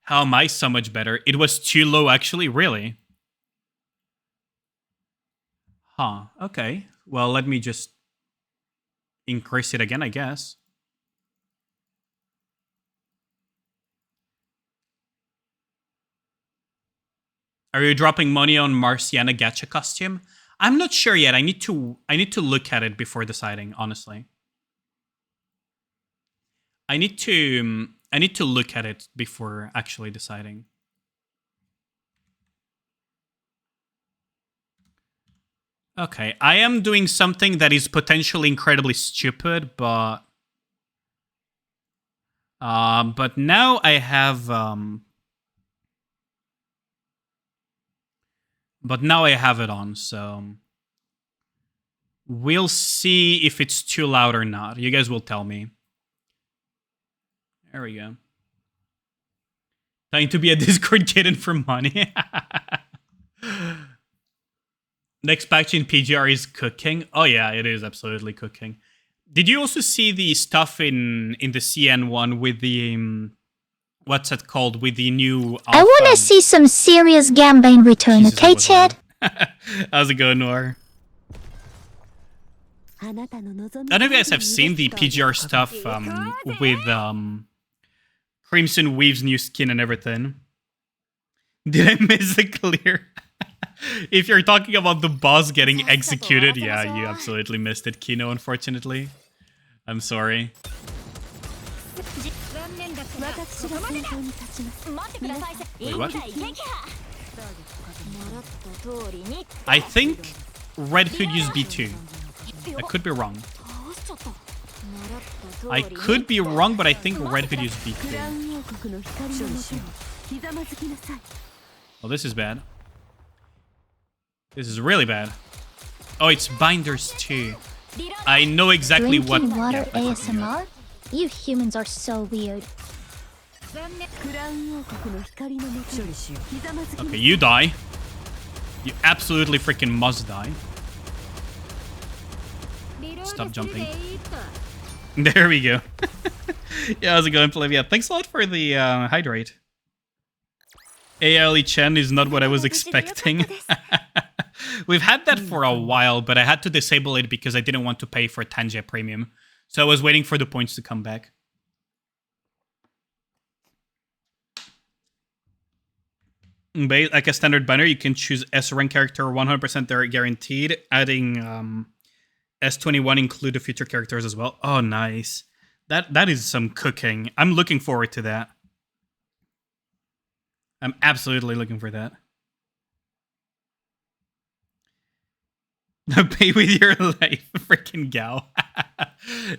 How am I so much better? It was too low, actually, really? Huh, okay. Well, let me just increase it again, I guess. Are you dropping money on Marciana Gacha costume? I'm not sure yet. I need to look at it before deciding, honestly. I need to look at it before actually deciding. Okay, I am doing something that is potentially incredibly stupid, but now I have it on, so we'll see if it's too loud or not. You guys will tell me. There we go. Trying to be a Discord kitten for money. Next patch in PGR is cooking. Oh yeah, it is absolutely cooking. Did you also see the stuff in the CN one with the what's it called, with the new alpha? I wanna see some serious gambling return, Jesus, okay, Chad? How's it going, Noir? None of you guys have seen the PGR stuff with Crimson Weave's new skin and everything. Did I miss it clear? If you're talking about the boss getting executed, yeah, you absolutely missed it, Kino, unfortunately. I'm sorry. Wait, what? I think Red could use B2. I could be wrong. I could be wrong, but I think Red could use B2. Oh, this is bad. This is really bad. Oh, it's binders too. I know exactly Drinking what... water yeah, ASMR? You humans are so weird. Okay, you die. You absolutely freaking must die. Stop jumping. There we go. Yeah, how's it going, Olivia? Thanks a lot for the hydrate. ALE Chen is not what I was expecting. We've had that for a while, but I had to disable it because I didn't want to pay for Tanja Premium. So I was waiting for the points to come back. Like a standard banner, you can choose S-rank character 100% they're guaranteed. Adding S21 include the future characters as well. Oh, nice. That is some cooking. I'm looking forward to that. I'm absolutely looking for that. Pay with your life, freaking Gao.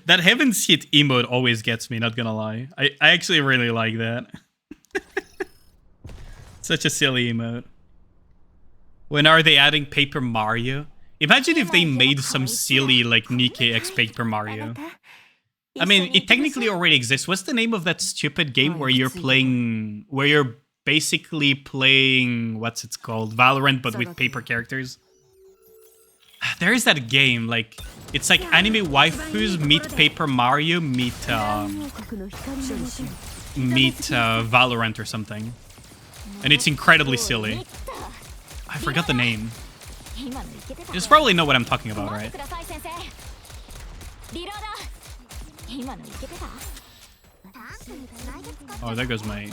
That Heaven's Hit emote always gets me, not gonna lie. I actually really like that. Such a silly emote. When are they adding Paper Mario? Imagine if they made some silly, like, Nikkei X Paper Mario. I mean, it technically already exists. What's the name of that stupid game where you're playing... Where you're basically playing... What's it called? Valorant, but with paper characters? There is that game, like... It's like anime waifus meet Paper Mario meet Valorant or something. And it's incredibly silly. I forgot the name. You just probably know what I'm talking about, right? Oh, there goes my...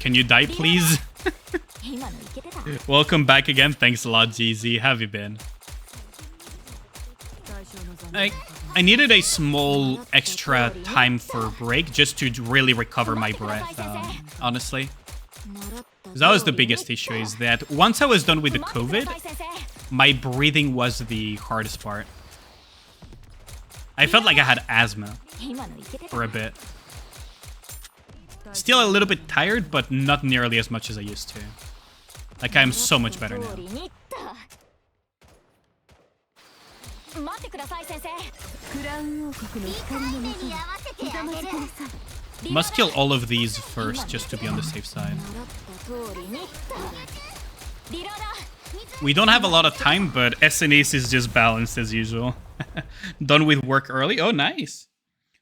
Can you die, please? Welcome back again. Thanks a lot, GZ. How have you been? I needed a small extra time for break just to really recover my breath, honestly. Because that was the biggest issue, is that once I was done with the COVID, my breathing was the hardest part. I felt like I had asthma for a bit. Still a little bit tired, but not nearly as much as I used to. Like, I am so much better now. Must kill all of these first just to be on the safe side. We don't have a lot of time, but SNEs is just balanced as usual. Done with work early. Oh, nice.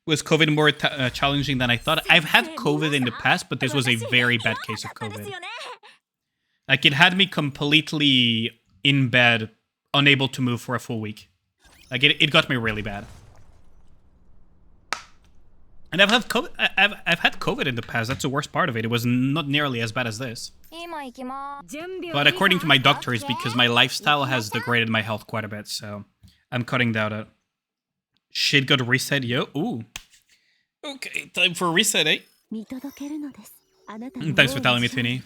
Was COVID more challenging than I thought? I've had COVID in the past, but this was a very bad case of COVID. Like, it had me completely in bed, unable to move for a full week. Like, it got me really bad. And I've had COVID in the past. That's the worst part of it. It was not nearly as bad as this. But according to my doctor, it's because my lifestyle has degraded my health quite a bit, so I'm cutting that out. Shit got reset, yo. Ooh. Okay, time for a reset, eh? Thanks for telling me, Twinny.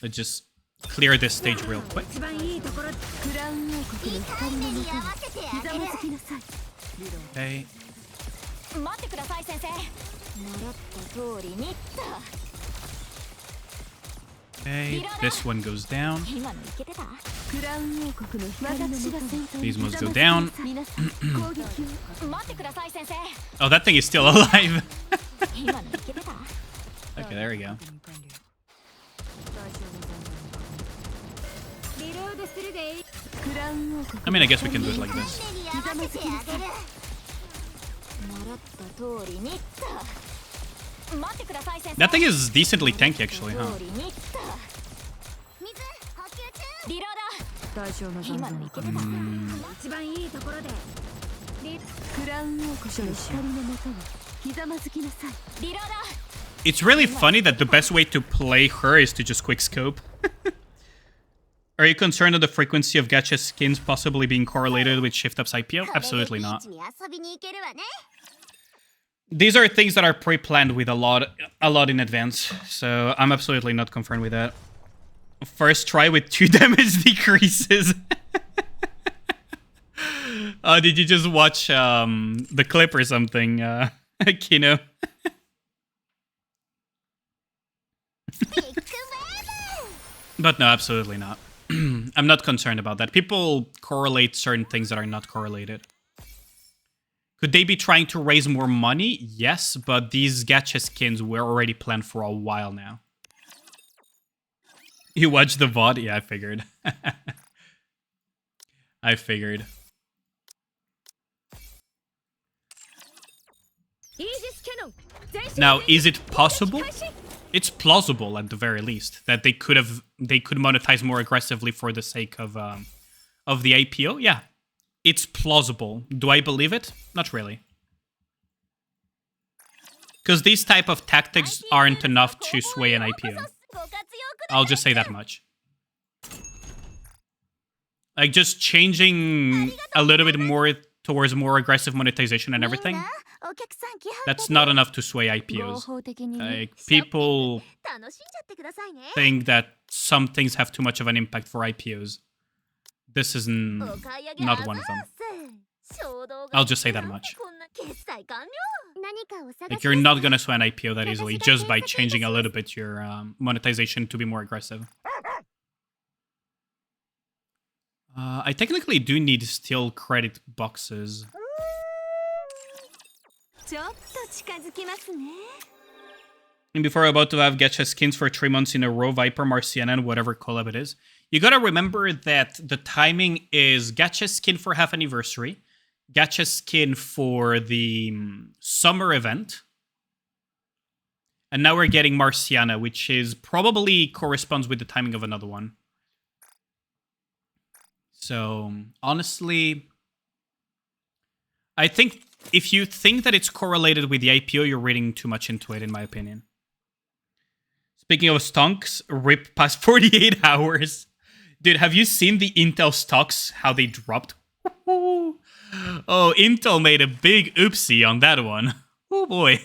Let's just clear this stage real quick. Okay. Okay, this one goes down. These must go down. Oh, that thing is still alive. Okay, there we go. I mean, I guess we can do it like this. That thing is decently tanky, actually, huh? It's really funny that the best way to play her is to just quickscope. Are you concerned of the frequency of gacha skins possibly being correlated with Shift Up's IPO? Absolutely not. These are things that are pre-planned with a lot in advance, so I'm absolutely not concerned with that. First try with 2 damage decreases. Did you just watch the clip or something, Kino? But no, absolutely not. I'm not concerned about that. People correlate certain things that are not correlated. Could they be trying to raise more money? Yes, but these gacha skins were already planned for a while now. You watched the VOD? Yeah, I figured. I figured. Now, is it possible? It's plausible at the very least that they could monetize more aggressively for the sake of the IPO. Yeah, it's plausible. Do I believe it? Not really, because these type of tactics aren't enough to sway an IPO. I'll just say that much. Like, just changing a little bit more towards more aggressive monetization and everything, that's not enough to sway IPOs. Like, people think that some things have too much of an impact for IPOs. This is not one of them. I'll just say that much. Like, you're not gonna sway an IPO that easily just by changing a little bit your monetization to be more aggressive. I technically do need steel credit boxes. And before we're about to have gacha skins for 3 months in a row, Viper, Marciana, and whatever collab it is, you gotta remember that the timing is gacha skin for half anniversary, gacha skin for the summer event, and now we're getting Marciana, which is probably corresponds with the timing of another one. So, honestly, I think if you think that it's correlated with the IPO, you're reading too much into it, in my opinion. Speaking of stonks, rip past 48 hours. Dude, have you seen the Intel stocks, how they dropped? Oh, Intel made a big oopsie on that one. Oh boy.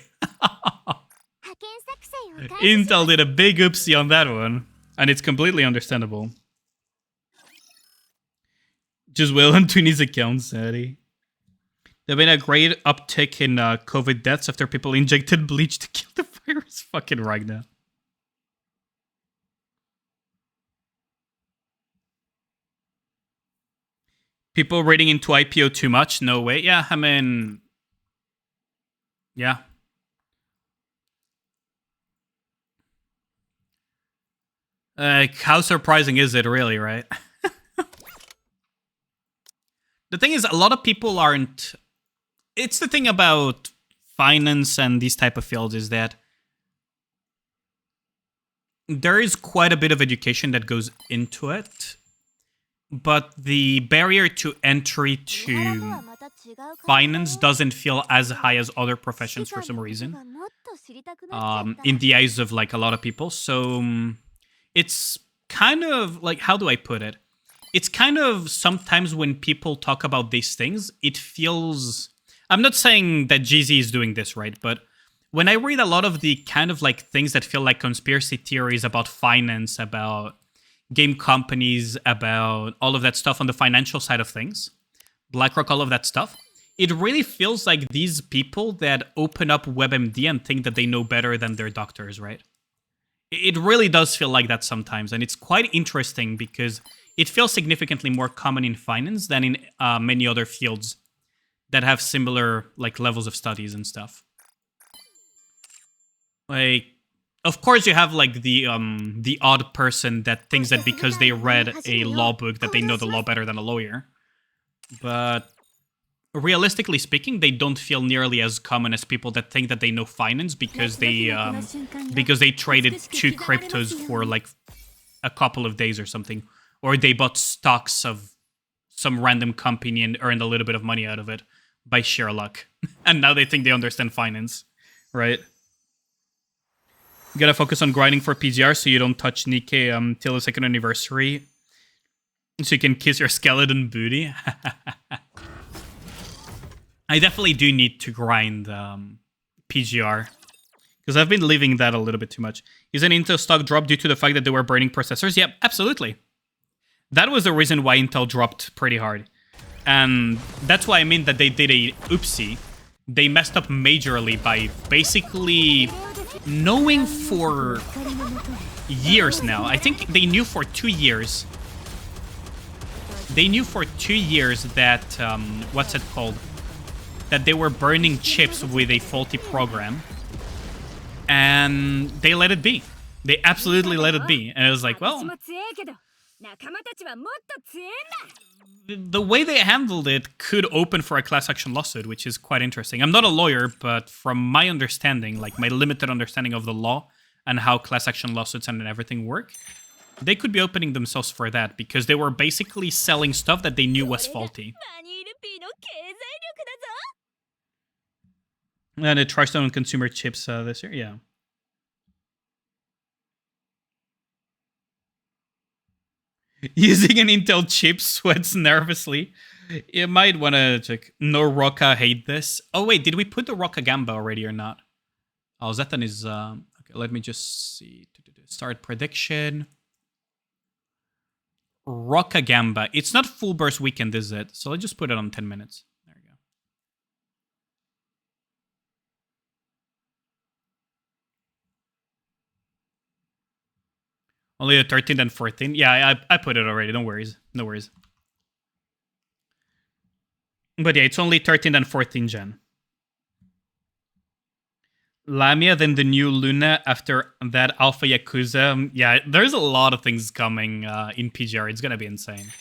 Intel did a big oopsie on that one, and it's completely understandable. Just well on Twinny's account, Sadie. There's been a great uptick in COVID deaths after people injected bleach to kill the virus. Fucking Ragnar. People reading into IPO too much? No way. Yeah, I mean... Yeah. How surprising is it really, right? The thing is, a lot of people aren't... It's the thing about finance and these type of fields is that there is quite a bit of education that goes into it, but the barrier to entry to finance doesn't feel as high as other professions for some reason, in the eyes of like a lot of people. So it's kind of like, how do I put it? It's kind of sometimes when people talk about these things, it feels... I'm not saying that GZ is doing this, right? But when I read a lot of the kind of like things that feel like conspiracy theories about finance, about game companies, about all of that stuff on the financial side of things, BlackRock, all of that stuff, it really feels like these people that open up WebMD and think that they know better than their doctors, right? It really does feel like that sometimes. And it's quite interesting because it feels significantly more common in finance than in many other fields that have similar like levels of studies and stuff. Like, of course you have like the odd person that thinks that because they read a law book that they know the law better than a lawyer. But realistically speaking, they don't feel nearly as common as people that think that they know finance because they traded 2 cryptos for like a couple of days or something. Or they bought stocks of some random company and earned a little bit of money out of it by sheer luck. And now they think they understand finance, right? You gotta focus on grinding for PGR so you don't touch Nikkei till the 2nd anniversary. So you can kiss your skeleton booty. I definitely do need to grind PGR. Because I've been leaving that a little bit too much. Is an Intel stock drop due to the fact that they were burning processors? Yep, absolutely. That was the reason why Intel dropped pretty hard. And that's why I mean that they did a oopsie. They messed up majorly by basically knowing for years now. I think they knew for 2 years. They knew for 2 years that, what's it called? That they were burning chips with a faulty program. And they let it be. They absolutely let it be. And it was like, well... The way they handled it could open for a class action lawsuit, which is quite interesting. I'm not a lawyer, but from my understanding, like my limited understanding of the law and how class action lawsuits and everything work, they could be opening themselves for that because they were basically selling stuff that they knew was faulty. And it tries on consumer chips this year, yeah. Using an Intel chip, sweats nervously. You might want to check. No Roca hate this. Oh wait, did we put the Roca Gamba already or not? Oh, Zetan is... okay, let me just see. Start prediction. Roca Gamba. It's not full burst weekend, is it? So let's just put it on 10 minutes. There we go. Only the 13th and 14th. Yeah, I put it already. Don't worry. No worries. But yeah, it's only 13th and 14th gen. Lamia, then the new Luna. After that, Alpha Yakuza. Yeah, there's a lot of things coming in PGR. It's gonna be insane.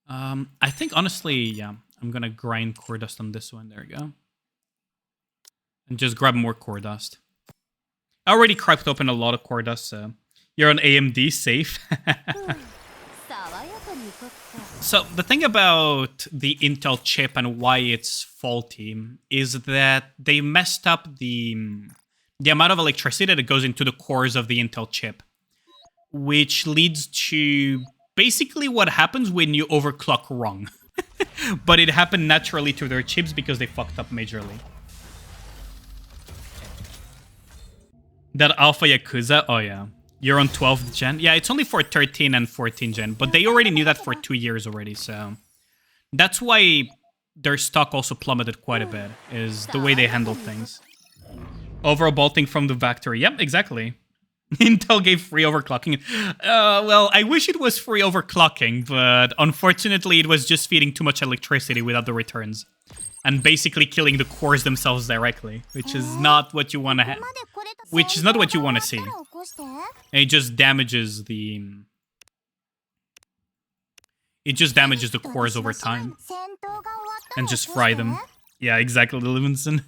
I think, honestly, yeah, I'm gonna grind core dust on this one. There we go. And just grab more core dust. I already cracked open a lot of core dust, so... You're on AMD, safe. So the thing about the Intel chip and why it's faulty is that they messed up the amount of electricity that goes into the cores of the Intel chip, which leads to basically what happens when you overclock wrong. But it happened naturally to their chips because they fucked up majorly. That Alpha Yakuza, oh yeah. You're on 12th gen? Yeah, it's only for 13 and 14 gen, but they already knew that for 2 years already, so... That's why their stock also plummeted quite a bit, is the way they handled things. Overall bolting from the factory. Yep, exactly. Intel gave free overclocking. Well, I wish it was free overclocking, but unfortunately it was just feeding too much electricity without the returns. And basically killing the cores themselves directly, which is not what you want to which is not what you want to see. It just damages the... It just damages the cores over time. And just fry them. Yeah, exactly, Livingston.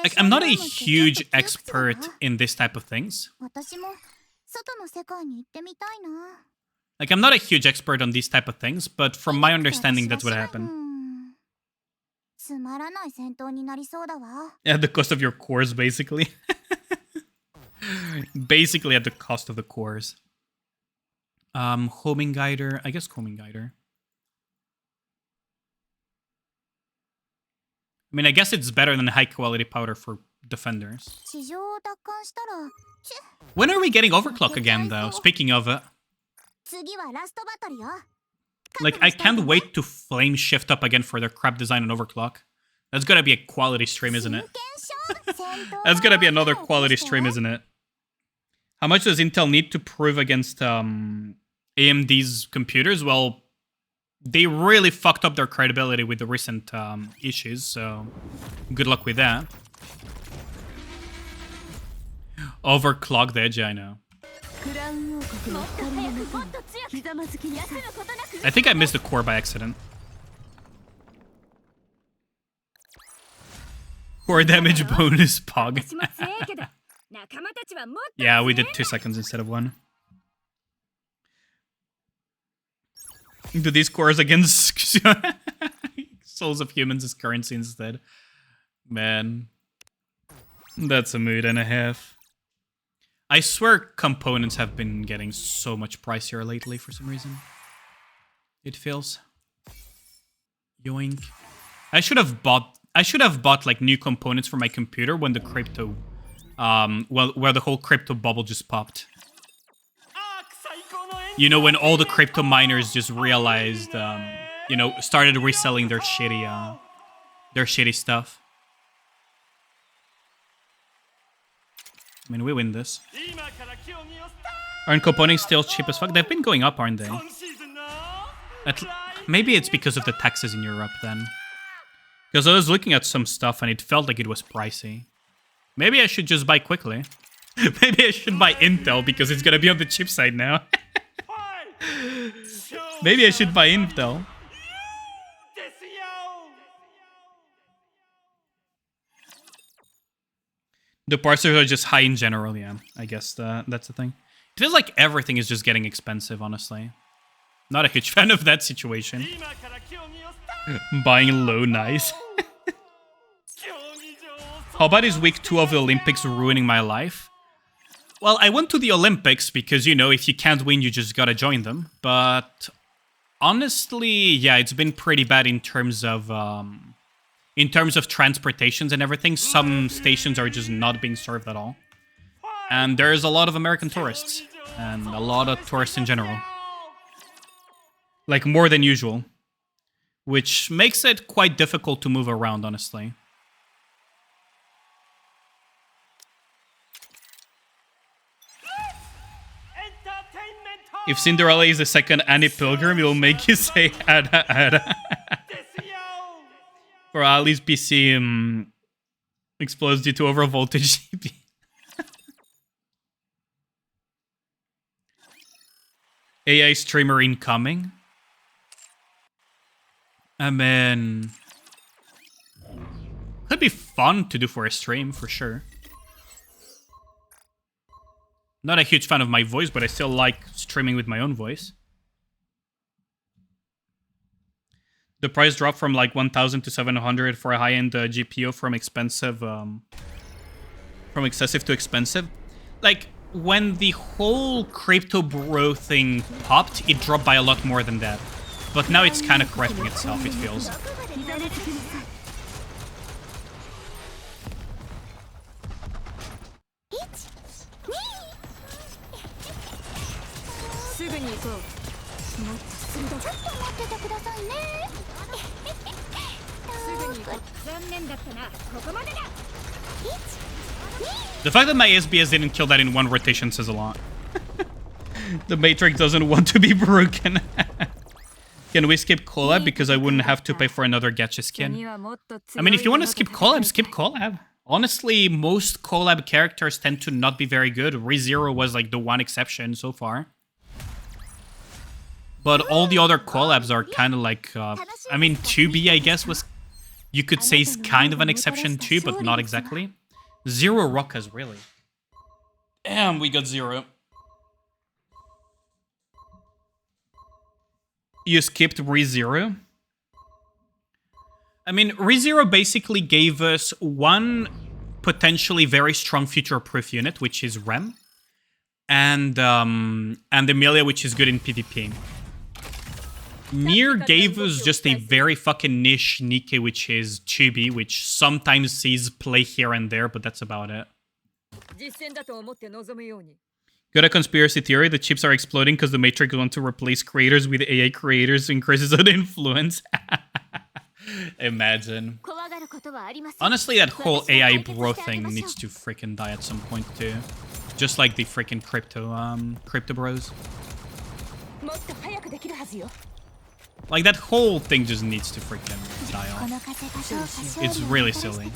Like, I'm not a huge expert in this type of things. Like, I'm not a huge expert on these type of things, but from my understanding, that's what happened. At the cost of your cores, basically. Basically at the cost of the cores. Homing guider. I guess homing guider. I mean, I guess it's better than high quality powder for defenders. When are we getting overclock again, though? Speaking of it. Like, I can't wait to flame shift up again for their crap design and overclock. That's gonna be a quality stream, isn't it? That's gonna be another quality stream, isn't it? How much does Intel need to prove against AMD's computers? Well, they really fucked up their credibility with the recent issues, so good luck with that. Overclocked edge, I know. I think I missed the core by accident. Core damage bonus pog. Yeah, we did 2 seconds instead of 1. Do these cores against Souls of Humans as currency instead? Man. That's a mood and a half. I swear components have been getting so much pricier lately for some reason. It feels. Yoink. I should have bought like new components for my computer when the crypto where the whole crypto bubble just popped. You know, when all the crypto miners just realized, you know, started reselling their shitty stuff. I mean, we win this. Aren't components still cheap as fuck? They've been going up, aren't they? Maybe it's because of the taxes in Europe, then. Because I was looking at some stuff and it felt like it was pricey. Maybe I should just buy quickly. Maybe I should buy Intel because it's gonna be on the cheap side now. Maybe I should buy Intel. The parsers are just high in general, yeah. I guess that's the thing. It feels like everything is just getting expensive, honestly. Not a huge fan of that situation. Buying low, nice. How about is week 2 of the Olympics ruining my life? Well, I went to the Olympics because, you know, if you can't win, you just gotta join them. But honestly, yeah, it's been pretty bad in terms of transportations and everything. Some stations are just not being served at all. And there's a lot of American tourists. And a lot of tourists in general. Like, more than usual. Which makes it quite difficult to move around, honestly. If Cinderella is the second Annie Pilgrim, it'll make you say Ada Ada. For Ali's PC explodes due to over voltage GP. AI streamer incoming. I mean, could be fun to do for a stream, for sure. Not a huge fan of my voice, but I still like streaming with my own voice. The price dropped from like 1,000 to 700 for a high-end GPU from excessive to expensive. Like, when the whole crypto bro thing popped, it dropped by a lot more than that. But now it's kind of correcting itself, it feels. The fact that my SBS didn't kill that in one rotation says a lot. The Matrix doesn't want to be broken. Can we skip collab because I wouldn't have to pay for another gacha skin? I mean, if you want to skip collab, skip collab. Honestly, most collab characters tend to not be very good. ReZero was like the one exception so far. But all the other collabs are kind of like... I mean, 2B, I guess, was... You could say is kind of an exception too, but not exactly. Zero Rockas, really. Damn, we got Zero. You skipped ReZero? I mean, ReZero basically gave us one potentially very strong future-proof unit, which is Rem. And Emilia, which is good in PvP. Nier gave us just a very fucking niche Nikke, which is Chibi, which sometimes sees play here and there, but that's about it. Got a conspiracy theory, the chips are exploding because the Matrix want to replace creators with AI creators, increases the influence. Imagine. Honestly, that whole AI bro thing needs to freaking die at some point too. Just like the freaking crypto bros. Like, that whole thing just needs to freaking die off. It's really silly.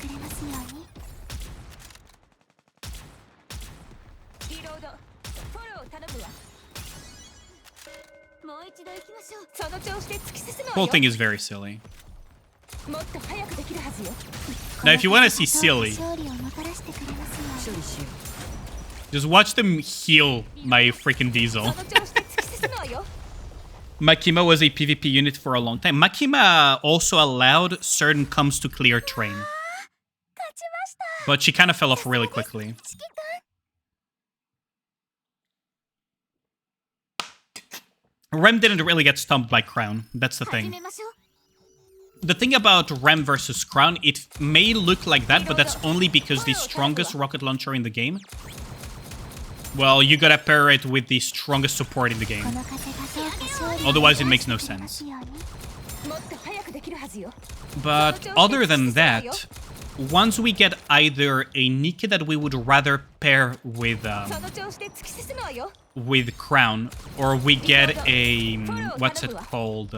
Whole thing is very silly. Now, if you want to see silly, just watch them heal my freaking Diesel. Makima was a PvP unit for a long time. Makima also allowed certain comps to clear train. But she kind of fell off really quickly. Rem didn't really get stumped by Crown. That's the thing. The thing about Rem versus Crown, it may look like that, but that's only because the strongest rocket launcher in the game, well, you gotta pair it with the strongest support in the game. Otherwise, it makes no sense. But other than that, once we get either a Nikke that we would rather pair with Crown, or we get a... what's it called?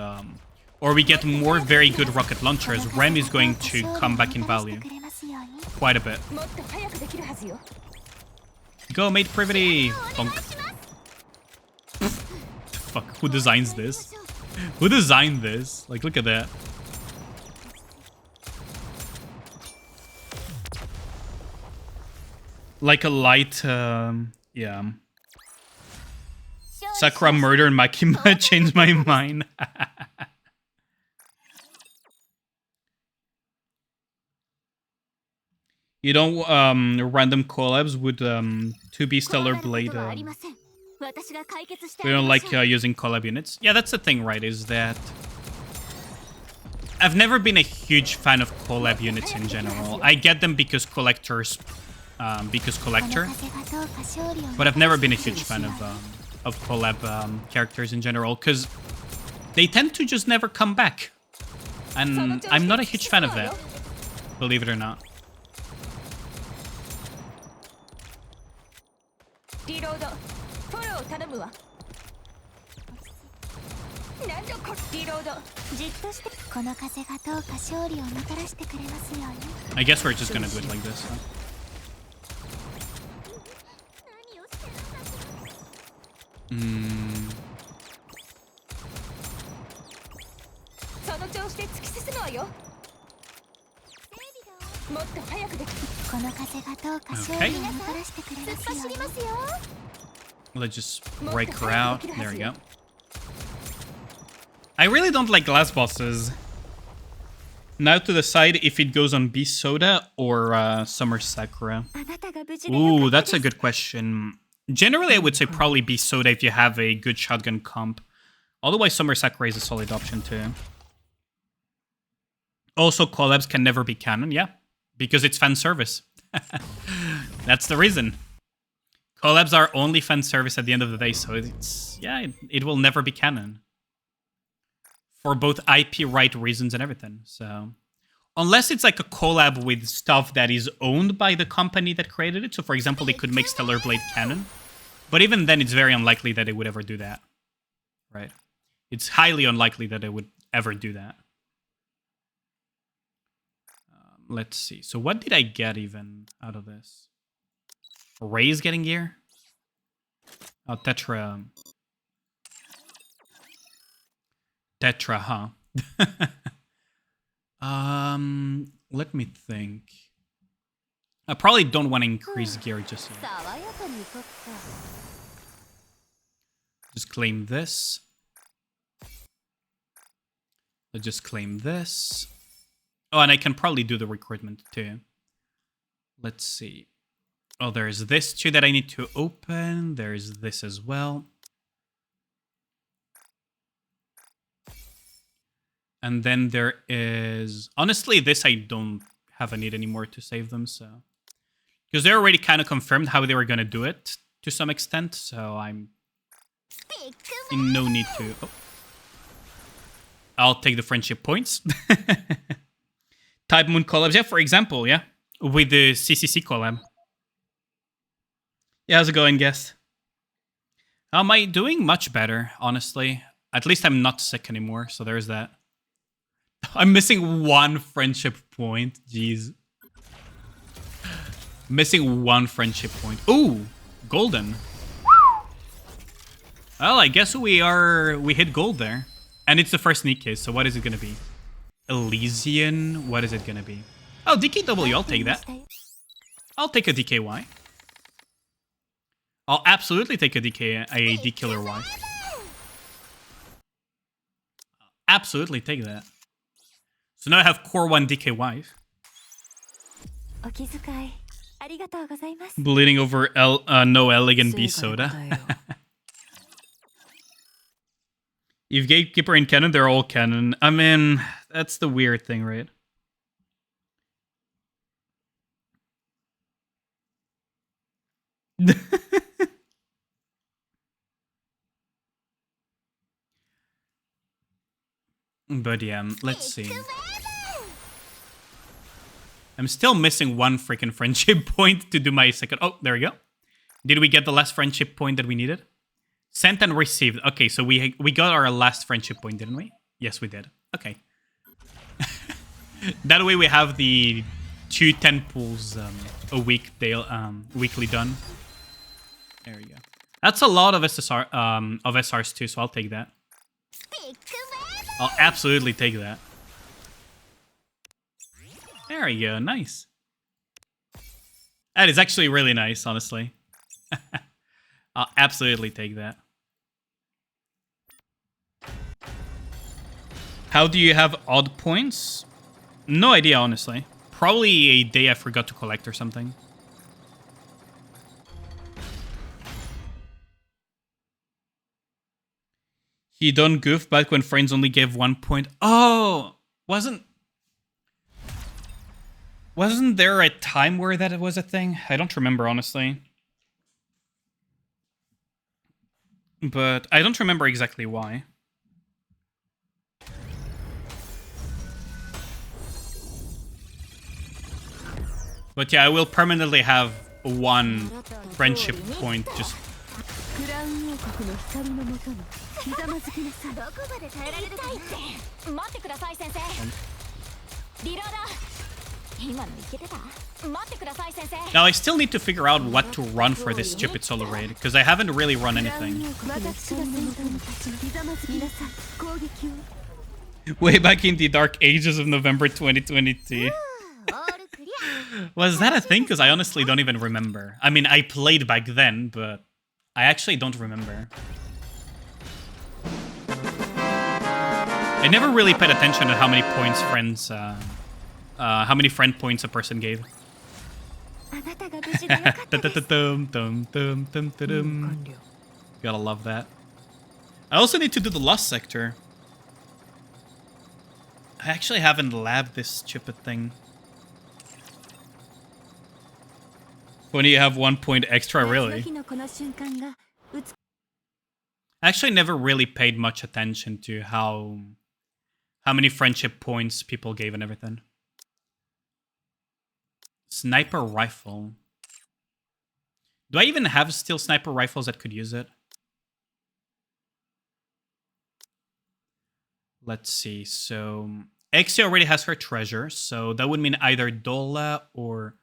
Or we get more very good rocket launchers, Rem is going to come back in value. Quite a bit. Go, mate privity! Bonk. Fuck, who designs this? Who designed this? Like, look at that. Like a light, yeah. Sakura murder and Makima changed my mind. You don't, random collabs with, 2B Stellar Blade, we don't like using collab units. Yeah, that's the thing, right, is that I've never been a huge fan of collab units in general. I get them because collector, but I've never been a huge fan of collab characters in general, because they tend to just never come back. And I'm not a huge fan of that, believe it or not. I guess we're just gonna do it like this, huh? Okay. Let's just break her out. There we go. I really don't like glass bosses. Now to decide if it goes on Beast Soda or Summer Sakura. Ooh, that's a good question. Generally, I would say probably Beast Soda if you have a good shotgun comp. Otherwise, Summer Sakura is a solid option too. Also, collabs can never be canon, yeah. Because it's fan service. That's the reason. Collabs are only fan service at the end of the day, so it's... yeah, it will never be canon. For both IP right reasons and everything, so... Unless it's like a collab with stuff that is owned by the company that created it. So, for example, they could make Stellar Blade canon. But even then, it's very unlikely that they would ever do that. Right? It's highly unlikely that they would ever do that. Let's see. So what did I get even out of this? Ray's getting gear? Oh, Tetra. Tetra, huh? Let me think. I probably don't want to increase gear just yet. Just claim this. Let's just claim this. Oh, and I can probably do the recruitment too. Let's see. Oh, there's this too that I need to open. There's this as well. And then there is... Honestly, this I don't have a need anymore to save them, so... Because they already kind of confirmed how they were going to do it to some extent, so I'm in no need to... Oh. I'll take the friendship points. Type Moon collabs, yeah, for example, yeah. With the CCC collab. Yeah, how's it going, guest? How am I doing? Much better, honestly. At least I'm not sick anymore, so there's that. I'm missing one friendship point. Jeez. Missing one friendship point. Ooh, golden. Well, I guess we hit gold there. And it's the first sneak case, so what is it gonna be? Elysian? What is it gonna be? Oh, DKW, I'll take that. I'll take a DKY. I'll absolutely take a D-Killer Y. Absolutely take that. So now I have Core 1 DKY. Bleeding over no elegant B soda. If Gatekeeper and Canon, they're all Canon. I mean, that's the weird thing, right? But yeah, let's see. I'm still missing one freaking friendship point to do my second... Oh, there we go. Did we get the last friendship point that we needed? Sent and received. Okay, so we got our last friendship point, didn't we? Yes, we did. Okay. That way we have the 2 10 pulls a week weekly done. There we go. That's a lot of SSR of SRs too, so I'll take that. I'll absolutely take that. There we go. Nice. That is actually really nice, honestly. I'll absolutely take that. How do you have odd points? No idea, honestly. Probably a day I forgot to collect or something. He done goof back when friends only gave 1 point. Oh, wasn't there a time where that was a thing? I don't remember, honestly. But I don't remember exactly why. But yeah, I will permanently have 1 friendship point just... Now I still need to figure out what to run for this stupid solo raid, because I haven't really run anything. Way back in the dark ages of November 2022. Was that a thing? Because I honestly don't even remember. I mean, I played back then, but I actually don't remember. I never really paid attention to how many points friends, how many friend points a person gave. Gotta love that. I also need to do the Lost Sector. I actually haven't labbed this stupid thing. When you have 1 point extra, really? I actually never really paid much attention to how many friendship points people gave and everything. Sniper rifle. Do I even have still sniper rifles that could use it? Let's see. So Exia already has her treasure, so that would mean either Dola or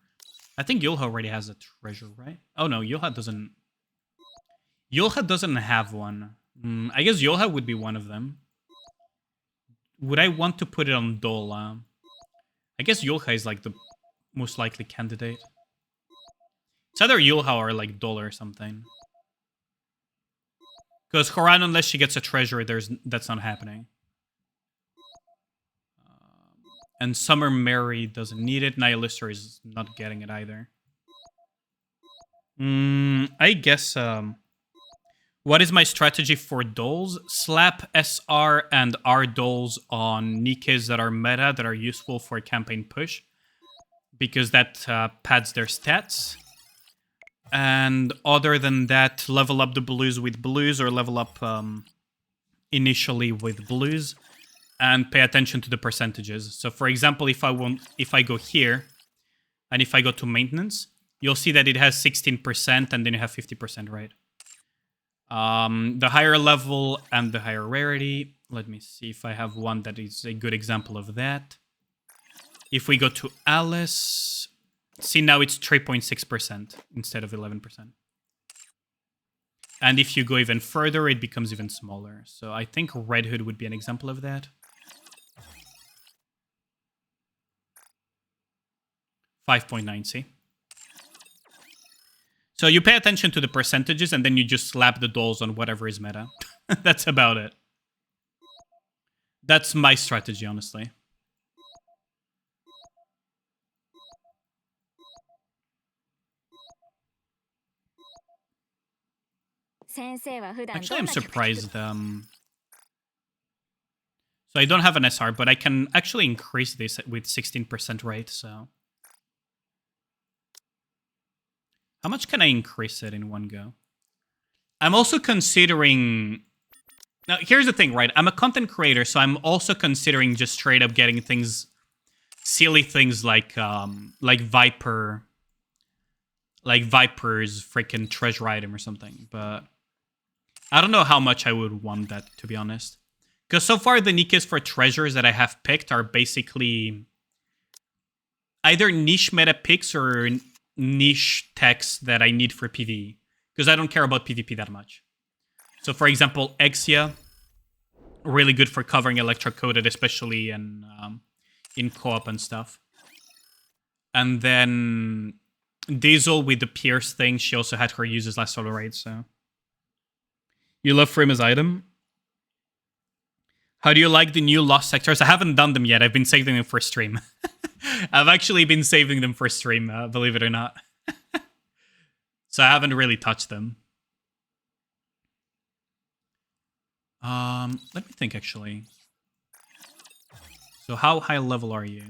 I think Yulha already has a treasure, right? Oh no, Yulha doesn't. Yulha doesn't have one. I guess Yulha would be one of them. Would I want to put it on Dola? I guess Yulha is like the most likely candidate. It's either Yulha or like Dola or something. Because Horan, unless she gets a treasure, that's not happening. And Summer Mary doesn't need it. Nihilistor is not getting it either. I guess... what is my strategy for dolls? Slap SR and R dolls on Nikes that are meta, that are useful for campaign push. Because that pads their stats. And other than that, level up the blues with blues or level up initially with blues. And pay attention to the percentages. So for example, if I go here, and if I go to maintenance, you'll see that it has 16% and then you have 50%, right? The higher level and the higher rarity. Let me see if I have one that is a good example of that. If we go to Alice, see now it's 3.6% instead of 11%. And if you go even further, it becomes even smaller. So I think Red Hood would be an example of that. 5.9, see? So you pay attention to the percentages and then you just slap the dolls on whatever is meta. That's about it. That's my strategy, honestly. Actually, I'm surprised. So I don't have an SR, but I can actually increase this with 16% rate, so... How much can I increase it in one go? I'm also considering... Now, here's the thing, right? I'm a content creator, so I'm also considering just straight up getting things... Silly things like Viper... Like Viper's freaking treasure item or something, but... I don't know how much I would want that, to be honest. Because so far, the Nikes for treasures that I have picked are basically... either niche meta picks or... niche techs that I need for PvE. Because I don't care about PvP that much. So for example, Exia, really good for covering electrocoded, especially in co-op and stuff. And then Diesel with the Pierce thing, she also had her uses last solo raid, so. You love Frima's item? How do you like the new Lost Sectors? I haven't done them yet, I've been saving them for stream. I've actually been saving them for stream, believe it or not. So I haven't really touched them. Let me think, actually. So how high level are you?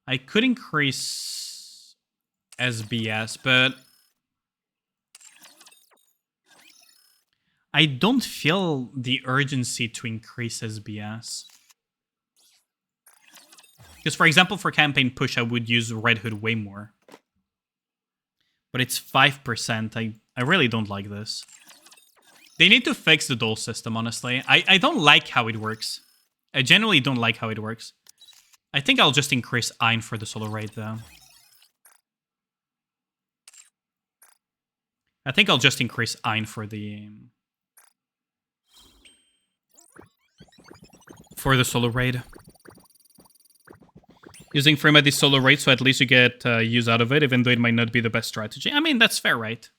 I could increase SBS, but... I don't feel the urgency to increase SBS. Because, for example, for campaign push, I would use Red Hood way more. But it's 5%. I really don't like this. They need to fix the doll system, honestly. I don't like how it works. I genuinely don't like how it works. I think I'll just increase Ein for the solo raid, though. I think I'll just increase Ein for the... solo raid. Using frame at the solo raid, so at least you get use out of it, even though it might not be the best strategy. I mean, that's fair, right?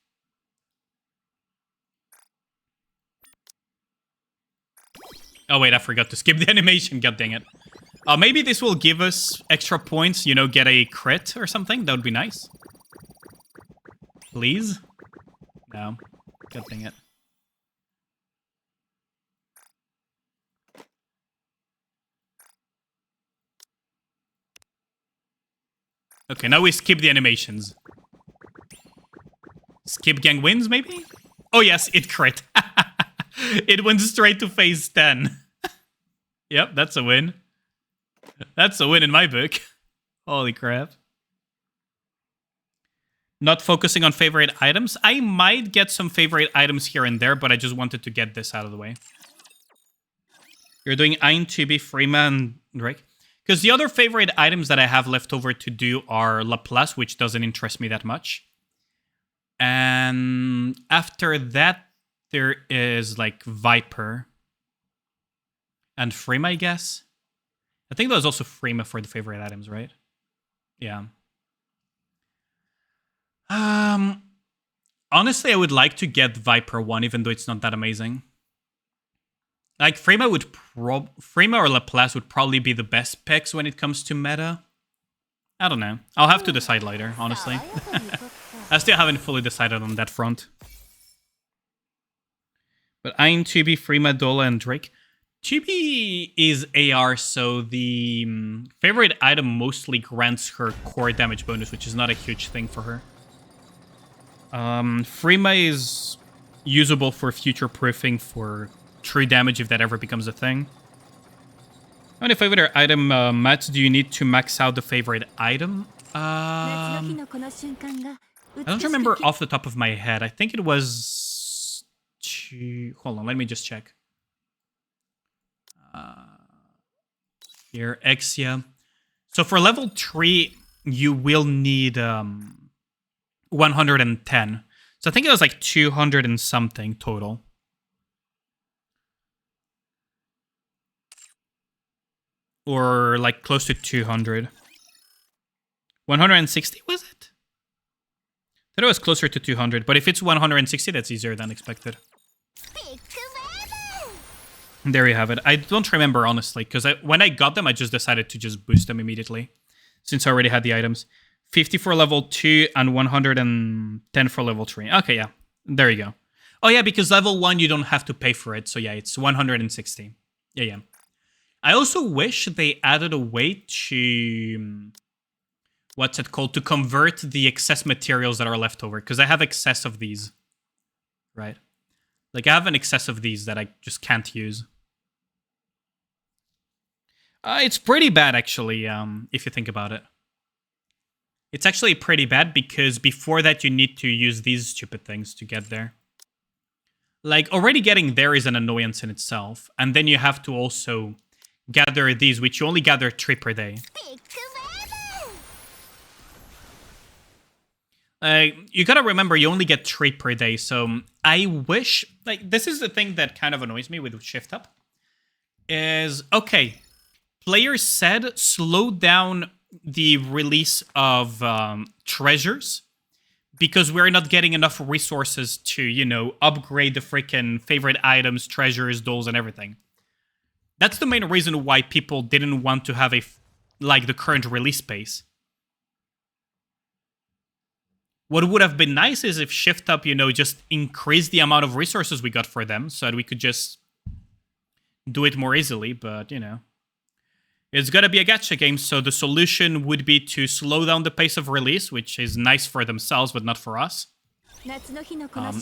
Oh wait, I forgot to skip the animation, god dang it. Maybe this will give us extra points, you know, get a crit or something. That would be nice. Please? No. God dang it. Okay, now we skip the animations. Skip gang wins, maybe? Oh yes, it crit. It went straight to phase 10. Yep, that's a win. That's a win in my book. Holy crap. not focusing on favorite items. I might get some favorite items here and there, but I just wanted to get this out of the way. You're doing Allyane, Chibi, Freeman, Drake. Because the other favorite items that I have left over to do are Laplace, which doesn't interest me that much. And after that, there is like Viper. And Freema, I guess. I think there was also Freema for the favorite items, right? Yeah. Honestly, I would like to get Viper 1, even though it's not that amazing. Like, Freema or Laplace would probably be the best picks when it comes to meta. I don't know. I'll have to decide later, honestly. I still haven't fully decided on that front. But Allyane, Chibi, Freema, Dola, and Drake. Chibi is AR, so the favorite item mostly grants her core damage bonus, which is not a huge thing for her. Freema is usable for future-proofing for true damage if that ever becomes a thing. How many favorite item mats do you need to max out the favorite item? I don't remember off the top of my head. I think it was... Hold on, let me just check. Here, Exia. So for level 3, you will need 110. So I think it was like 200 and something total. Or like close to 200. 160 was it? I thought it was closer to 200, but if it's 160, that's easier than expected. There you have it. I don't remember, honestly, because when I got them, I just decided to just boost them immediately, since I already had the items. 50 for level 2 and 110 for level 3. Okay, yeah. There you go. Oh, yeah, because level 1, you don't have to pay for it. So, yeah, it's 160. Yeah. I also wish they added a way to... What's it called? To convert the excess materials that are left over. Because I have excess of these. Right? Like, I have an excess of these that I just can't use. It's pretty bad, actually, if you think about it. It's actually pretty bad because before that, you need to use these stupid things to get there. Like, already getting there is an annoyance in itself. And then you have to also gather these, which you only gather 3 per day. You gotta remember, you only get 3 per day, so I wish... Like, this is the thing that kind of annoys me with Shift Up. Is, okay, players said slow down the release of treasures because we're not getting enough resources to, you know, upgrade the freaking favorite items, treasures, dolls, and everything. That's the main reason why people didn't want to have the current release pace. What would have been nice is if Shift Up, you know, just increased the amount of resources we got for them so that we could just do it more easily, but, you know. It's gotta be a gacha game, so the solution would be to slow down the pace of release, which is nice for themselves, but not for us.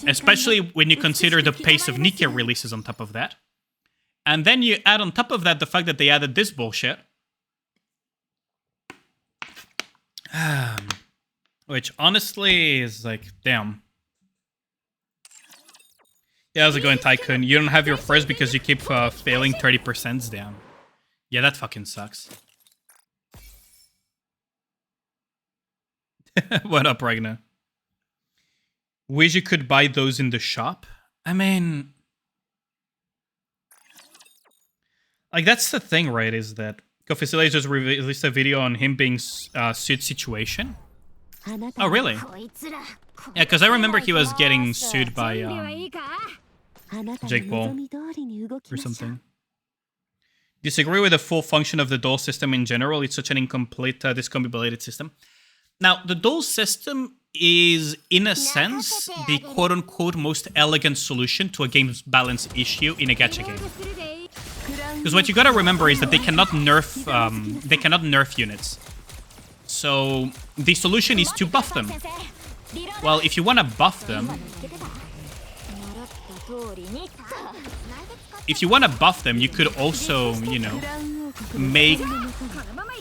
Especially when you consider the pace of Nikke releases on top of that. And then you add on top of that the fact that they added this bullshit. Which, honestly, is like, damn. Yeah, how's it going, Tycoon? You don't have your first because you keep failing 30%? Damn. Yeah, that fucking sucks. What up, Ragnar? Wish you could buy those in the shop? I mean... Like, that's the thing, right, is that Coffee just released a video on him being sued situation. Oh, really? Yeah, because I remember he was getting sued by Jake Paul or something. Disagree with the full function of the duel system in general. It's such an incomplete discombobulated system. Now, the duel system is, in a sense, the quote-unquote most elegant solution to a game's balance issue in a gacha game. Because what you gotta remember is that they cannot nerf units. So the solution is to buff them. Well, if you want to buff them, you could also, you know, make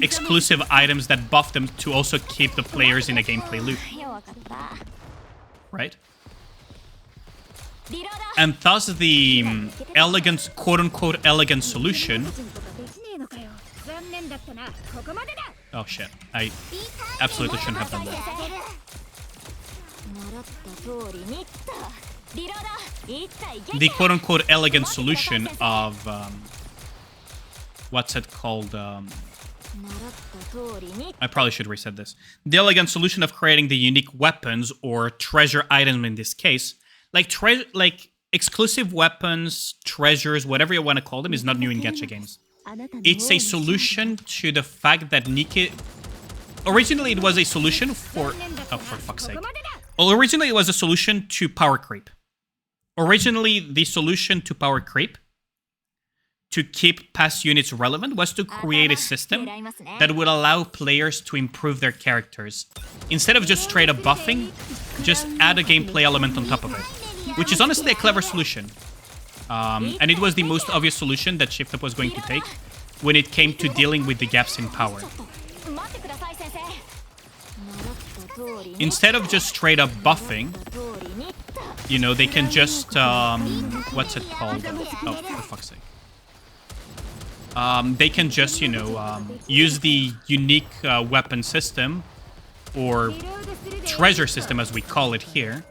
exclusive items that buff them to also keep the players in a gameplay loop. right? And thus the elegant, quote-unquote elegant solution... Oh shit, I absolutely shouldn't have done that. The quote-unquote elegant solution of... what's it called? I probably should reset this. The elegant solution of creating the unique weapons or treasure item in this case, like exclusive weapons, treasures, whatever you want to call them, is not new in gacha games. It's a solution to the fact that Nikke... Originally, it was a solution for... Oh, for fuck's sake. Well, originally, it was a solution to power creep. Originally, the solution to power creep, to keep past units relevant, was to create a system that would allow players to improve their characters. Instead of just straight up buffing, just add a gameplay element on top of it. Which is honestly a clever solution. And it was the most obvious solution that Shift Up was going to take when it came to dealing with the gaps in power. Instead of just straight up buffing, you know, they can just, what's it called? Oh, for fuck's sake. They can just, you know, use the unique weapon system, or treasure system as we call it here,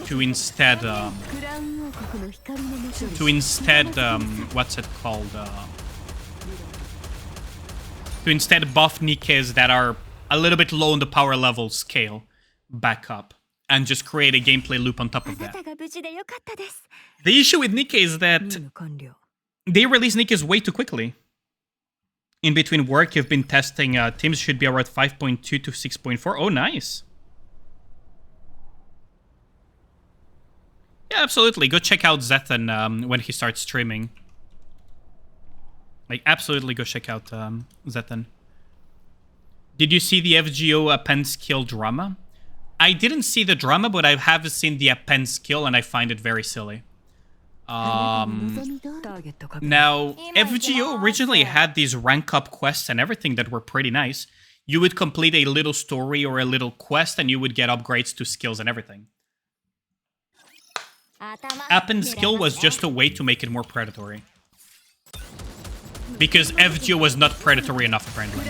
to instead, what's it called? To instead buff Nikkes that are a little bit low on the power level scale back up, and just create a gameplay loop on top of that. The issue with Nikke is that they release Nikkes way too quickly. In between work, you've been testing teams should be around 5.2 to 6.4. Oh, nice. Yeah, absolutely. Go check out Zethan when he starts streaming. Like, absolutely go check out Zethan. Did you see the FGO append skill drama? I didn't see the drama, but I have seen the append skill, and I find it very silly. Now, FGO originally had these rank up quests and everything that were pretty nice. You would complete a little story or a little quest, and you would get upgrades to skills and everything. Append skill was just a way to make it more predatory. Because FGO was not predatory enough, apparently.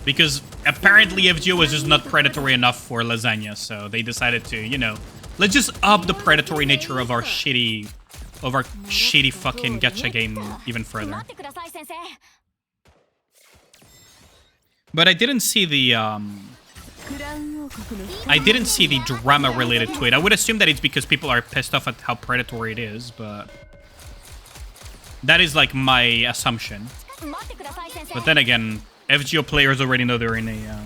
Because apparently FGO was just not predatory enough for Lasagna, so they decided to, you know, let's just up the predatory nature of our shitty fucking gacha game even further. But I didn't see the drama related to it. I would assume that it's because people are pissed off at how predatory it is, but that is like my assumption. But then again, FGO players already know they're in a...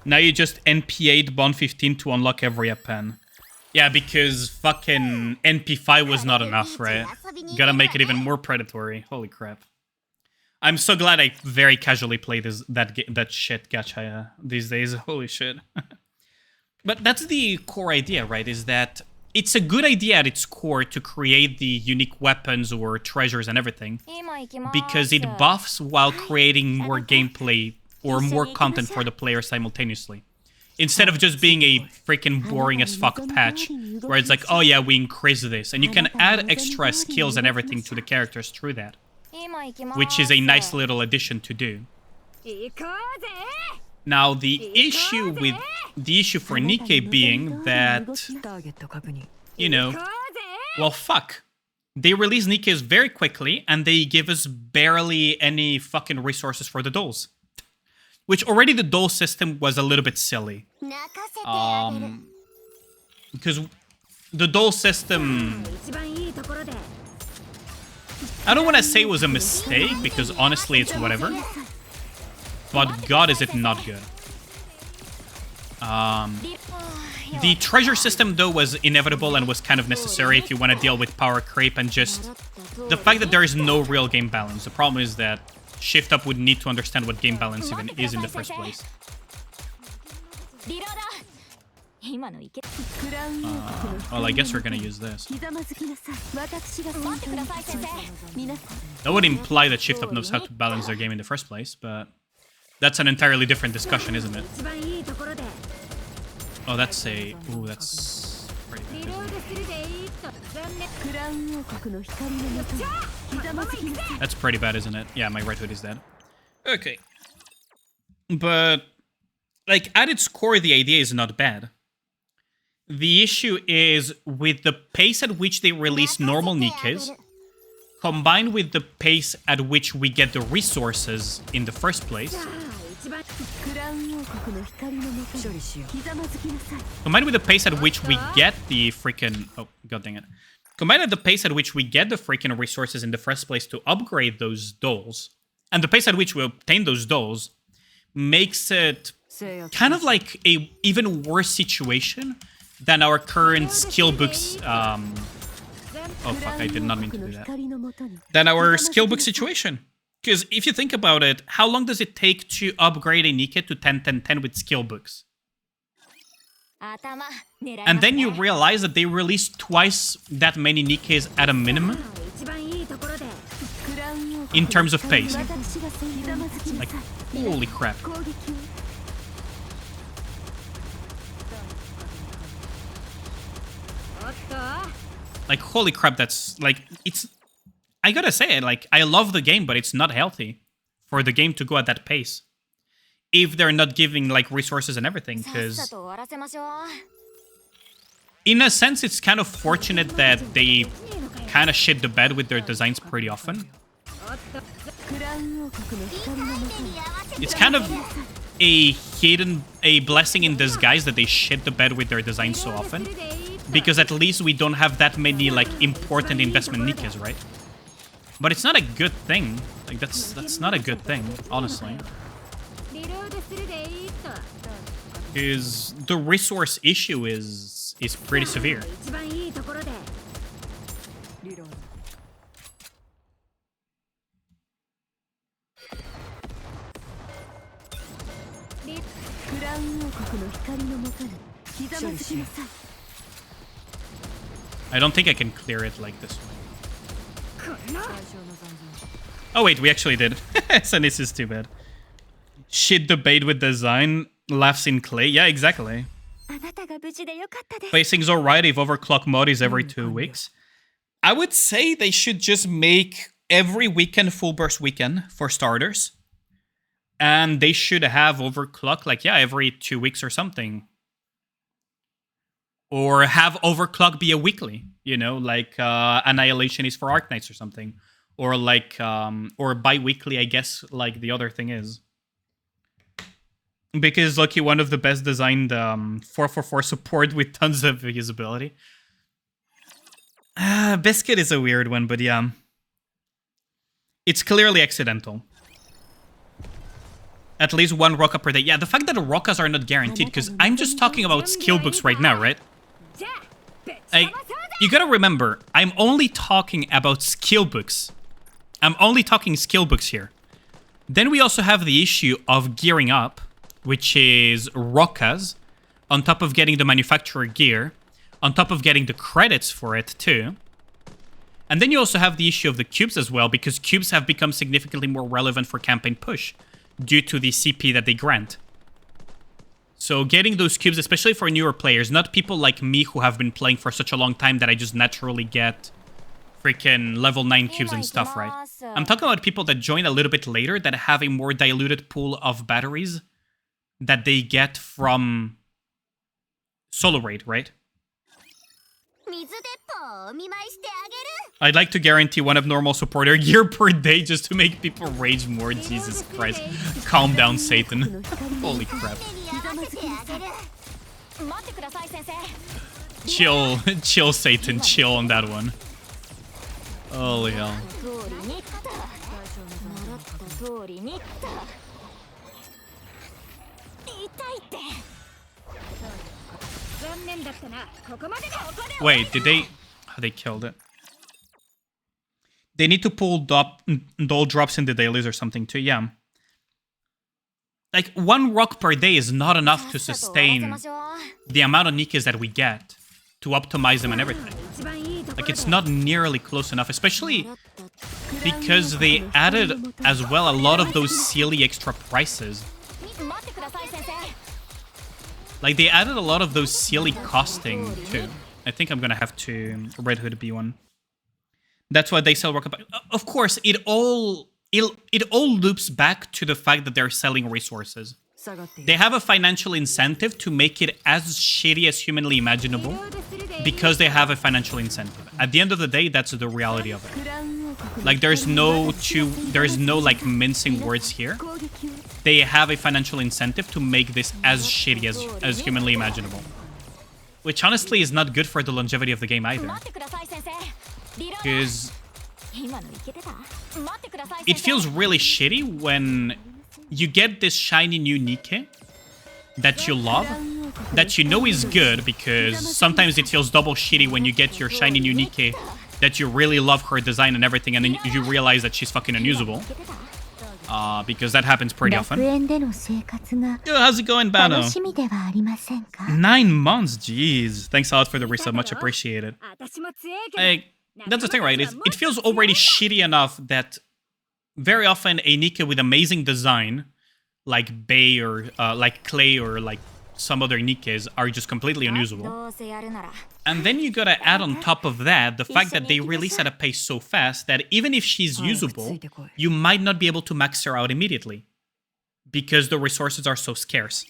Now you just NP8 Bond 15 to unlock every append. Yeah, because fucking NP5 was not enough, right? Gotta make it even more predatory. Holy crap. I'm so glad I very casually play that shit gacha these days. Holy shit. But that's the core idea, right? Is that it's a good idea at its core to create the unique weapons or treasures and everything, because it buffs while creating more gameplay or more content for the player simultaneously. Instead of just being a freaking boring as fuck patch where it's like, oh yeah, we increase this, and you can add extra skills and everything to the characters through that, which is a nice little addition to do. Now the issue for Nikke being that, you know, well, fuck. They release Nikkes very quickly, and they give us barely any fucking resources for the dolls. Which already the doll system was a little bit silly. Because the doll system... I don't want to say it was a mistake, because honestly it's whatever. But god, is it not good. The treasure system, though, was inevitable and was kind of necessary if you want to deal with power creep and just the fact that there is no real game balance. The problem is that Shift Up would need to understand what game balance even is in the first place. Well, I guess we're gonna use this. That would imply that Shift Up knows how to balance their game in the first place, but that's an entirely different discussion, isn't it? Oh, that's a... Ooh, that's pretty bad, isn't it? That's pretty bad, isn't it? Yeah, my Red Hood is dead. Okay. But, like, at its core, the idea is not bad. The issue is with the pace at which they release normal Nikkes, combined with the pace at which we get the resources in the first place. Combined with the pace at which we get the freaking... Oh, god dang it. Combined with the pace at which we get the freaking resources in the first place to upgrade those dolls, and the pace at which we obtain those dolls, makes it kind of like a even worse situation than our current skill books. Oh fuck, I did not mean to do that. Than our skill book situation. Because if you think about it, how long does it take to upgrade a Nikke to 10, 10, 10 with skill books? And then you realize that they release twice that many Nikkes at a minimum in terms of pacing. Like, holy crap. Like, holy crap, that's, like, it's... I gotta say it, like, I love the game, but it's not healthy for the game to go at that pace. If they're not giving, like, resources and everything, because... In a sense, it's kind of fortunate that they kind of shit the bed with their designs pretty often. It's kind of a blessing in disguise that they shit the bed with their designs so often. Because at least we don't have that many, like, important investment Nikkes, right? But it's not a good thing. Like, that's not a good thing, honestly. Because the resource issue is pretty severe. I don't think I can clear it like this way. Oh wait, we actually did. So this is too bad. Shit debate with design, laughs in clay. Yeah, exactly. Pacing's alright if overclock mod is every 2 weeks. I would say they should just make every weekend full burst weekend for starters. And they should have overclock, like, yeah, every 2 weeks or something. Or have overclock be a weekly, you know, like Annihilation is for Arknights or something. Or like, or bi-weekly, I guess, like the other thing is. Because Lucky, one of the best designed 444 support with tons of usability. Biscuit is a weird one, but yeah. It's clearly accidental. At least one Rocka per day. Yeah, the fact that the Rockas are not guaranteed, because I'm just talking about skill books right now, right? You gotta remember, I'm only talking about skill books. I'm only talking skill books here. Then we also have the issue of gearing up, which is Rockas, on top of getting the manufacturer gear, on top of getting the credits for it too. And then you also have the issue of the cubes as well, because cubes have become significantly more relevant for campaign push due to the CP that they grant. So getting those cubes, especially for newer players, not people like me who have been playing for such a long time that I just naturally get freaking level 9 cubes and stuff, right? I'm talking about people that join a little bit later that have a more diluted pool of batteries that they get from solo raid, right? I'd like to guarantee one abnormal supporter gear per day just to make people rage more. Jesus Christ. Calm down, Satan. Holy crap. Chill, chill, Satan. Chill on that one. Holy hell. Wait, did they... Oh, they killed it. They need to pull doll drops in the dailies or something too, yeah. Like, 1 rock per day is not enough to sustain the amount of Nikkes that we get to optimize them and everything. Like, it's not nearly close enough, especially because they added as well a lot of those silly extra prices. Like, they added a lot of those silly costing too. I think I'm gonna have to Red Hood be one. That's why they sell Rocket Pack. Of course, it all loops back to the fact that they're selling resources. They have a financial incentive to make it as shitty as humanly imaginable because they have a financial incentive. At the end of the day, that's the reality of it. Like, there's no like mincing words here. They have a financial incentive to make this as shitty as humanly imaginable. Which honestly is not good for the longevity of the game either. Because it feels really shitty when you get this shiny new Nikke that you love, that you know is good, because sometimes it feels double shitty when you get your shiny new Nikke that you really love her design and everything, and then you realize that she's fucking unusable. Because that happens pretty often. Yo, how's it going, Bano? 9 months, jeez. Thanks a lot for the resub, much appreciated. That's the thing, right? It feels already shitty enough that very often a Nikke with amazing design, like Bay or like Clay or like some other Nikkes, are just completely unusable. And then you gotta add on top of that the fact that they release at a pace so fast that even if she's usable, you might not be able to max her out immediately because the resources are so scarce.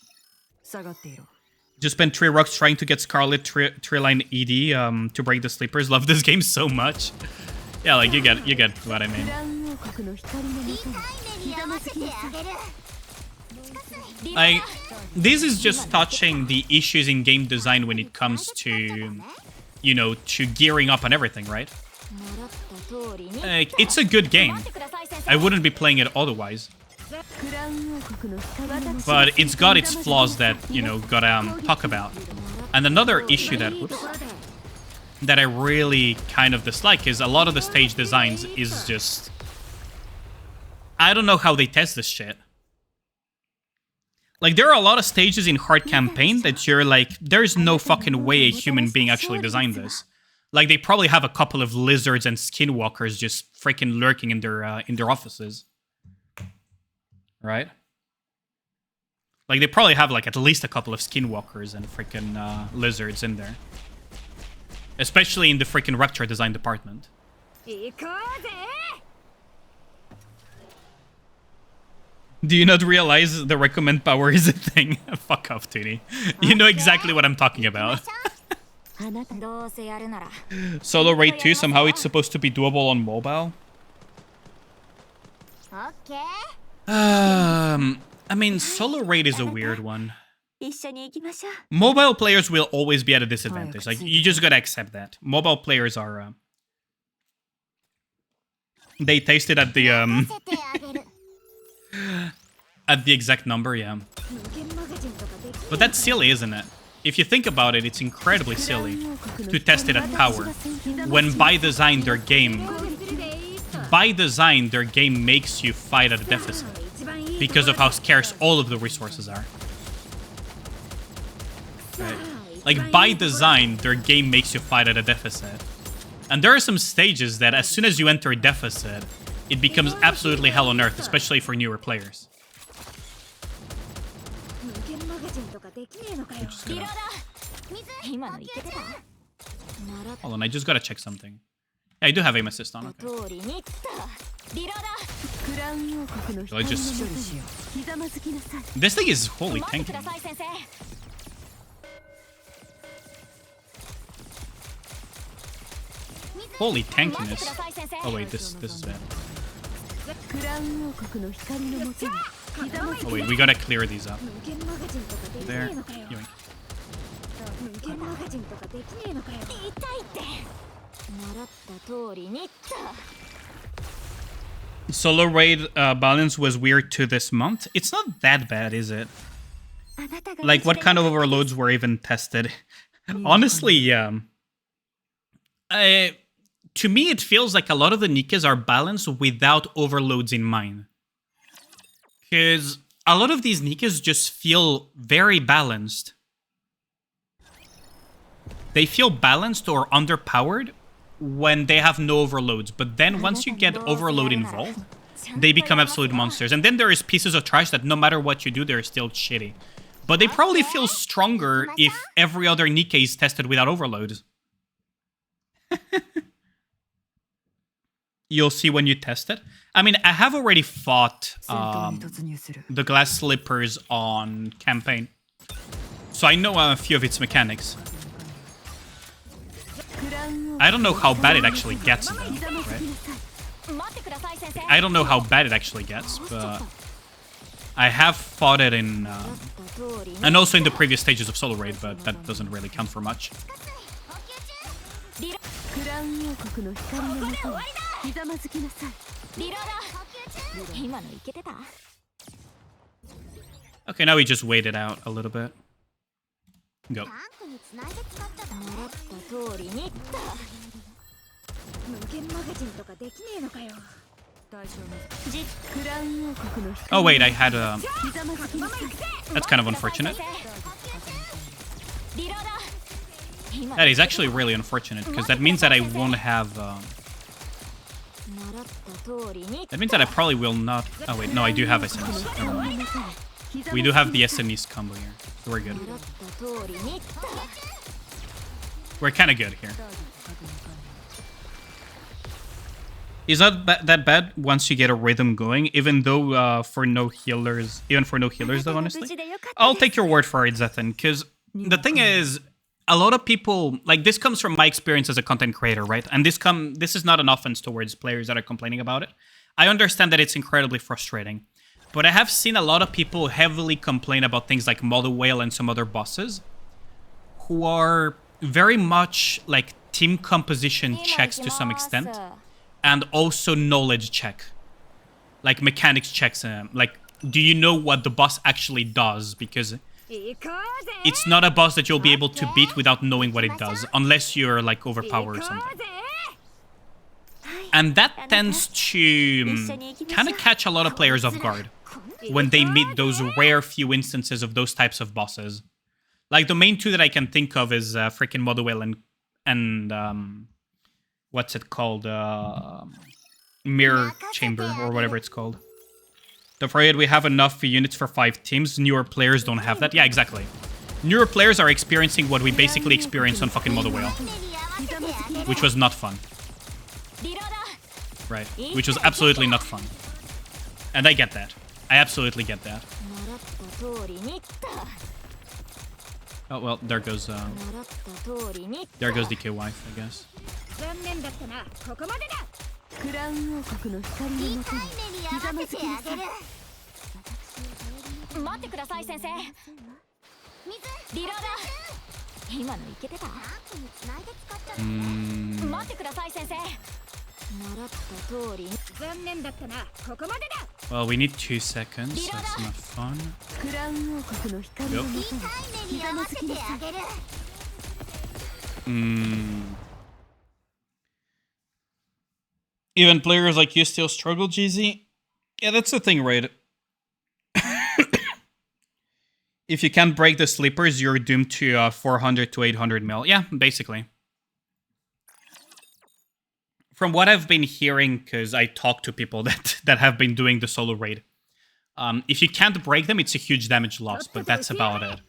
Just spent 3 rocks trying to get Scarlet Treeline ED to break the sleepers. Love this game so much. Yeah, like you get what I mean. Like, this is just touching the issues in game design when it comes to, you know, to gearing up and everything, right? Like, it's a good game. I wouldn't be playing it otherwise. But it's got its flaws that, you know, gotta talk about. And another issue that I really kind of dislike is a lot of the stage designs is just... I don't know how they test this shit. Like, there are a lot of stages in hard campaign that you're like, there's no fucking way a human being actually designed this. Like, they probably have a couple of lizards and skinwalkers just freaking lurking in their offices. Right? Like, they probably have, like, at least a couple of skinwalkers and freaking lizards in there. Especially in the freaking Rector design department. Do you not realize the recommend power is a thing? Fuck off, Tootie. You know exactly what I'm talking about. Solo Raid 2, somehow it's supposed to be doable on mobile. I mean, Solo Raid is a weird one. Mobile players will always be at a disadvantage. Like, you just gotta accept that. Mobile players are... they tasted at the... at the exact number, yeah. But that's silly, isn't it? If you think about it, it's incredibly silly to test it at power, when by design their game makes you fight at a deficit because of how scarce all of the resources are. Right? Like, by design, their game makes you fight at a deficit. And there are some stages that as soon as you enter a deficit, it becomes absolutely hell on earth, especially for newer players. Hold on, I just gotta check something. Yeah, I do have aim assist on. Okay. So I just... This thing is holy tanking. Holy tankiness. Oh wait, this is bad. Oh wait, we gotta clear these up. There. Yoink. Solo raid balance was weird too this month. It's not that bad, is it? Like, what kind of overloads were even tested? Honestly, yeah. To me, it feels like a lot of the Nikkes are balanced without overloads in mind. Because a lot of these Nikkes just feel very balanced. they feel balanced or underpowered when they have no overloads. But then once you get overload involved, they become absolute monsters. And then there is pieces of trash that no matter what you do, they're still shitty. But they probably feel stronger if every other Nikkei is tested without overload. You'll see when you test it. I mean, I have already fought the glass slippers on campaign. So I know a few of its mechanics. I don't know how bad it actually gets, though, right? I don't know how bad it actually gets, but I have fought it in... and also in the previous stages of Solo Raid, but that doesn't really count for much. Okay, now we just wait it out a little bit. Go. Oh wait, I had a... That's kind of unfortunate. That is actually really unfortunate, because that means that I won't have... That means that I probably will not... Oh wait, no, I do have SNEs. Never mind. We do have the SNEs combo here, so we're good. We're kind of good here. It's not that bad once you get a rhythm going, even though for no healers, though, honestly. I'll take your word for it, Zethan, because the thing is, a lot of people, like, this comes from my experience as a content creator, right? And this is not an offense towards players that are complaining about it. I understand that it's incredibly frustrating, but I have seen a lot of people heavily complain about things like Model Whale and some other bosses who are very much like team composition checks to some extent, and also knowledge check, like mechanics checks. Like, do you know what the boss actually does? Because it's not a boss that you'll be able to beat without knowing what it does, unless you're like overpowered or something. And that tends to kind of catch a lot of players off guard when they meet those rare few instances of those types of bosses. Like, the main two that I can think of is freaking Model Whale and what's it called? Mirror Chamber, or whatever it's called. Don't forget, we have enough units for 5 teams. Newer players don't have that. Yeah, exactly. Newer players are experiencing what we basically experienced on fucking Model Whale, which was not fun. Right, which was absolutely not fun. And I get that. I absolutely get that. Oh, well, there goes DK wife, I guess. Well, we need 2 seconds. That's enough fun. Yep. Even players like you still struggle, GZ? Yeah, that's the thing, right? If you can't break the sleepers, you're doomed to 400 to 800 mil. Yeah, basically. From what I've been hearing, because I talk to people that have been doing the solo raid, if you can't break them, it's a huge damage loss, but that's about it.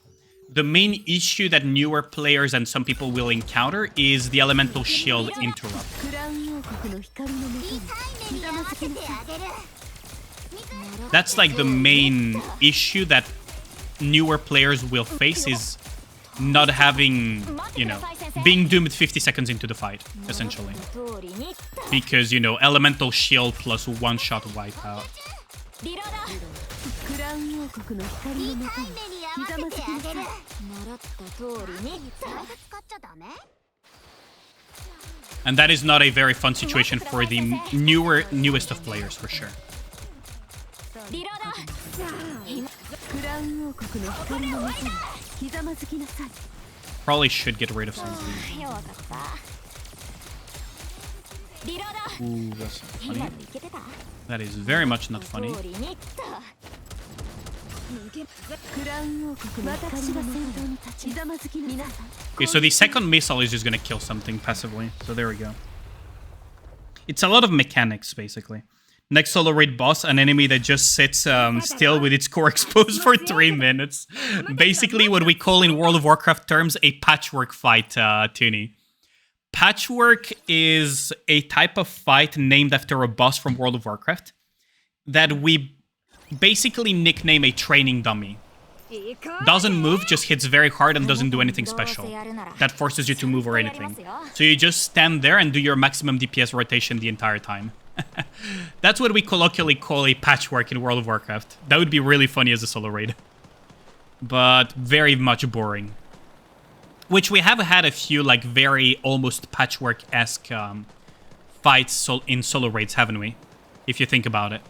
The main issue that newer players and some people will encounter is the elemental shield interrupt. That's like the main issue that newer players will face, is not having, you know, being doomed 50 seconds into the fight, essentially. Because, you know, elemental shield plus one-shot wipeout. And that is not a very fun situation for the newest of players, for sure. Probably should get rid of something. Ooh, that's not funny. That is very much not funny. Okay, so the second missile is just gonna kill something passively. So there we go. It's a lot of mechanics, basically. Next solo raid boss, an enemy that just sits still with its core exposed for 3 minutes. Basically what we call in World of Warcraft terms a patchwork fight, Tuni. Patchwork is a type of fight named after a boss from World of Warcraft that we basically nickname a training dummy. Doesn't move, just hits very hard and doesn't do anything special that forces you to move or anything. So you just stand there and do your maximum DPS rotation the entire time. That's what we colloquially call a patchwork in World of Warcraft. That would be really funny as a solo raid. But very much boring. Which we have had a few like very almost patchwork-esque fights in solo raids, haven't we? If you think about it.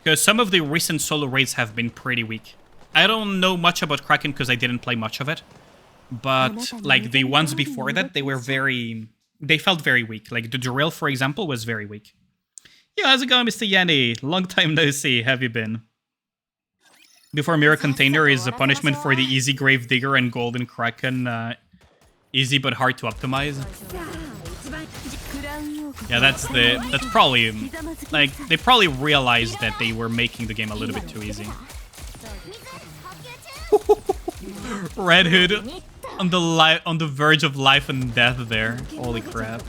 Because some of the recent solo raids have been pretty weak. I don't know much about Kraken because I didn't play much of it. But like the ones before that, they felt very weak. Like the drill, for example, was very weak. Yeah, how's it going, Mr. Yanni? Long time no see. Have you been? Before Mirror Container is a punishment for the easy Grave Digger and Golden Kraken. Easy but hard to optimize. Yeah, that's probably like they probably realized that they were making the game a little bit too easy. Red Hood on the verge of life and death there. Holy crap.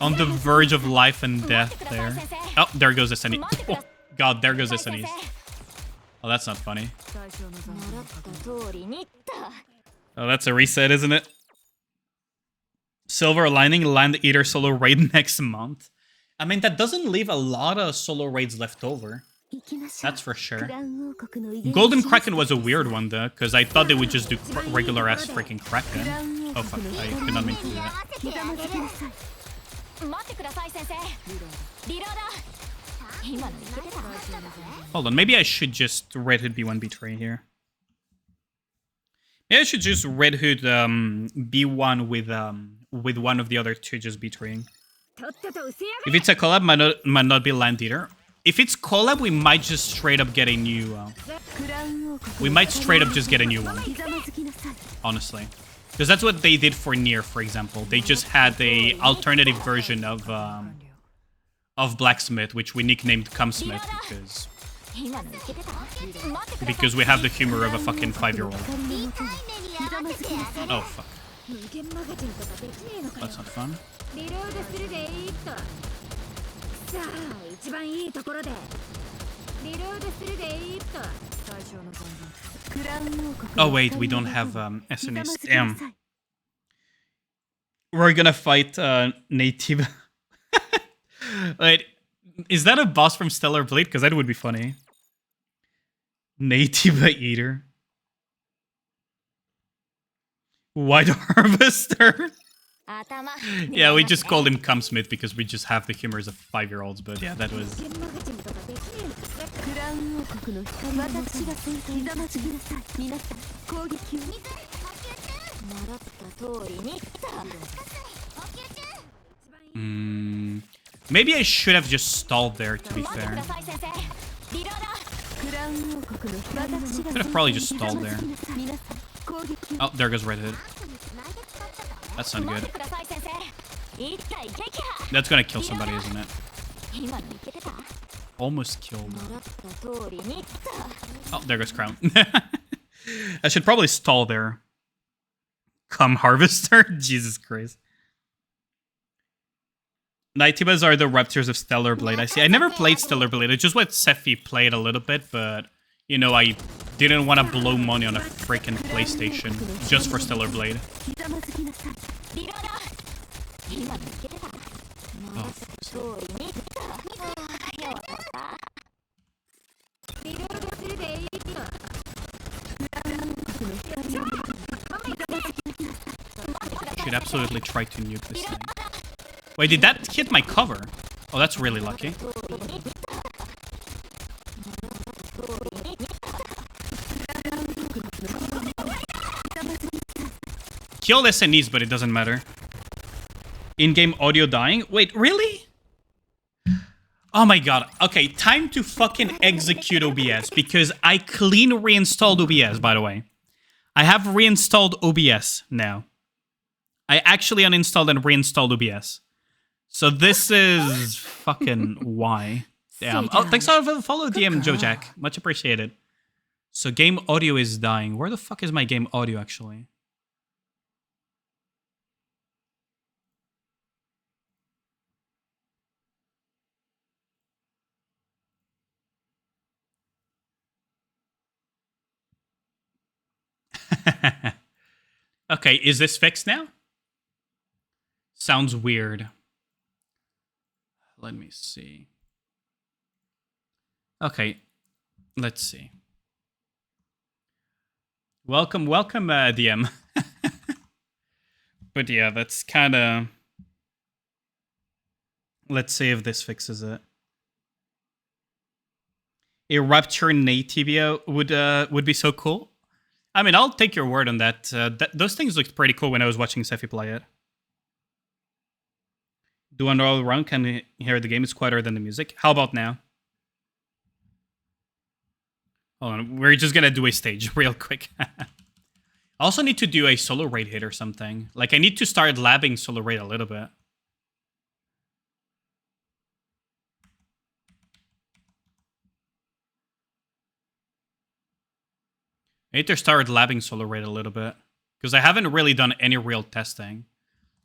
On the verge of life and death there. Oh, there goes SNE. Oh, God, there goes SNEs. Oh, that's not funny. Oh, that's a reset, isn't it? Silver Lining Land Eater solo raid next month. I mean, that doesn't leave a lot of solo raids left over. That's for sure. Golden Kraken was a weird one, though, because I thought they would just do regular-ass freaking Kraken. Oh, fuck. I did not mean to do that. Hold on. Maybe I should just Red Hood B1 B3 here. Maybe I should just Red Hood B1 with one of the other two just B3ing. If it's a collab, might not be Land Eater. If it's collab, we might just straight up get a new... we might straight up just get a new one. Honestly. Because that's what they did for Nier, for example. They just had a alternative version of Blacksmith, which we nicknamed Cumsmith because we have the humor of a fucking 5-year-old. Oh, fuck. That's not fun. Oh wait, we don't have SNEs. Damn. We're gonna fight Native. Wait, is that a boss from Stellar Blade? Because that would be funny. Native Eater. White Harvester. Yeah, we just called him Cumsmith because we just have the humors of 5-year-olds, but yeah, that was... Maybe I should have just stalled there, to be fair. Could have probably just stalled there. Oh, there goes Red Hood. That's not good. That's gonna kill somebody, isn't it? Almost killed. Oh, there goes Crown. I should probably stall there. Come Harvester? Jesus Christ. Nightibas are the Raptors of Stellar Blade. I see. I never played Stellar Blade. It's just what Sephi played a little bit, but, you know, I didn't want to blow money on a freaking PlayStation just for Stellar Blade. Oh, should absolutely try to nuke this thing. Wait, did that hit my cover? Oh, that's really lucky. Killed SNEs, but it doesn't matter. In-game audio dying? Wait, really? Oh my god. Okay, time to fucking execute OBS because I clean reinstalled OBS, by the way. I have reinstalled OBS now. I actually uninstalled and reinstalled OBS. So this is fucking why. Damn. Oh, thanks for the follow, DM Joe Jack. Much appreciated. So game audio is dying. Where the fuck is my game audio actually? Okay, is this fixed now? Sounds weird. Let me see. Okay, let's see. Welcome, DM. But yeah, that's kind of... Let's see if this fixes it. A Rapture native would be so cool. I mean, I'll take your word on that. Those things looked pretty cool when I was watching Sephi play it. Do an all around can hear the game is quieter than the music. How about now? Hold on, we're just gonna do a stage real quick. I also need to do a solo raid hit or something. Like, I need to start labbing solo raid a little bit. I need to start labbing solo raid a little bit. Because I haven't really done any real testing.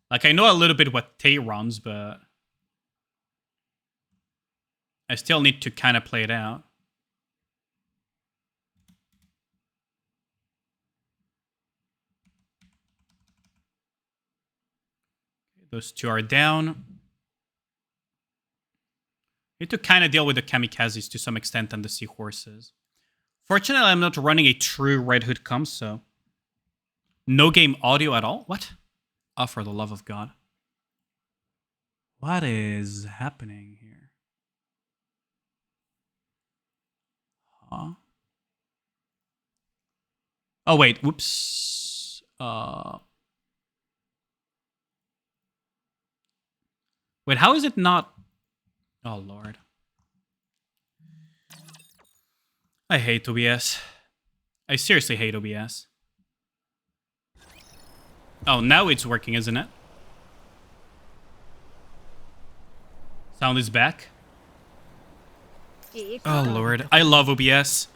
Like, I know a little bit what Tay runs, but... I still need to kind of play it out. Those two are down. Need to kind of deal with the kamikazes to some extent and the seahorses. Fortunately, I'm not running a true Red Hood comp, so... No game audio at all? What? Oh, for the love of God. What is happening here? Huh? Oh, wait. Whoops. Wait, how is it not... Oh, Lord. I hate OBS. I seriously hate OBS. Oh, now it's working, isn't it? Sound is back. Oh, Lord. I love OBS.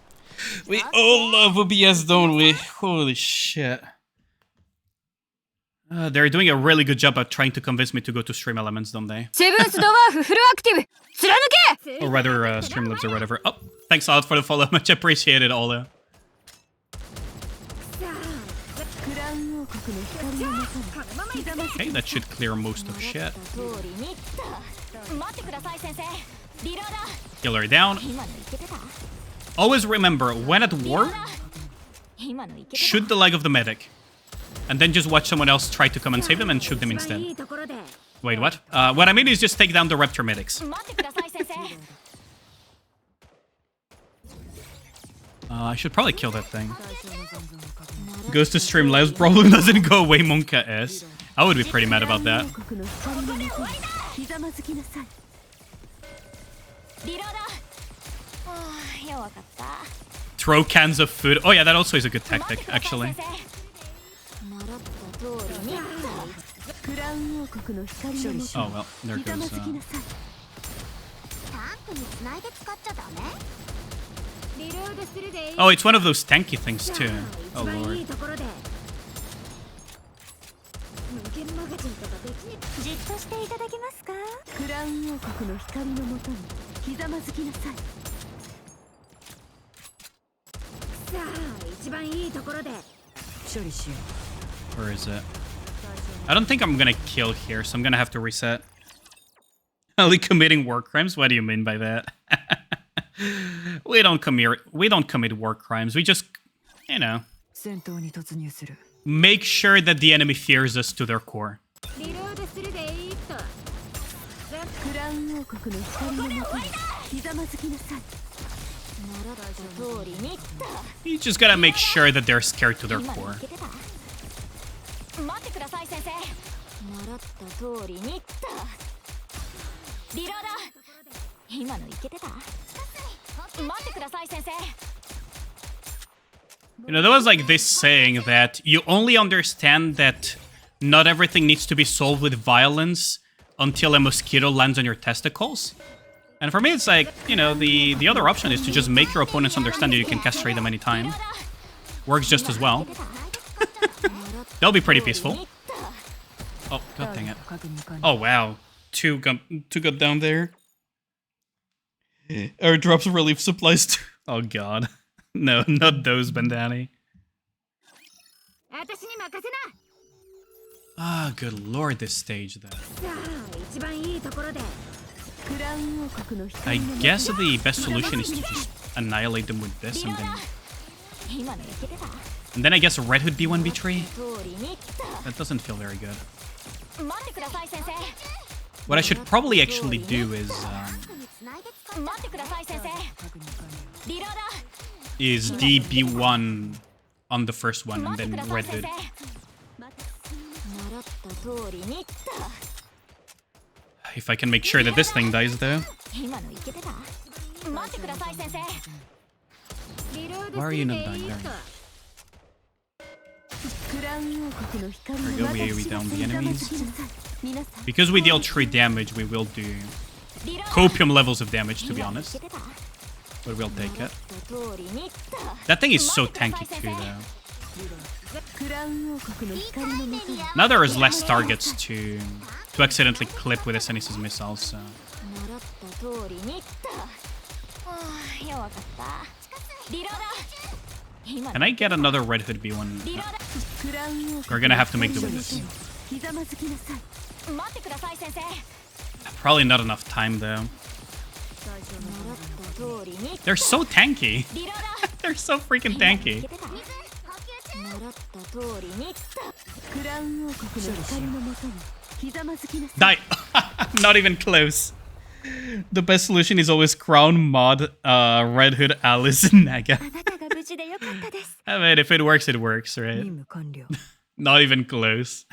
We all love OBS, don't we? Holy shit. They're doing a really good job at trying to convince me to go to Stream Elements, don't they? Or rather, Streamlabs or whatever. Oh, thanks a lot for the follow. Much appreciated, Ola. Okay, that should clear most of shit. Killer down. Always remember, when at war, shoot the leg of the medic. And then just watch someone else try to come and save them and shoot them instead. Wait, what? What I mean is just take down the Raptor medics. I should probably kill that thing. Goes to Streamlabs, problem doesn't go away, Monka S. I would be pretty mad about that. Throw cans of food. Oh yeah, that also is a good tactic, actually. Oh well, there goes... Oh, it's one of those tanky things too. Oh Lord. Where is it? I don't think I'm gonna kill here, so I'm gonna have to reset. Only committing war crimes? What do you mean by that? We don't commit war crimes. We just, you know, make sure that the enemy fears us to their core. You just gotta make sure that they're scared to their core. You know, there was like this saying that you only understand that not everything needs to be solved with violence until a mosquito lands on your testicles. And for me, it's like, you know, the other option is to just make your opponents understand that you can castrate them anytime. Works just as well. That'll be pretty peaceful. Oh, god dang it. Oh, wow. Two got down there. Airdrops relief supplies too. Oh god. No, not those, Bandani. Ah, good lord, this stage, though. I guess the best solution is to just annihilate them with this, and then I guess Red Hood B1B3? That doesn't feel very good. What I should probably actually do is DB1 on the first one, and then Red Hood. If I can make sure that this thing dies, though. Why are you not dying there? There we go, we AoE down the enemies. Because we deal 3 damage, we will do copium levels of damage, to be honest. But we'll take it. That thing is so tanky too, though. Now there is less targets to accidentally clip with Asenis's missiles, so... Can I get another Red Hood B1? No. We're gonna have to make do with this. Probably not enough time, though. They're so tanky. They're so freaking tanky. Die. Not even close. The best solution is always Crown, Mod, Red Hood, Alice, and Naga. I mean, if it works, it works, right? Not even close.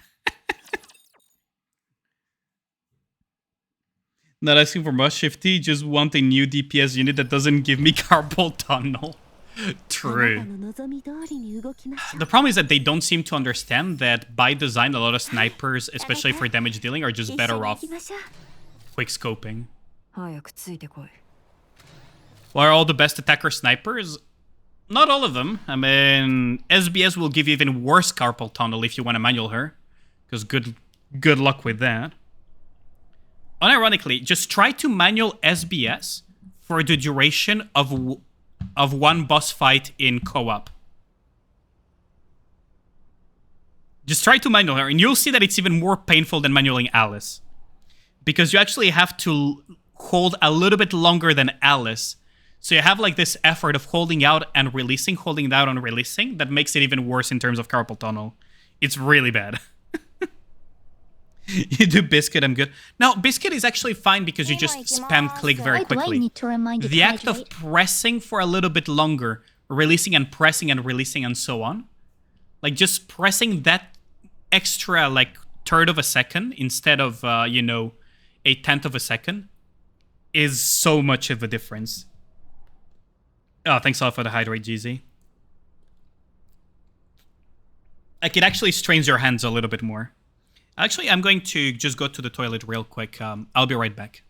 Not asking for much, Shifty, just want a new DPS unit that doesn't give me carpal tunnel. True. The problem is that they don't seem to understand that by design, a lot of snipers, especially for damage dealing, are just better off quick scoping. Why are all the best attacker snipers? Not all of them. I mean, SBS will give you even worse carpal tunnel if you want to manual her. Because good luck with that. Unironically, just try to manual SBS for the duration of one boss fight in co-op. Just try to manual her, and you'll see that it's even more painful than manualing Alice. Because you actually have to hold a little bit longer than Alice. So you have like this effort of holding out and releasing, holding out and releasing, that makes it even worse in terms of carpal tunnel. It's really bad. You do Biscuit, I'm good. Now, Biscuit is actually fine because you just spam click very quickly. The act of pressing for a little bit longer, releasing and pressing and releasing and so on, like just pressing that extra like third of a second instead of, you know, a tenth of a second is so much of a difference. Oh, thanks a lot for the hydrate, GZ. Like, it actually strains your hands a little bit more. Actually, I'm going to just go to the toilet real quick. I'll be right back.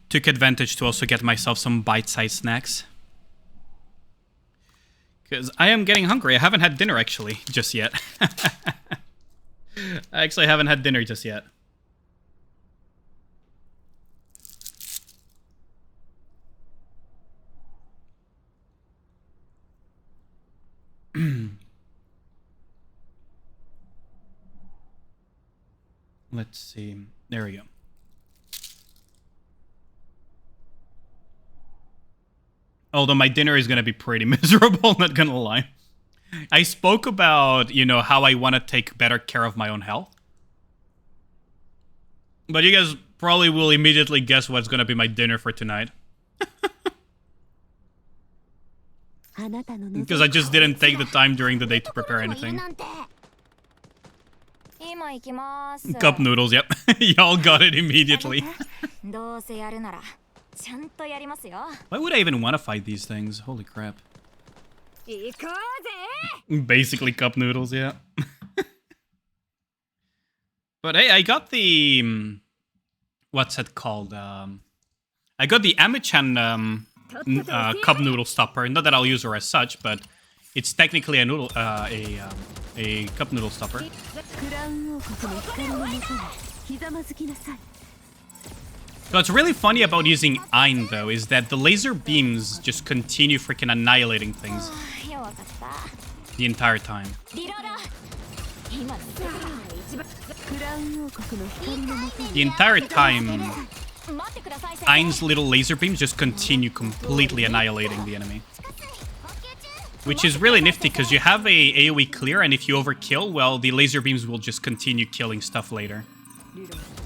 Took advantage to also get myself some bite-sized snacks. Because I am getting hungry. I haven't had dinner, actually, just yet. I actually haven't had dinner just yet. Let's see. There we go. Although my dinner is going to be pretty miserable, not going to lie. I spoke about, you know, how I want to take better care of my own health. But you guys probably will immediately guess what's going to be my dinner for tonight. Because I just didn't take the time during the day to prepare anything. Cup noodles, yep. Y'all got it immediately. Why would I even want to fight these things? Holy crap. Basically cup noodles, yeah. But hey, I got the... what's it called? I got the Amichan cup noodle stopper. Not that I'll use her as such, but it's technically a noodle, a cup noodle stopper. What's really funny about using Allyane, though, is that the laser beams just continue freaking annihilating things the entire time. The entire time, Alyane's little laser beams just continue completely annihilating the enemy. Which is really nifty, because you have a AoE clear, and if you overkill, well, the laser beams will just continue killing stuff later.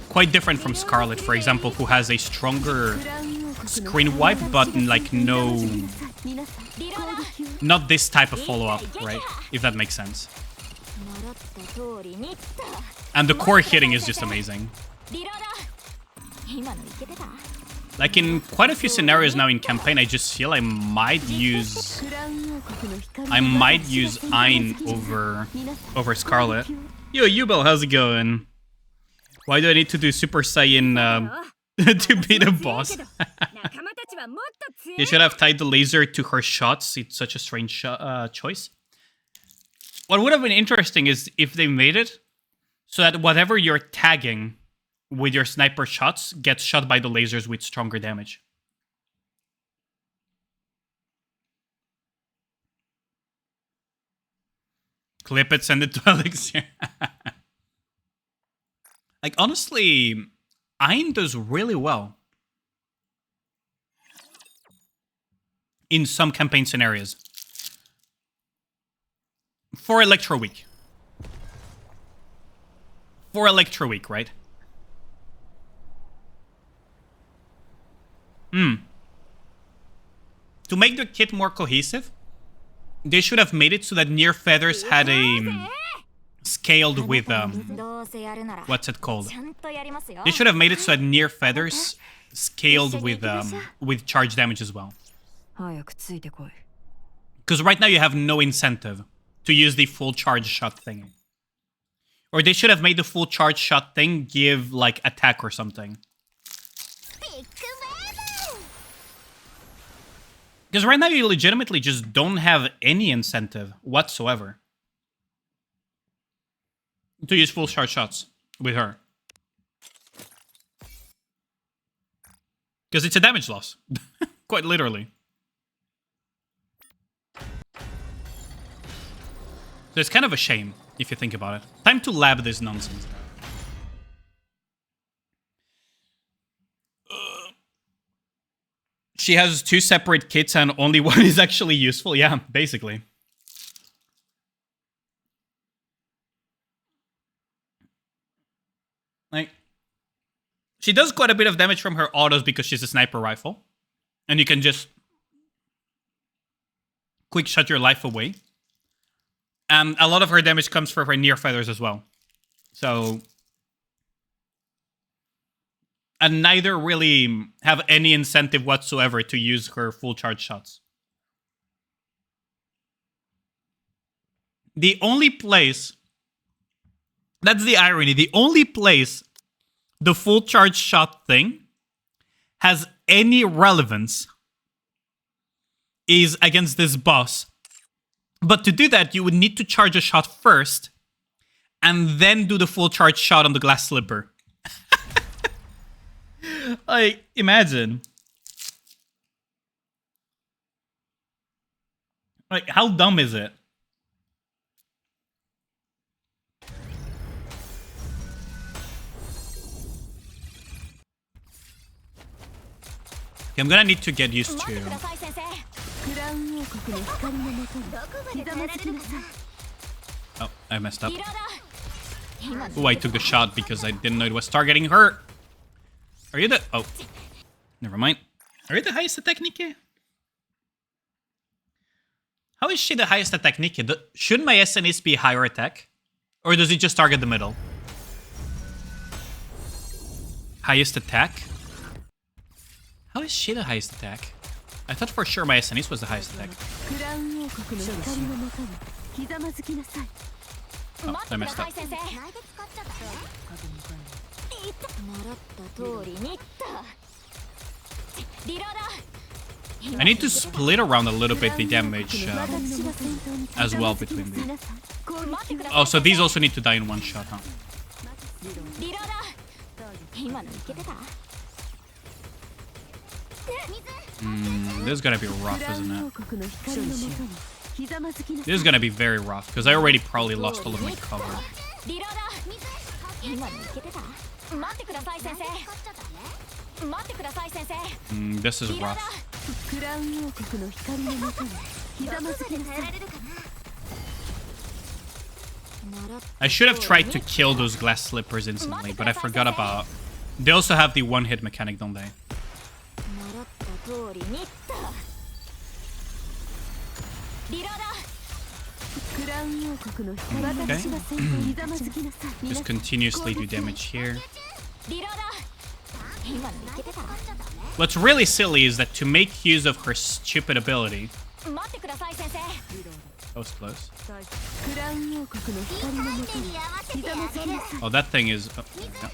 Quite different from Scarlet, for example, who has a stronger screen wipe, but like no... not this type of follow-up, right? If that makes sense. And the core hitting is just amazing. Like in quite a few scenarios now in campaign, I just feel I might use Allyane over Scarlet. Yo, Yubel, how's it going? Why do I need to do Super Saiyan to beat a boss? You should have tied the laser to her shots. It's such a strange choice. What would have been interesting is if they made it so that whatever you're tagging with your sniper shots gets shot by the lasers with stronger damage. Clip it, send it to Alex. Like, honestly, Allyane does really well in some campaign scenarios. For Electro Week. For Electro Week, right? To make the kit more cohesive, they should have made it so that near feathers had a scaled with what's it called? They should have made it so that near feathers scaled with charge damage as well. Because right now you have no incentive to use the full charge shot thing. Or they should have made the full charge shot thing give like attack or something. Because right now you legitimately just don't have any incentive whatsoever to use full charge shots with her. Because it's a damage loss. Quite literally. So it's kind of a shame, if you think about it. Time to lab this nonsense. She has two separate kits and only one is actually useful. Yeah, basically. Like, she does quite a bit of damage from her autos because she's a sniper rifle. And you can just quick shut your life away. And a lot of her damage comes from her near feathers as well. So... and neither really have any incentive whatsoever to use her full charge shots. The only place... that's the irony. The only place the full charge shot thing has any relevance is against this boss. But to do that, you would need to charge a shot first and then do the full charge shot on the glass slipper. Like, imagine. Like, how dumb is it? Okay, I'm gonna need to get used to... Oh, I messed up. Oh, I took the shot because I didn't know it was targeting her. Are you the... Oh. Never mind. Are you the highest attack, Nikke? How is she the highest attack, Nikke? Shouldn't my SNEs be higher attack? Or does it just target the middle? Highest attack? How is she the highest attack? I thought for sure my SNEs was the highest attack. Oh, I messed up. I need to split around a little bit the damage as well between these. Oh, so these also need to die in one shot, huh? This is gonna be rough, isn't it? This is gonna be very rough, because I already probably lost all of my cover. This is rough. I should have tried to kill those glass slippers instantly, but I forgot about... They also have the one-hit mechanic, don't they? Okay. Just continuously do damage here. What's really silly is that to make use of her stupid ability... That was close. Oh, that thing is... Oh, yeah.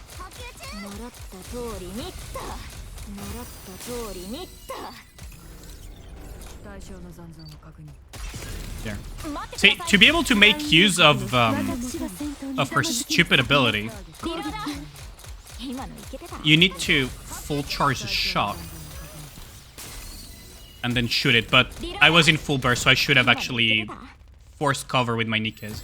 There. See, to be able to make use of her stupid ability, you need to full charge a shot and then shoot it. But I was in full burst, so I should have actually forced cover with my Nikkes.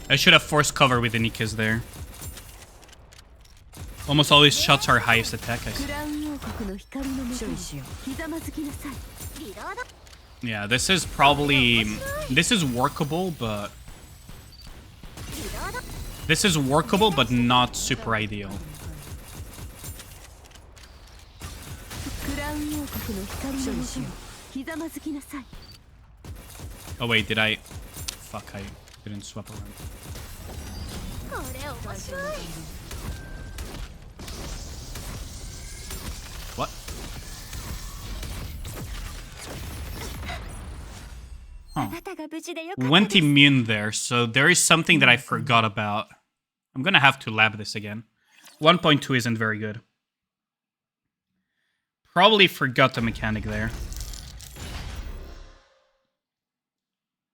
I should have forced cover with the Nikkes there. Almost all these shots are highest attack, I see. Yeah, this is probably... This is workable, but... This is workable, but not super ideal. Oh wait, did I... Fuck, I didn't swap around. What? Huh. Went immune there, so there is something that I forgot about. I'm gonna have to lab this again. 1.2 isn't very good. Probably forgot the mechanic there.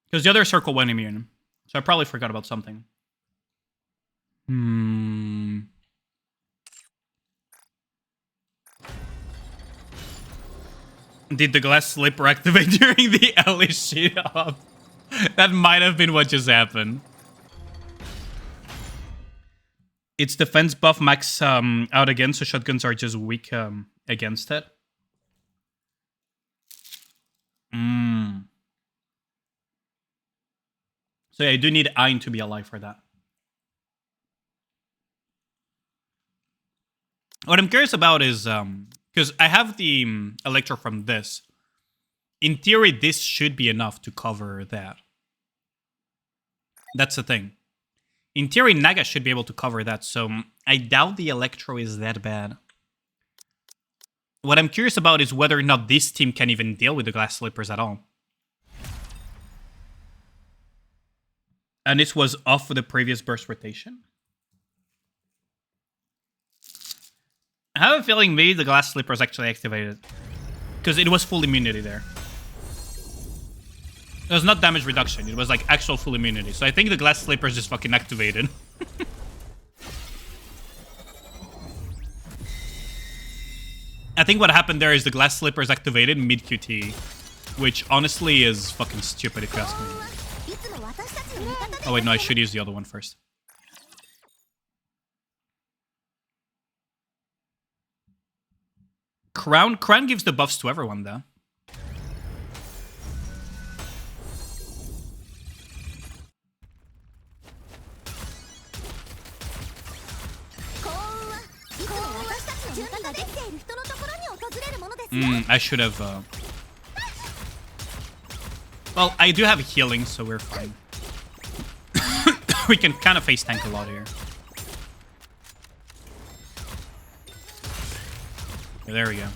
Because the other circle went immune. So I probably forgot about something. Did the glass slipper activate during the Ellie shit up? That might have been what just happened. Its defense buff max out again, so shotguns are just weak against it. So yeah, I do need Allyane to be alive for that. What I'm curious about is, because I have the Electro from this. In theory, this should be enough to cover that. That's the thing. In theory, Naga should be able to cover that, so I doubt the Electro is that bad. What I'm curious about is whether or not this team can even deal with the glass slippers at all. And this was off for the previous burst rotation. I have a feeling maybe the glass slippers actually activated. Because it was full immunity there. It was not damage reduction, it was like actual full immunity. So I think the glass slippers just fucking activated. I think what happened there is the glass slippers activated mid-QT. Which honestly is fucking stupid if you ask me. Oh wait, no, I should use the other one first. Crown gives the buffs to everyone though. I should have... Well, I do have healing, so we're fine. We can kind of face tank a lot here. There we go.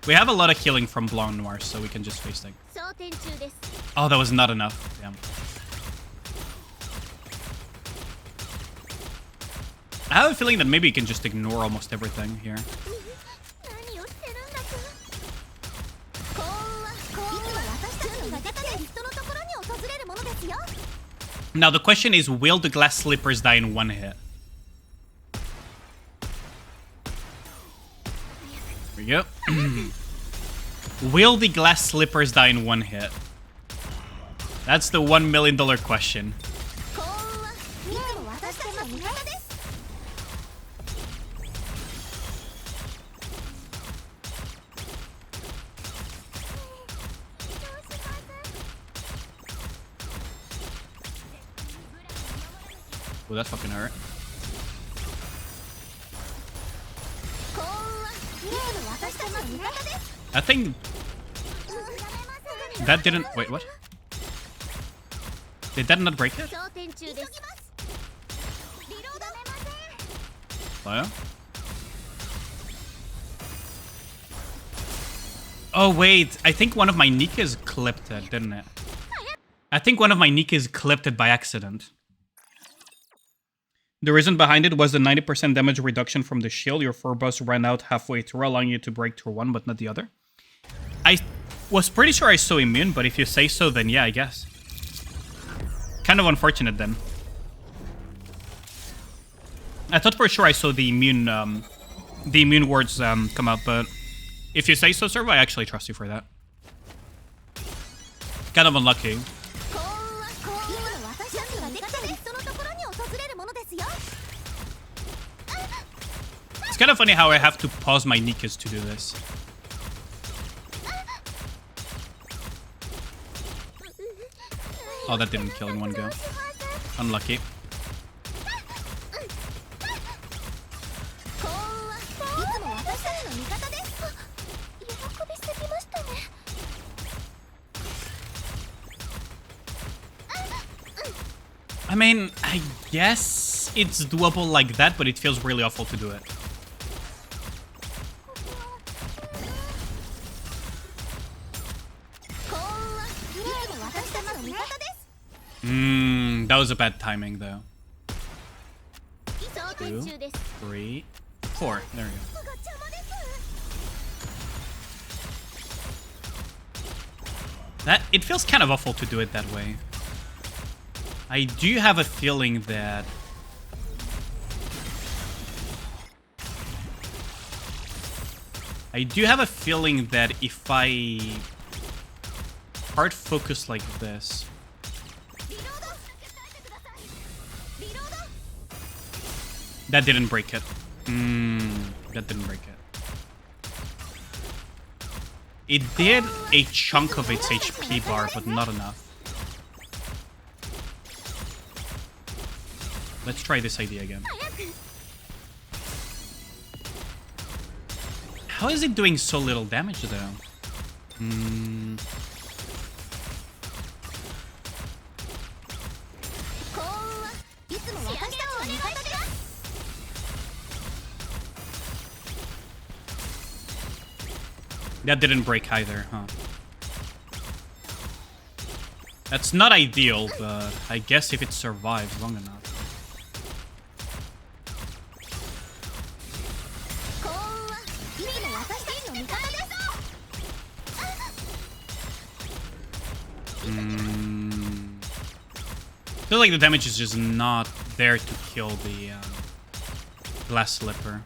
We have a lot of healing from Blanc Noir, so we can just face tank. Oh, that was not enough. Damn. I have a feeling that maybe you can just ignore almost everything here. Now the question is, will the glass slippers die in one hit? There we go. Will the glass slippers die in one hit? That's the $1 million question. Oh, that fucking hurt. I think that didn't... Wait, what? Did that not break it? Hello? Oh, wait. I think one of my Nikas clipped it, didn't it? I think one of my Nikas clipped it by accident. The reason behind it was the 90% damage reduction from the shield. Your 4 buffs ran out halfway through, allowing you to break through one, but not the other. I was pretty sure I saw immune, but if you say so, then yeah, I guess. Kind of unfortunate then. I thought for sure I saw the immune words come up, but if you say so, Servo, I actually trust you for that. Kind of unlucky. It's kind of funny how I have to pause my Nikas to do this. Oh, that didn't kill in one go. Unlucky. I mean, I guess it's doable like that, but it feels really awful to do it. That was a bad timing, though. 2, 3, 4. There we go. It feels kind of awful to do it that way. I do have a feeling that... if I hard focus like this... That didn't break it. That didn't break it. It did a chunk of its HP bar, but not enough. Let's try this idea again. How is it doing so little damage, though? That didn't break either, huh? That's not ideal, but I guess if it survives long enough. I feel like the damage is just not there to kill the glass slipper.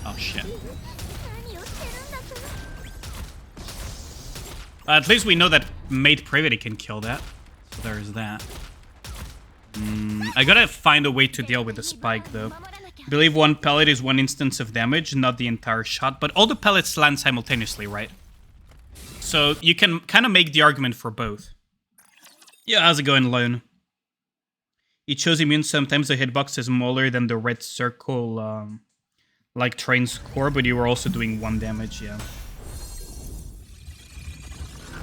Oh shit. At least we know that Mate Privity can kill that. So there's that. I gotta find a way to deal with the spike though. I believe one pellet is one instance of damage, not the entire shot. But all the pellets land simultaneously, right? So you can kind of make the argument for both. Yeah, how's it going, Lone? It shows immune. Sometimes the hitbox is smaller than the red circle, like Train's core, but you were also doing 1 damage, yeah.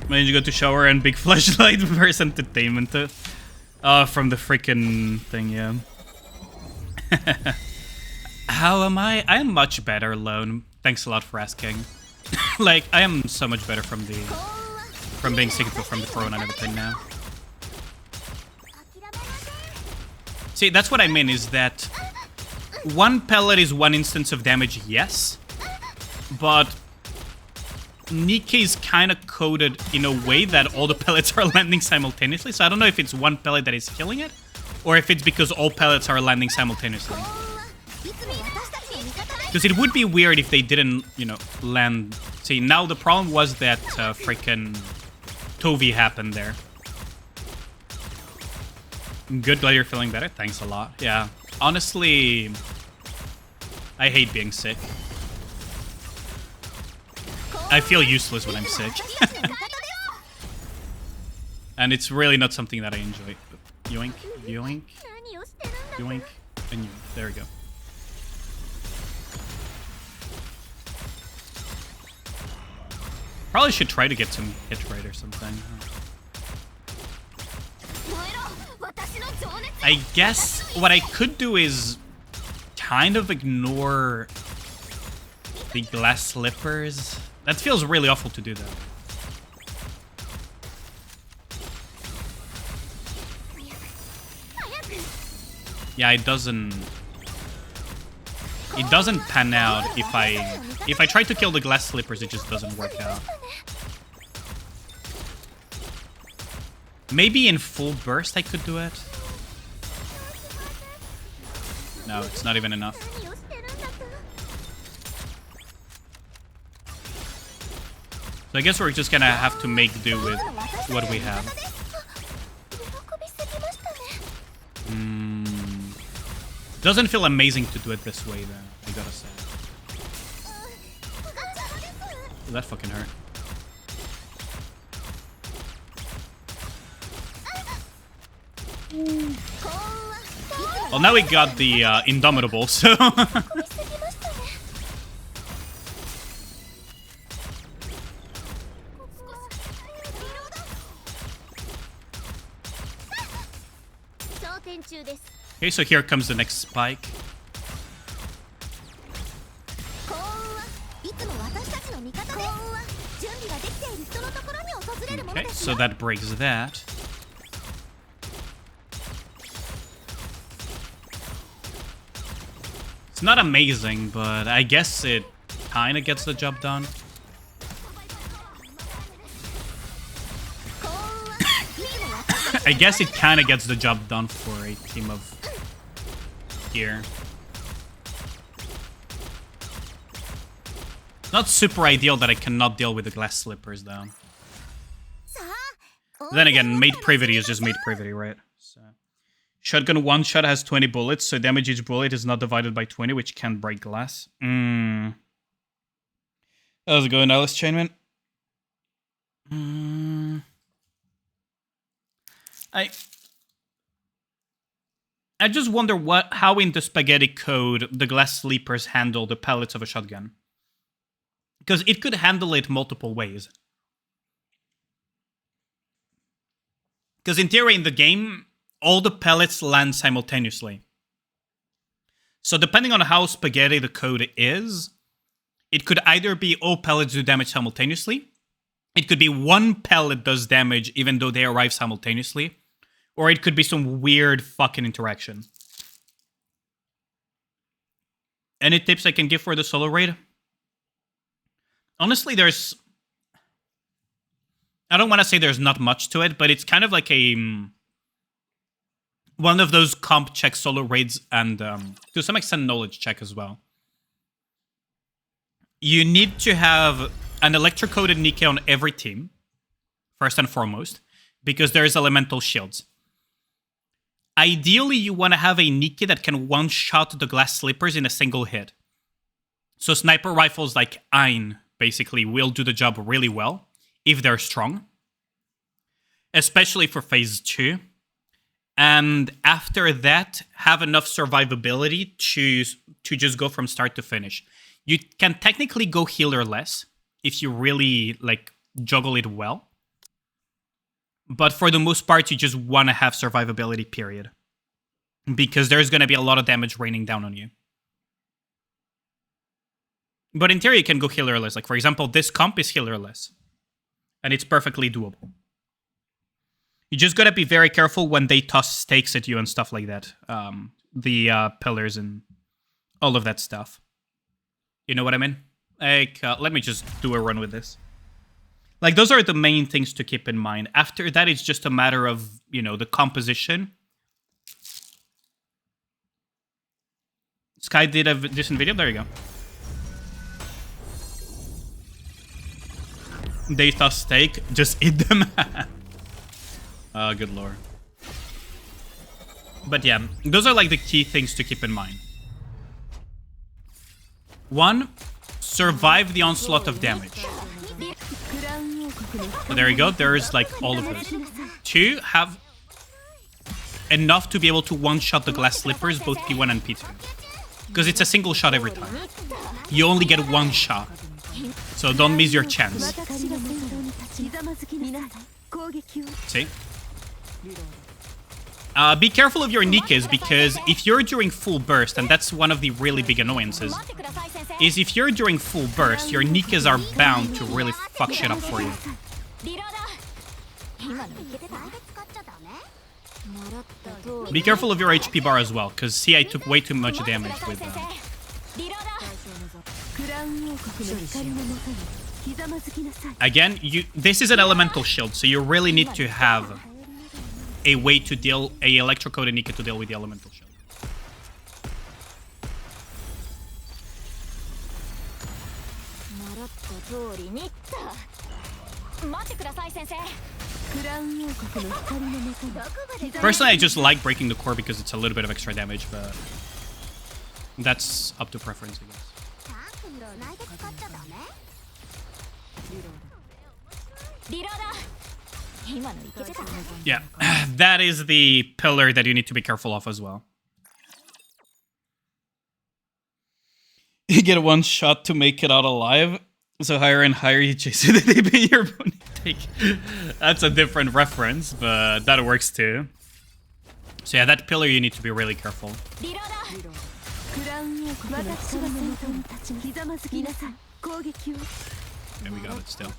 Managed to go to shower and big flashlight versus entertainment. From the freaking thing, yeah. How am I? I am much better, Lone. Thanks a lot for asking. Like, I am so much better from being sick from the corona and everything now. See, that's what I mean, is that 1 pellet is 1 instance of damage, yes. But Nikke is kind of coded in a way that all the pellets are landing simultaneously. So I don't know if it's 1 pellet that is killing it, or if it's because all pellets are landing simultaneously. Because it would be weird if they didn't, you know, land. See, now the problem was that freaking Tovi happened there. Good, glad you're feeling better. Thanks a lot. Yeah, honestly, I hate being sick. I feel useless when I'm sick. And it's really not something that I enjoy. Yoink, yoink, yoink, and yoink. There we go. Probably should try to get some hit rate or something. I guess what I could do is kind of ignore the glass slippers. That feels really awful to do, though. Yeah, it doesn't pan out if I try to kill the glass slippers, it just doesn't work out. Maybe in full burst I could do it. No, it's not even enough. So I guess we're just gonna have to make do with what we have. Doesn't feel amazing to do it this way, though, I gotta say. That fucking hurt. Well, now we got the Indomitable, so... Okay, so here comes the next spike. Okay, so that breaks that. It's not amazing, but I guess it kind of gets the job done. I guess it kind of gets the job done for a team of here. Not super ideal that I cannot deal with the glass slippers, though. Then again, Mate Privity is just Mate Privity, right? So, shotgun one shot has 20 bullets, so damage each bullet is not divided by 20, which can break glass. How's it going, Alice Chainman? I just wonder how in the spaghetti code the glass sleepers handle the pellets of a shotgun. Because it could handle it multiple ways. Because in theory, in the game, all the pellets land simultaneously. So depending on how spaghetti the code is, it could either be all pellets do damage simultaneously, it could be one pellet does damage even though they arrive simultaneously, or it could be some weird fucking interaction. Any tips I can give for the solo raid? Honestly, I don't want to say there's not much to it, but it's kind of like one of those comp check solo raids and to some extent knowledge check as well. You need to have an electrocoded Nikke on every team, first and foremost, because there's elemental shields. Ideally, you want to have a Nikke that can one-shot the glass slippers in a single hit. So sniper rifles like Allyane, basically, will do the job really well, if they're strong. Especially for phase 2. And after that, have enough survivability to just go from start to finish. You can technically go healer-less, if you really, juggle it well. But for the most part, you just want to have survivability, period. Because there's going to be a lot of damage raining down on you. But in theory, you can go healer-less. Like, for example, this comp is healer-less. And it's perfectly doable. You just gotta be very careful when they toss stakes at you and stuff like that. The pillars and all of that stuff. You know what I mean? Let me just do a run with this. Those are the main things to keep in mind. After that, it's just a matter of, the composition. Sky did a decent video. There you go. They toss steak. Just eat them. Oh, good lord. But yeah, those are the key things to keep in mind. 1, survive the onslaught of damage. So there you go, there's all of those. 2, have enough to be able to one-shot the glass slippers, both P1 and P2. Because it's a single shot every time. You only get one shot. So don't miss your chance. See? Be careful of your Nikkes, because if you're during full burst, and that's one of the really big annoyances, is if you're during full burst, your Nikkes are bound to really fuck shit up for you. Be careful of your HP bar as well, because see, I took way too much damage with Again, this is an elemental shield, so you really need to have a way to deal, a electrocoded Nikke to deal with the elemental shield. Personally, I just like breaking the core because it's a little bit of extra damage, but that's up to preference, I guess. Yeah, that is the pillar that you need to be careful of as well. You get one shot to make it out alive, so higher and higher you chase it, they pay your money take. That's a different reference, but that works too. So yeah, that pillar you need to be really careful. Yeah, we got it still.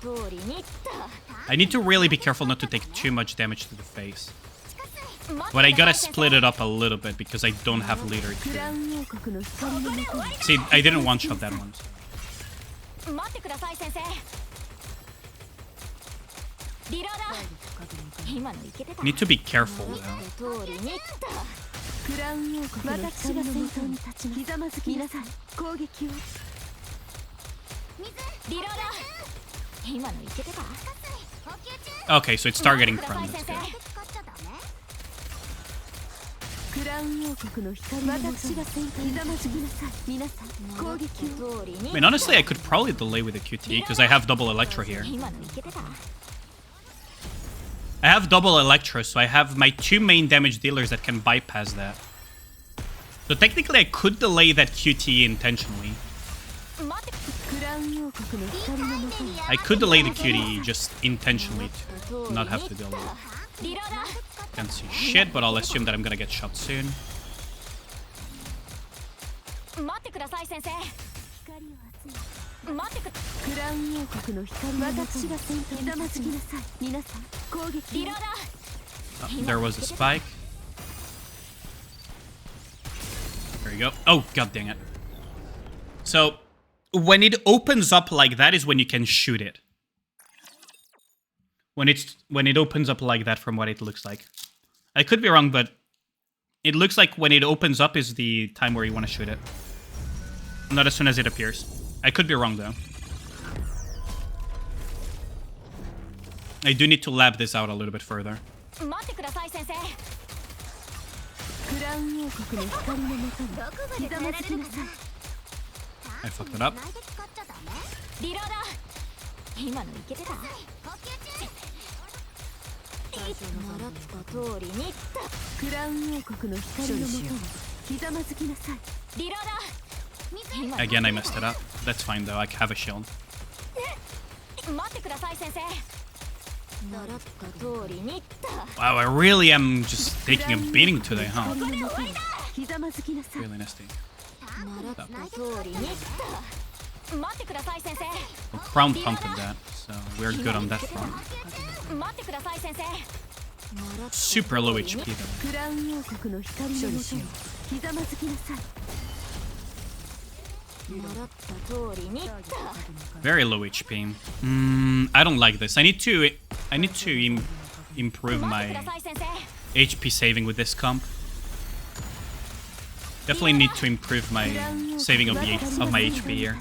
I need to really be careful not to take too much damage to the face. But I gotta split it up a little bit because I don't have leader too. See, I didn't one-shot that one. Need to be careful though. Okay, so it's targeting prone, that's good. I mean, honestly, I could probably delay with a QTE because I have double Electro here. I have double Electro, so I have my 2 main damage dealers that can bypass that. So technically, I could delay that QTE intentionally. I could delay the QTE just intentionally to not have to deal with it. Can't see shit, but I'll assume that I'm gonna get shot soon. Oh, there was a spike. There you go. Oh, god dang it. So, when it opens up like that is when you can shoot it. When it opens up like that from what it looks like. I could be wrong, but it looks like when it opens up is the time where you want to shoot it. Not as soon as it appears. I could be wrong, though. I do need to lab this out a little bit further. I fucked it up. Again, I messed it up. That's fine though, I have a shield. Wow, I really am just taking a beating today, huh? Really nasty. Well, Crown pumped that, so we're good on that front. Super low HP though. Very low HP. I don't like this. I need to improve my HP saving with this comp. Definitely need to improve my saving of my HP here.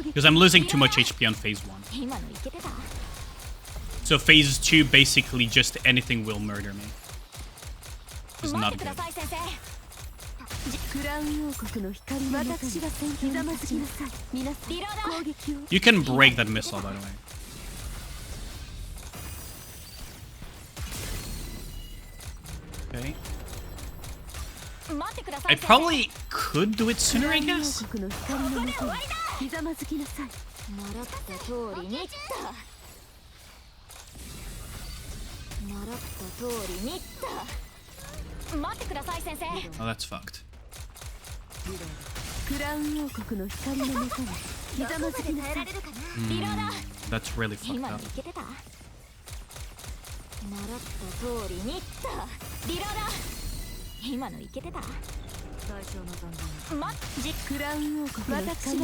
Because I'm losing too much HP on phase 1. So phase 2, basically just anything will murder me. It's not good. You can break that missile, by the way. Okay. I probably could do it sooner, I guess. Oh, that's fucked. That's really fucked up.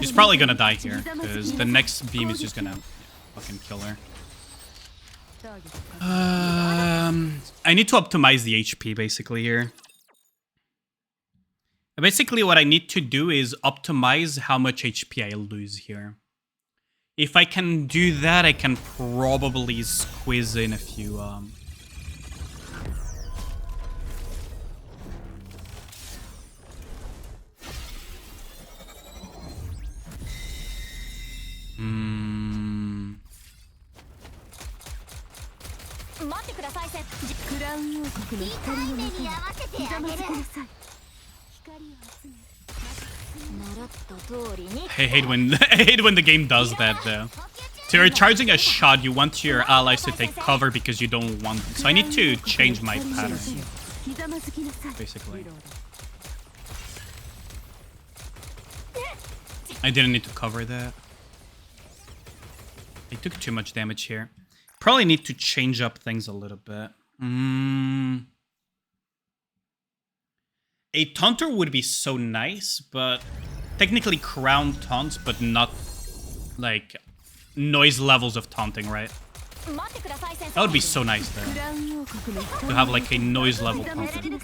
She's probably gonna die here, because the next beam is just gonna fucking kill her. I need to optimize the HP basically here. Basically what I need to do is optimize how much HP I lose here. If I can do that, I can probably squeeze in a few I hate when the game does that though. So you're charging a shot, you want your allies to take cover because you don't want them. So I need to change my pattern, basically. I didn't need to cover that. I took too much damage here. Probably need to change up things a little bit. A taunter would be so nice, but technically crown taunts, but not like noise levels of taunting, right? That would be so nice though, to have like a noise level taunter.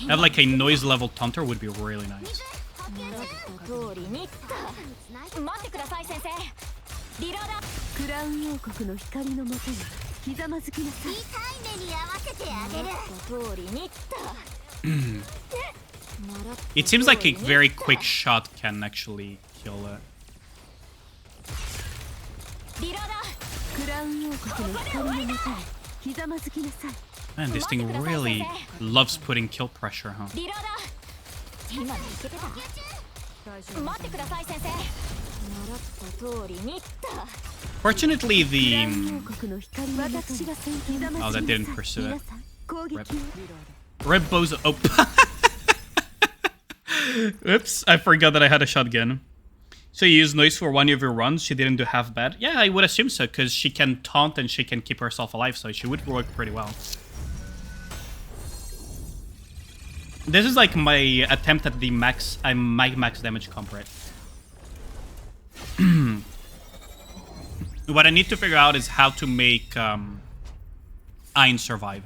Have like a noise level taunter would be really nice. It seems like a very quick shot can actually kill it. Man, this thing really loves putting kill pressure, huh? Fortunately, the... Oh, that didn't pursue it. Rip Bozo... Oh. Oops, I forgot that I had a shotgun. So you use noise for one of your runs, she didn't do half bad? Yeah, I would assume so, because she can taunt and she can keep herself alive, so she would work pretty well. This is like my attempt at the max damage comp, right? What I need to figure out is how to make Allyane survive.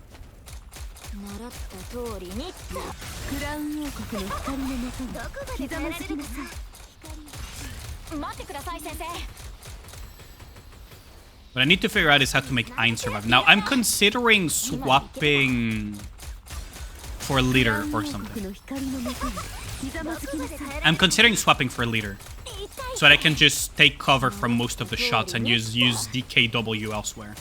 What I need to figure out is how to make Allyane survive. Now, I'm considering swapping for a leader or something. I'm considering swapping for a leader, so that I can just take cover from most of the shots and use DKW elsewhere.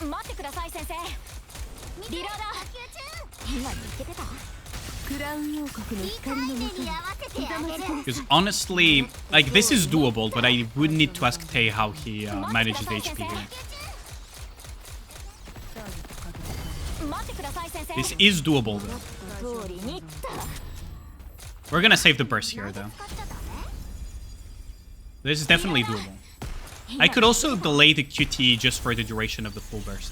Because honestly, like, this is doable, but I would need to ask Tay how he manages HP here. This is doable, though. We're gonna save the burst here, though. This is definitely doable. I could also delay the QTE just for the duration of the full burst.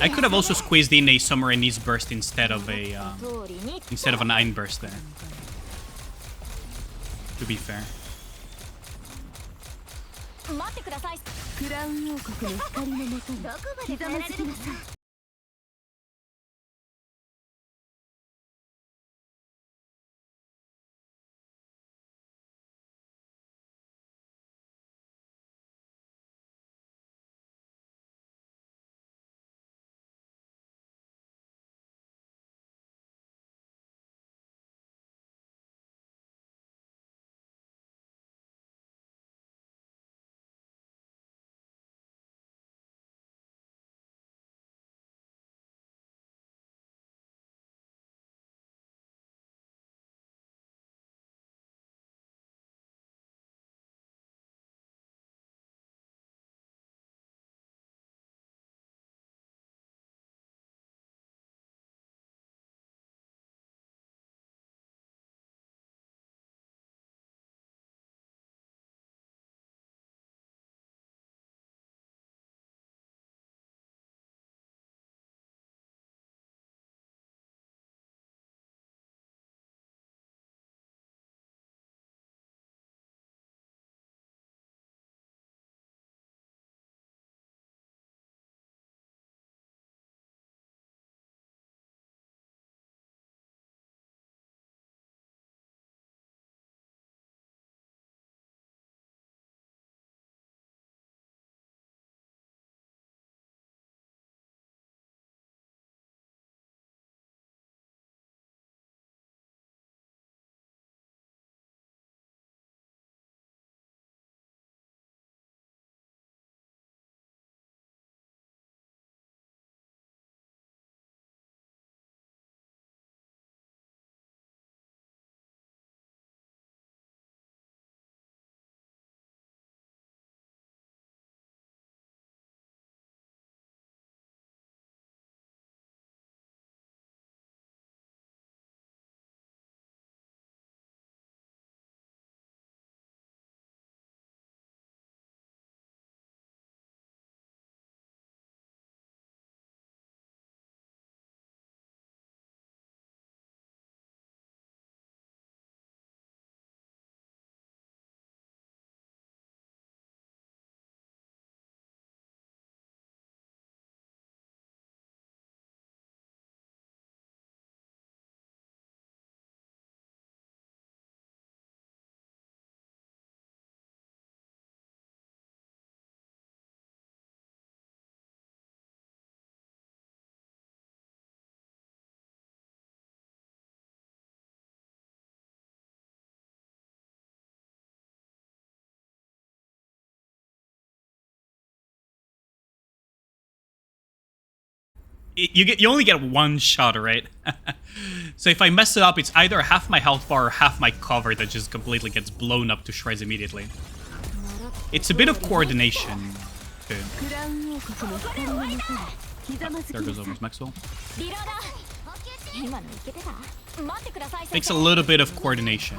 I could have also squeezed in a Summer and Knees burst instead of an Allyane burst there. To be fair. you only get one shot, right? So if I mess it up, it's either half my health bar or half my cover that just completely gets blown up to shreds immediately. It's a bit of coordination. Okay. There goes almost Maxwell. Takes a little bit of coordination.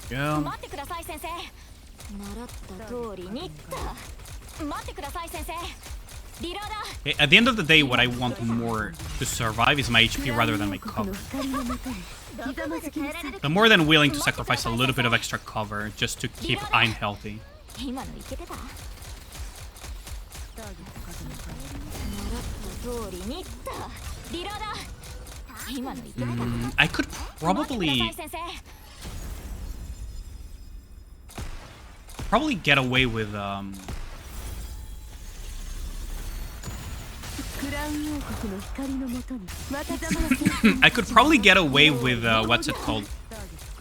Yeah. Okay, at the end of the day, what I want more to survive is my HP rather than my cover. I'm more than willing to sacrifice a little bit of extra cover just to keep Allyane healthy. I could probably get away with I could probably get away with what's it called?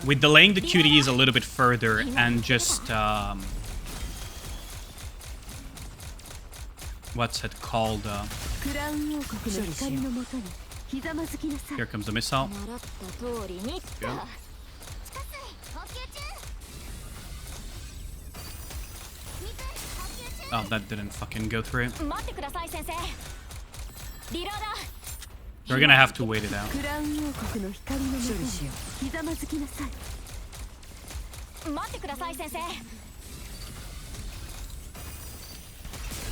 With delaying the QTEs a little bit further and just what's it called? Here comes the missile. Good. Oh, that didn't fucking go through. We're gonna have to wait it out.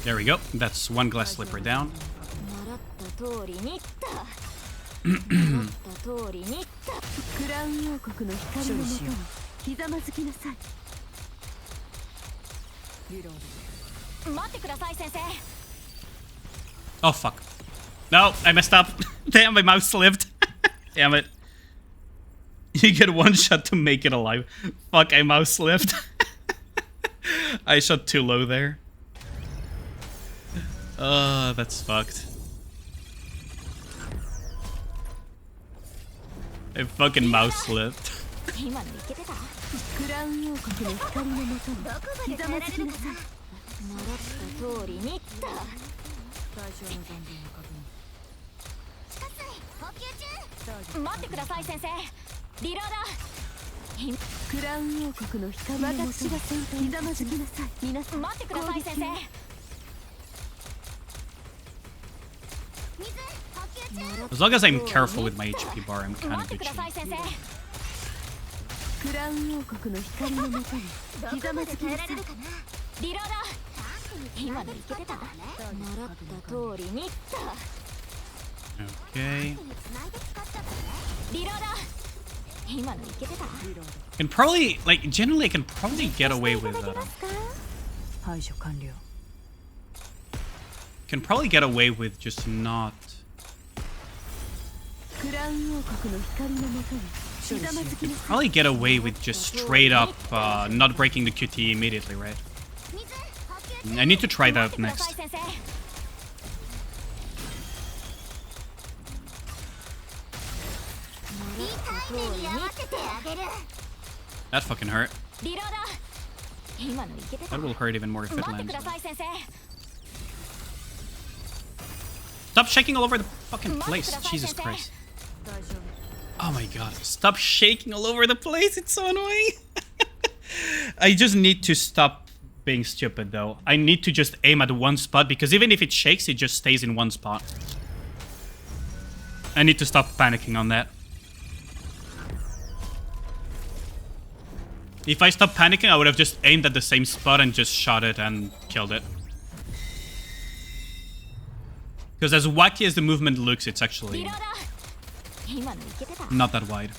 There we go. That's one glass slipper down. Oh fuck. No, I messed up. Damn, my mouse slipped. Damn it. You get one shot to make it alive. Fuck, I mouse slipped. I shot too low there. That's fucked. I fucking mouse slipped. As long as I'm careful with my HP bar, I'm kind of good shape. Okay. Can probably, like, generally I can probably get away with can probably get away with just not probably get away with just straight up not breaking the QTE immediately, right? I need to try that next. That fucking hurt. That will hurt even more if it lands. Stop shaking all over the fucking place. Jesus Christ. Oh my god. Stop shaking all over the place. It's so annoying. I just need to stop being stupid though. I need to just aim at one spot because even if it shakes, it just stays in one spot. I need to stop panicking on that. If I stopped panicking, I would have just aimed at the same spot and just shot it and killed it. Because as wacky as the movement looks, it's actually not that wide.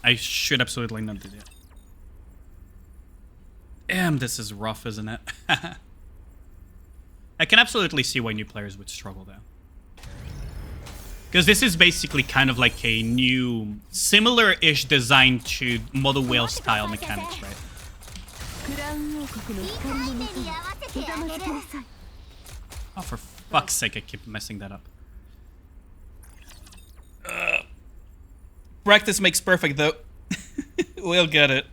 I should absolutely not do that. Damn, this is rough, isn't it? I can absolutely see why new players would struggle though. Because this is basically kind of like a new, similar-ish design to Model Whale style mechanics, right? Oh, for fuck's sake, I keep messing that up. Practice makes perfect, though. We'll get it.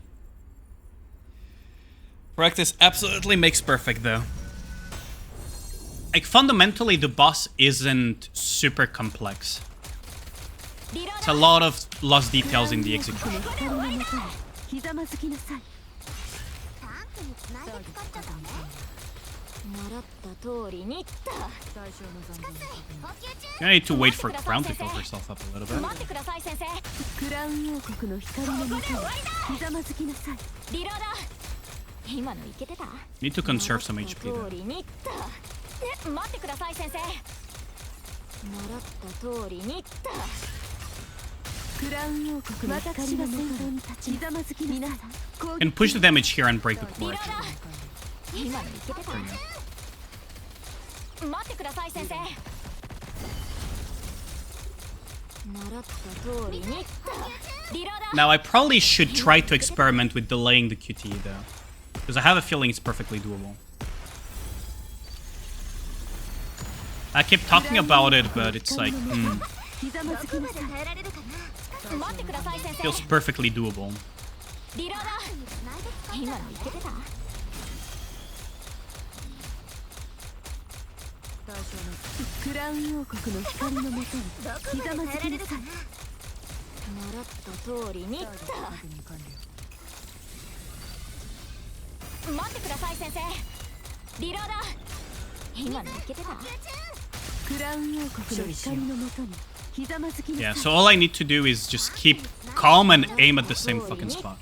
Practice absolutely makes perfect, though. Like, fundamentally, the boss isn't super complex. It's a lot of lost details in the execution. You need to wait for Crown to fill herself up a little bit. Need to conserve some HP though. And push the damage here and break the core actually. Now I probably should try to experiment with delaying the QTE though, because I have a feeling it's perfectly doable. I keep talking about it, but it's like, feels perfectly doable. Yeah, so all I need to do is just keep calm and aim at the same fucking spot.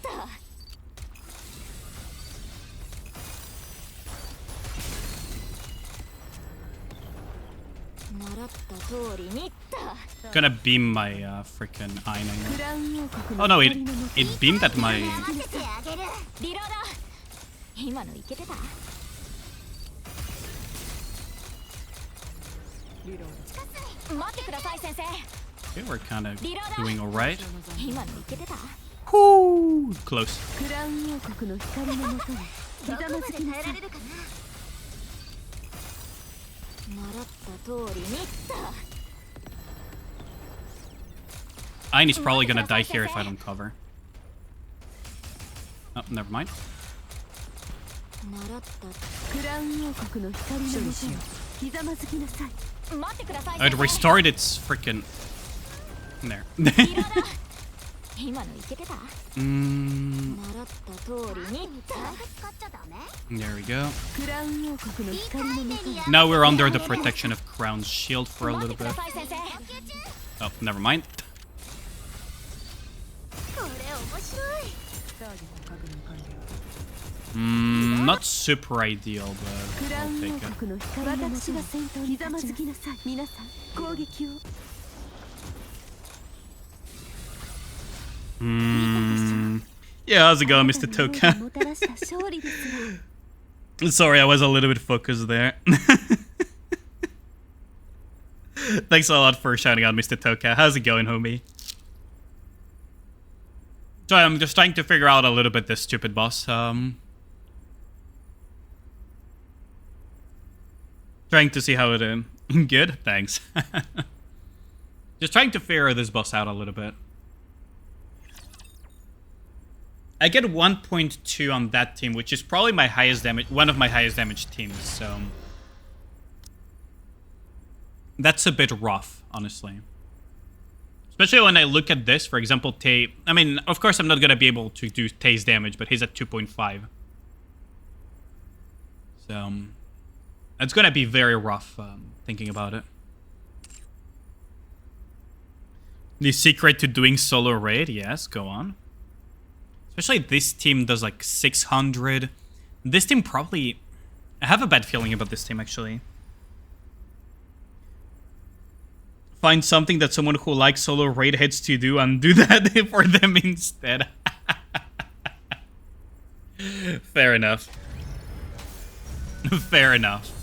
Gonna beam my freaking Allyane. Oh no, it beamed at my... Okay, we're kind of doing alright. Whoo! Close. Allyane is probably gonna die here if I don't cover. Oh, never mind. I'd restored its freaking... There. There we go. Now we're under the protection of Crown's shield for a little bit. Oh, never mind. Not super ideal, but I'll take it. Yeah, how's it going, Mr. Toka? Sorry, I was a little bit focused there. Thanks a lot for shouting out, Mr. Toka. How's it going, homie? Sorry, I'm just trying to figure out a little bit this stupid boss. Trying to see how it is. Good, thanks. Just trying to figure this boss out a little bit. I get 1.2 on that team, which is probably my highest damage, one of my highest damage teams, so... That's a bit rough, honestly. Especially when I look at this, for example, Tay... I mean, of course I'm not going to be able to do Tay's damage, but he's at 2.5. So... It's going to be very rough, thinking about it. The secret to doing solo raid? Yes, go on. Especially this team does like 600. This team probably... I have a bad feeling about this team, actually. Find something that someone who likes solo raid heads to do and do that for them instead. Fair enough. Fair enough.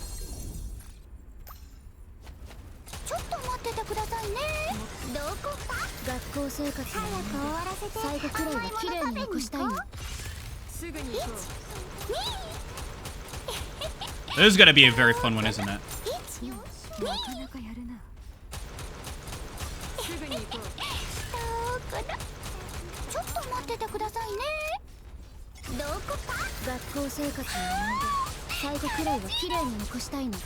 This is gonna be a very fun one, isn't it? ちょっと待っててくださいね。どこか学校生活の思い出、最後くらいは綺麗に残したいの。な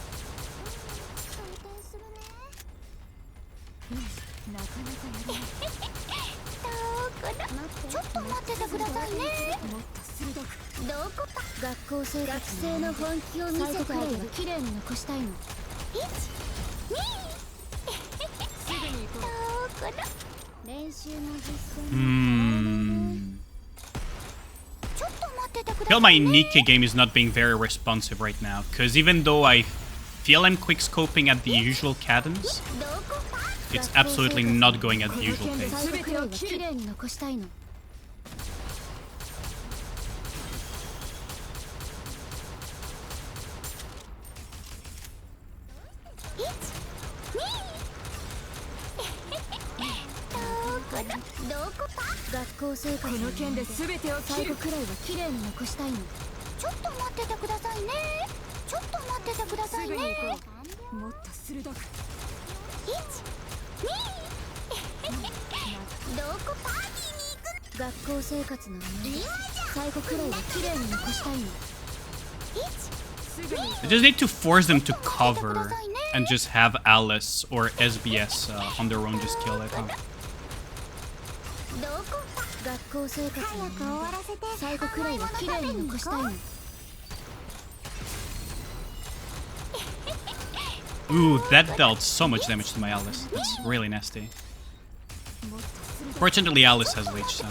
かなかやる。どこだ。ちょっと待っててくださいね。もっと鋭く。どこか学校生活、学生の本気を見せてあげる。綺麗に残したいの。1、2すぐに行こう。どこだ。練習の実践。ちょっと待っててくださいね。I feel my Nikke game is not being very responsive right now, because even though I feel I'm quickscoping at the usual cadence, it's absolutely not going at the usual pace. I just need to force them to cover and just have Alice or SBS on their own just kill it, huh? Ooh, that dealt so much damage to my Alice. That's really nasty. Fortunately, Alice has leech, so...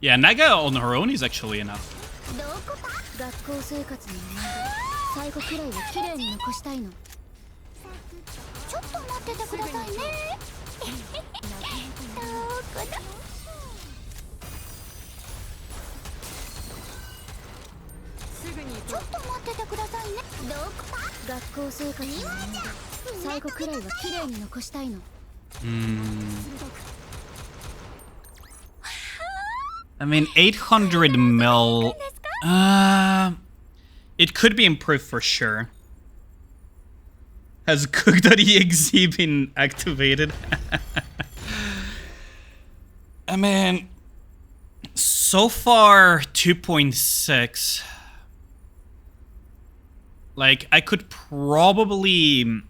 Yeah, Naga on her own is actually enough. I mean, 800 mil... it could be improved for sure. Has cook.exe been activated? I mean... So far, 2.6. Like, I could probably...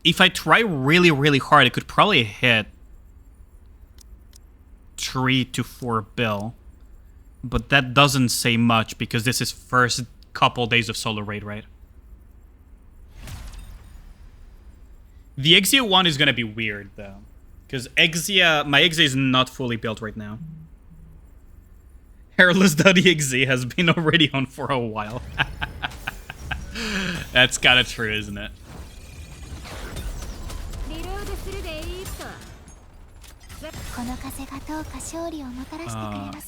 If I try really, really hard, I could probably hit 3 to 4 bill. But that doesn't say much because this is first couple days of solo raid, right? The Exia one is gonna be weird though, because my Exia is not fully built right now. Hairless.exe has been already on for a while. That's kind of true, isn't it?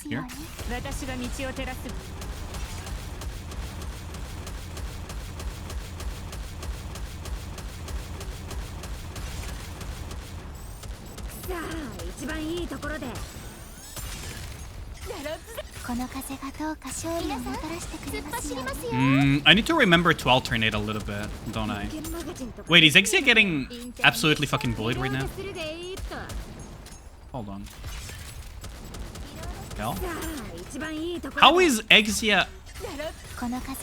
Here. I need to remember to alternate a little bit, don't I? Wait, is Exia getting absolutely fucking bullied right now? Hold on. Hell? How is Exia...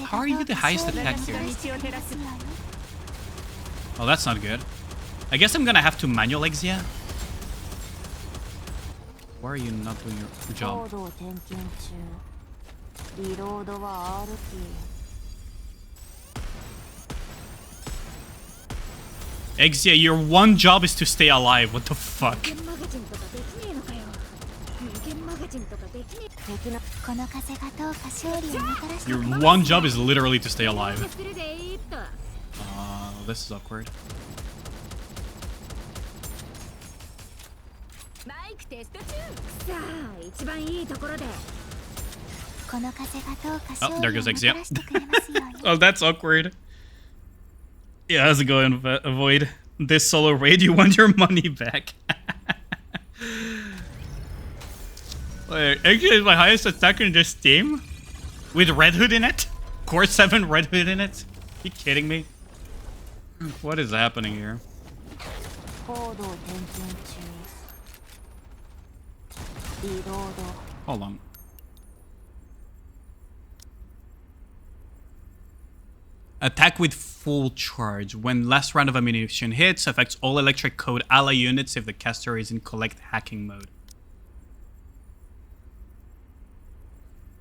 How are you the highest attack here? Oh, that's not good. I guess I'm gonna have to manual Exia. Why are you not doing your job? Exia, your one job is to stay alive. What the fuck? Your one job is literally to stay alive. This is awkward. Oh, there goes Exia. Oh, that's awkward. Yeah, how's it going, Avoid? This solo raid, you want your money back. Wait, Exia is my highest attacker in this team? With Red Hood in it? Core 7 Red Hood in it? Are you kidding me? What is happening here? Hold on. Attack with full charge. When last round of ammunition hits, affects all electric code ally units if the caster is in collect hacking mode.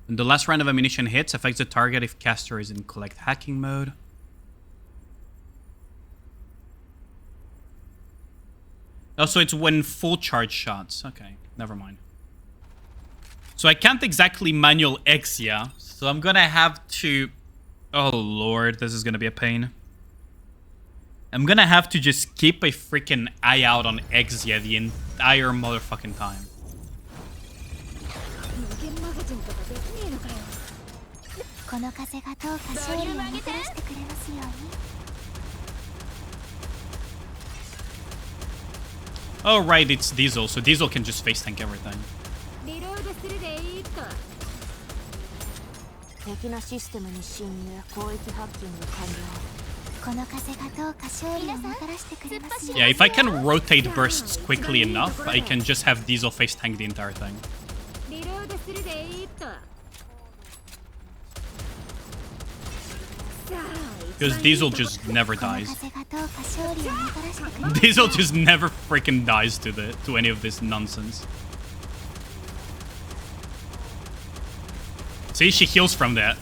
And the last round of ammunition hits, affects the target if caster is in collect hacking mode. Also, it's when full charge shots. Okay, never mind. So I can't exactly manual Exia, so I'm gonna have to... Oh lord, this is gonna be a pain. I'm gonna have to just keep a freaking eye out on Exia the entire motherfucking time. Oh right, it's Diesel, so Diesel can just face tank everything. Yeah, if I can rotate bursts quickly enough, I can just have Diesel face tank the entire thing. Because Diesel just never dies. Diesel just never freaking dies to any of this nonsense. See, she heals from that.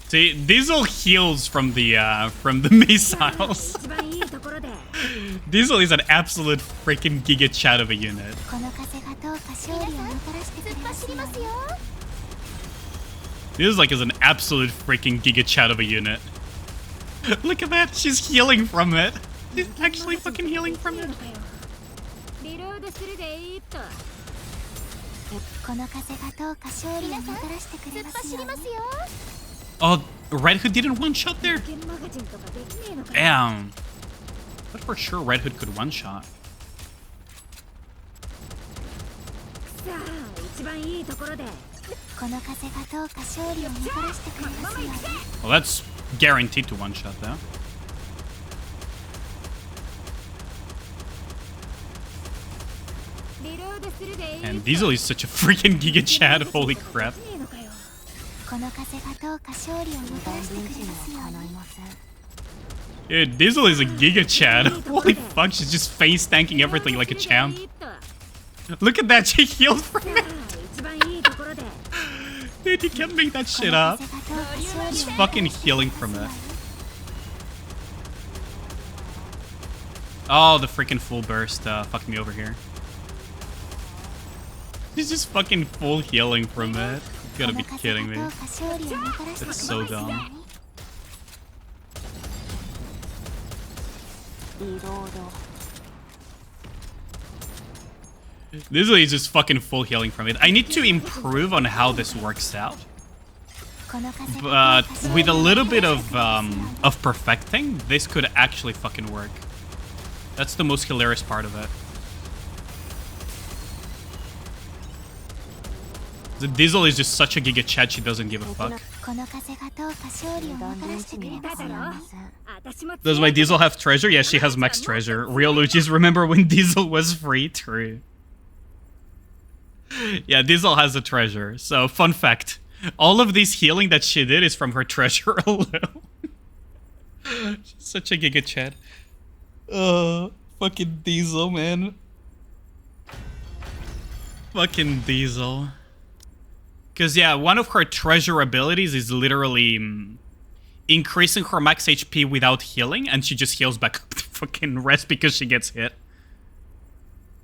See, Diesel heals from the missiles. Diesel is an absolute freaking giga chat of a unit. Diesel is an absolute freaking giga chat of a unit. Look at that, she's healing from it. She's actually fucking healing from it. Oh, Red Hood didn't one-shot there? Damn. But for sure Red Hood could one-shot. Well, that's guaranteed to one-shot though. And Diesel is such a freaking giga chat, holy crap. Dude, Diesel is a giga chat. Holy fuck, she's just face tanking everything like a champ. Look at that, she healed from it. Dude, you can't make that shit up. Just fucking healing from it. Oh, the freaking full burst fucked me over here. She's just fucking full healing from it. You gotta be kidding me. That's so dumb. This is just fucking full healing from it. I need to improve on how this works out. But with a little bit of perfecting, this could actually fucking work. That's the most hilarious part of it. The Diesel is just such a giga chat, she doesn't give a fuck. Does my Diesel have treasure? Yeah, she has max treasure. Real Luchis, remember when Diesel was free? True. Yeah, Diesel has a treasure. So, fun fact. All of this healing that she did is from her treasure alone. She's such a giga chat. Fucking Diesel, man. Fucking Diesel. Because, yeah, one of her treasure abilities is literally increasing her max HP without healing, and she just heals back up to fucking rest because she gets hit.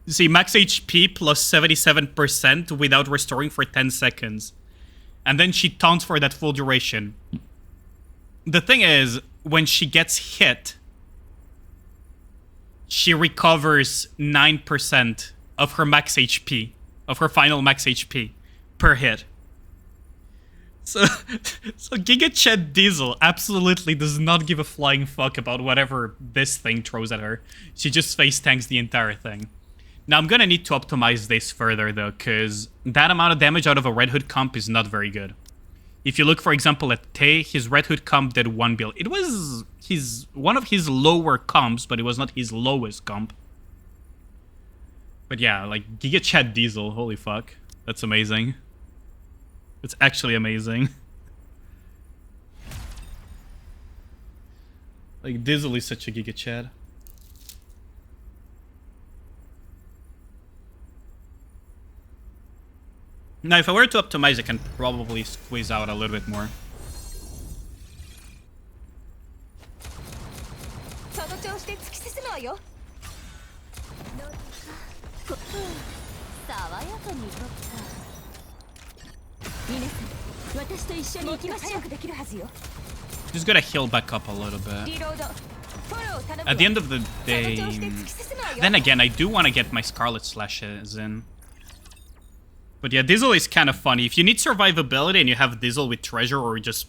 See, max HP plus 77% without restoring for 10 seconds. And then she taunts for that full duration. The thing is, when she gets hit, she recovers 9% of her max HP, of her final max HP per hit. So Giga Chad Diesel absolutely does not give a flying fuck about whatever this thing throws at her. She just face tanks the entire thing. Now I'm gonna need to optimize this further though, because that amount of damage out of a Red Hood comp is not very good. If you look, for example, at Tay, his Red Hood comp did 1 bill. It was one of his lower comps, but it was not his lowest comp. But yeah, like, Giga Chad Diesel, holy fuck. That's amazing. It's actually amazing. Like, Diesel is such a Giga Chad. Now, if I were to optimize, I can probably squeeze out a little bit more. Just gotta heal back up a little bit. At the end of the day... Then again, I do want to get my Scarlet Slashes in. But yeah, Diesel is kind of funny. If you need survivability and you have Diesel with treasure, or just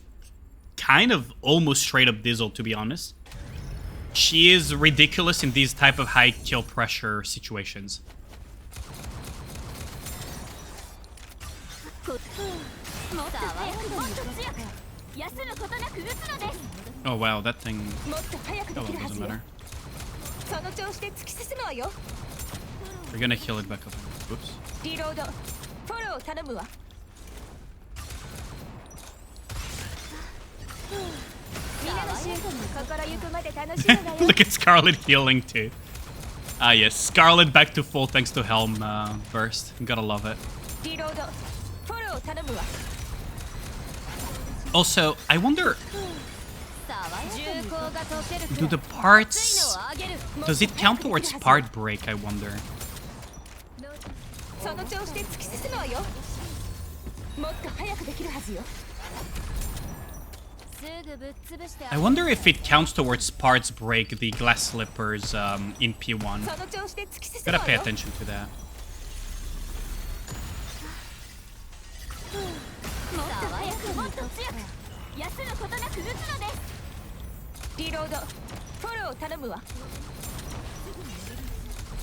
kind of almost straight up Diesel, to be honest, she is ridiculous in these type of high kill pressure situations. Oh wow, that thing... Oh well, doesn't matter. We're gonna heal it back up. Oops. Look at Scarlet healing too. Ah yes, Scarlet back to full thanks to Helm burst. Gotta love it. Also, I wonder... Do the parts... Does it count towards part break, I wonder? I wonder if it counts towards parts break, the glass slippers in P1. Gotta pay attention to that.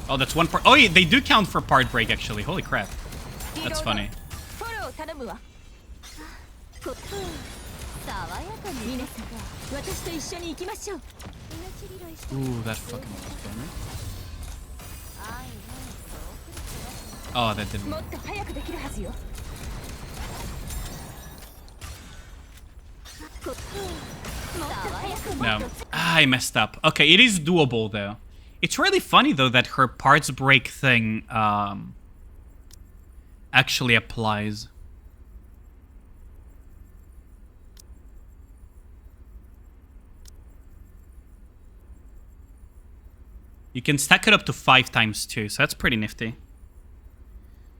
Oh, that's one part. Oh, yeah, they do count for part break, actually. Holy crap. That's funny. Ooh, that fucking bummer. Oh, that didn't work. No. Ah, I messed up. Okay, it is doable, though. It's really funny, though, that her parts break thing actually applies. You can stack it up to 5 times too, so that's pretty nifty.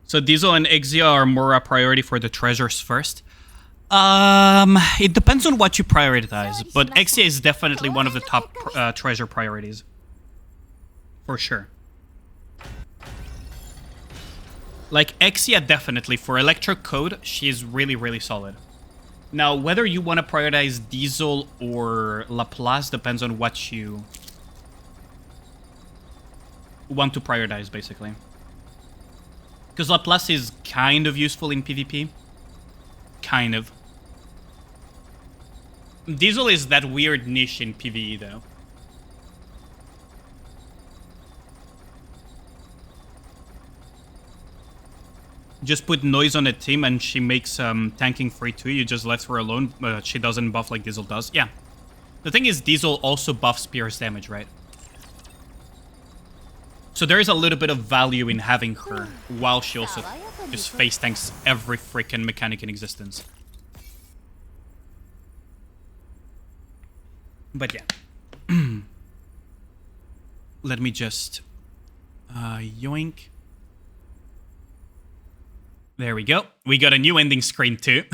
So Diesel and Exia are more a priority for the treasures first. It depends on what you prioritize, but Exia is definitely one of the top treasure priorities. For sure. Like, Exia definitely, for Electro Code, she is really, really solid. Now, whether you want to prioritize Diesel or Laplace depends on what you want to prioritize, basically. Because Laplace is kind of useful in PvP. Kind of. Diesel is that weird niche in PvE, though. Just put Noise on a team and she makes tanking free too. You just left her alone, but she doesn't buff like Diesel does. Yeah. The thing is, Diesel also buffs Pierce damage, right? So there is a little bit of value in having her, while she also just face tanks every freaking mechanic in existence. But yeah. Let me just Yoink. There we go. We got a new ending screen too.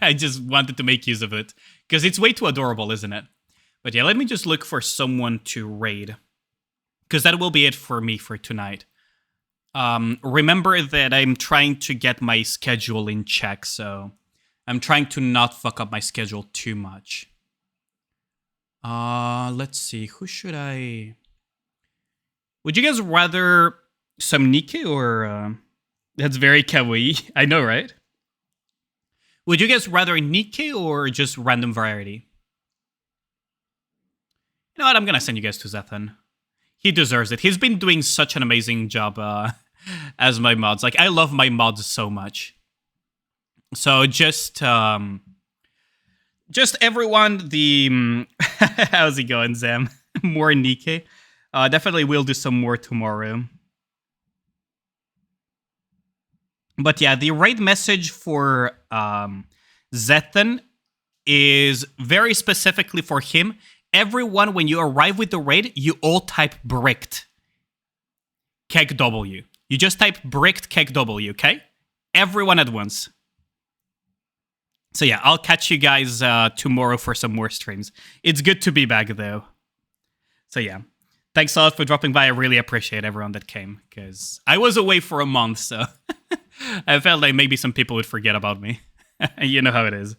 I just wanted to make use of it. Because it's way too adorable, isn't it? But yeah, let me just look for someone to raid. Because that will be it for me for tonight. Remember that I'm trying to get my schedule in check, so I'm trying to not fuck up my schedule too much. Let's see. Who should I... Would you guys rather some Nikke or... That's very kawaii. I know, right? Would you guys rather Nikke or just random variety? You know what? I'm gonna send you guys to Zethan. He deserves it. He's been doing such an amazing job as my mods. Like, I love my mods so much. So just everyone, the... How's it going, Zam? More Nikke. Definitely will do some more tomorrow. But yeah, the raid message for Zethan is very specifically for him. Everyone, when you arrive with the raid, you all type bricked keg W. You just type bricked keg W, okay? Everyone at once. So yeah, I'll catch you guys tomorrow for some more streams. It's good to be back, though. So yeah, thanks a lot for dropping by. I really appreciate everyone that came, because I was away for a month, so I felt like maybe some people would forget about me. You know how it is.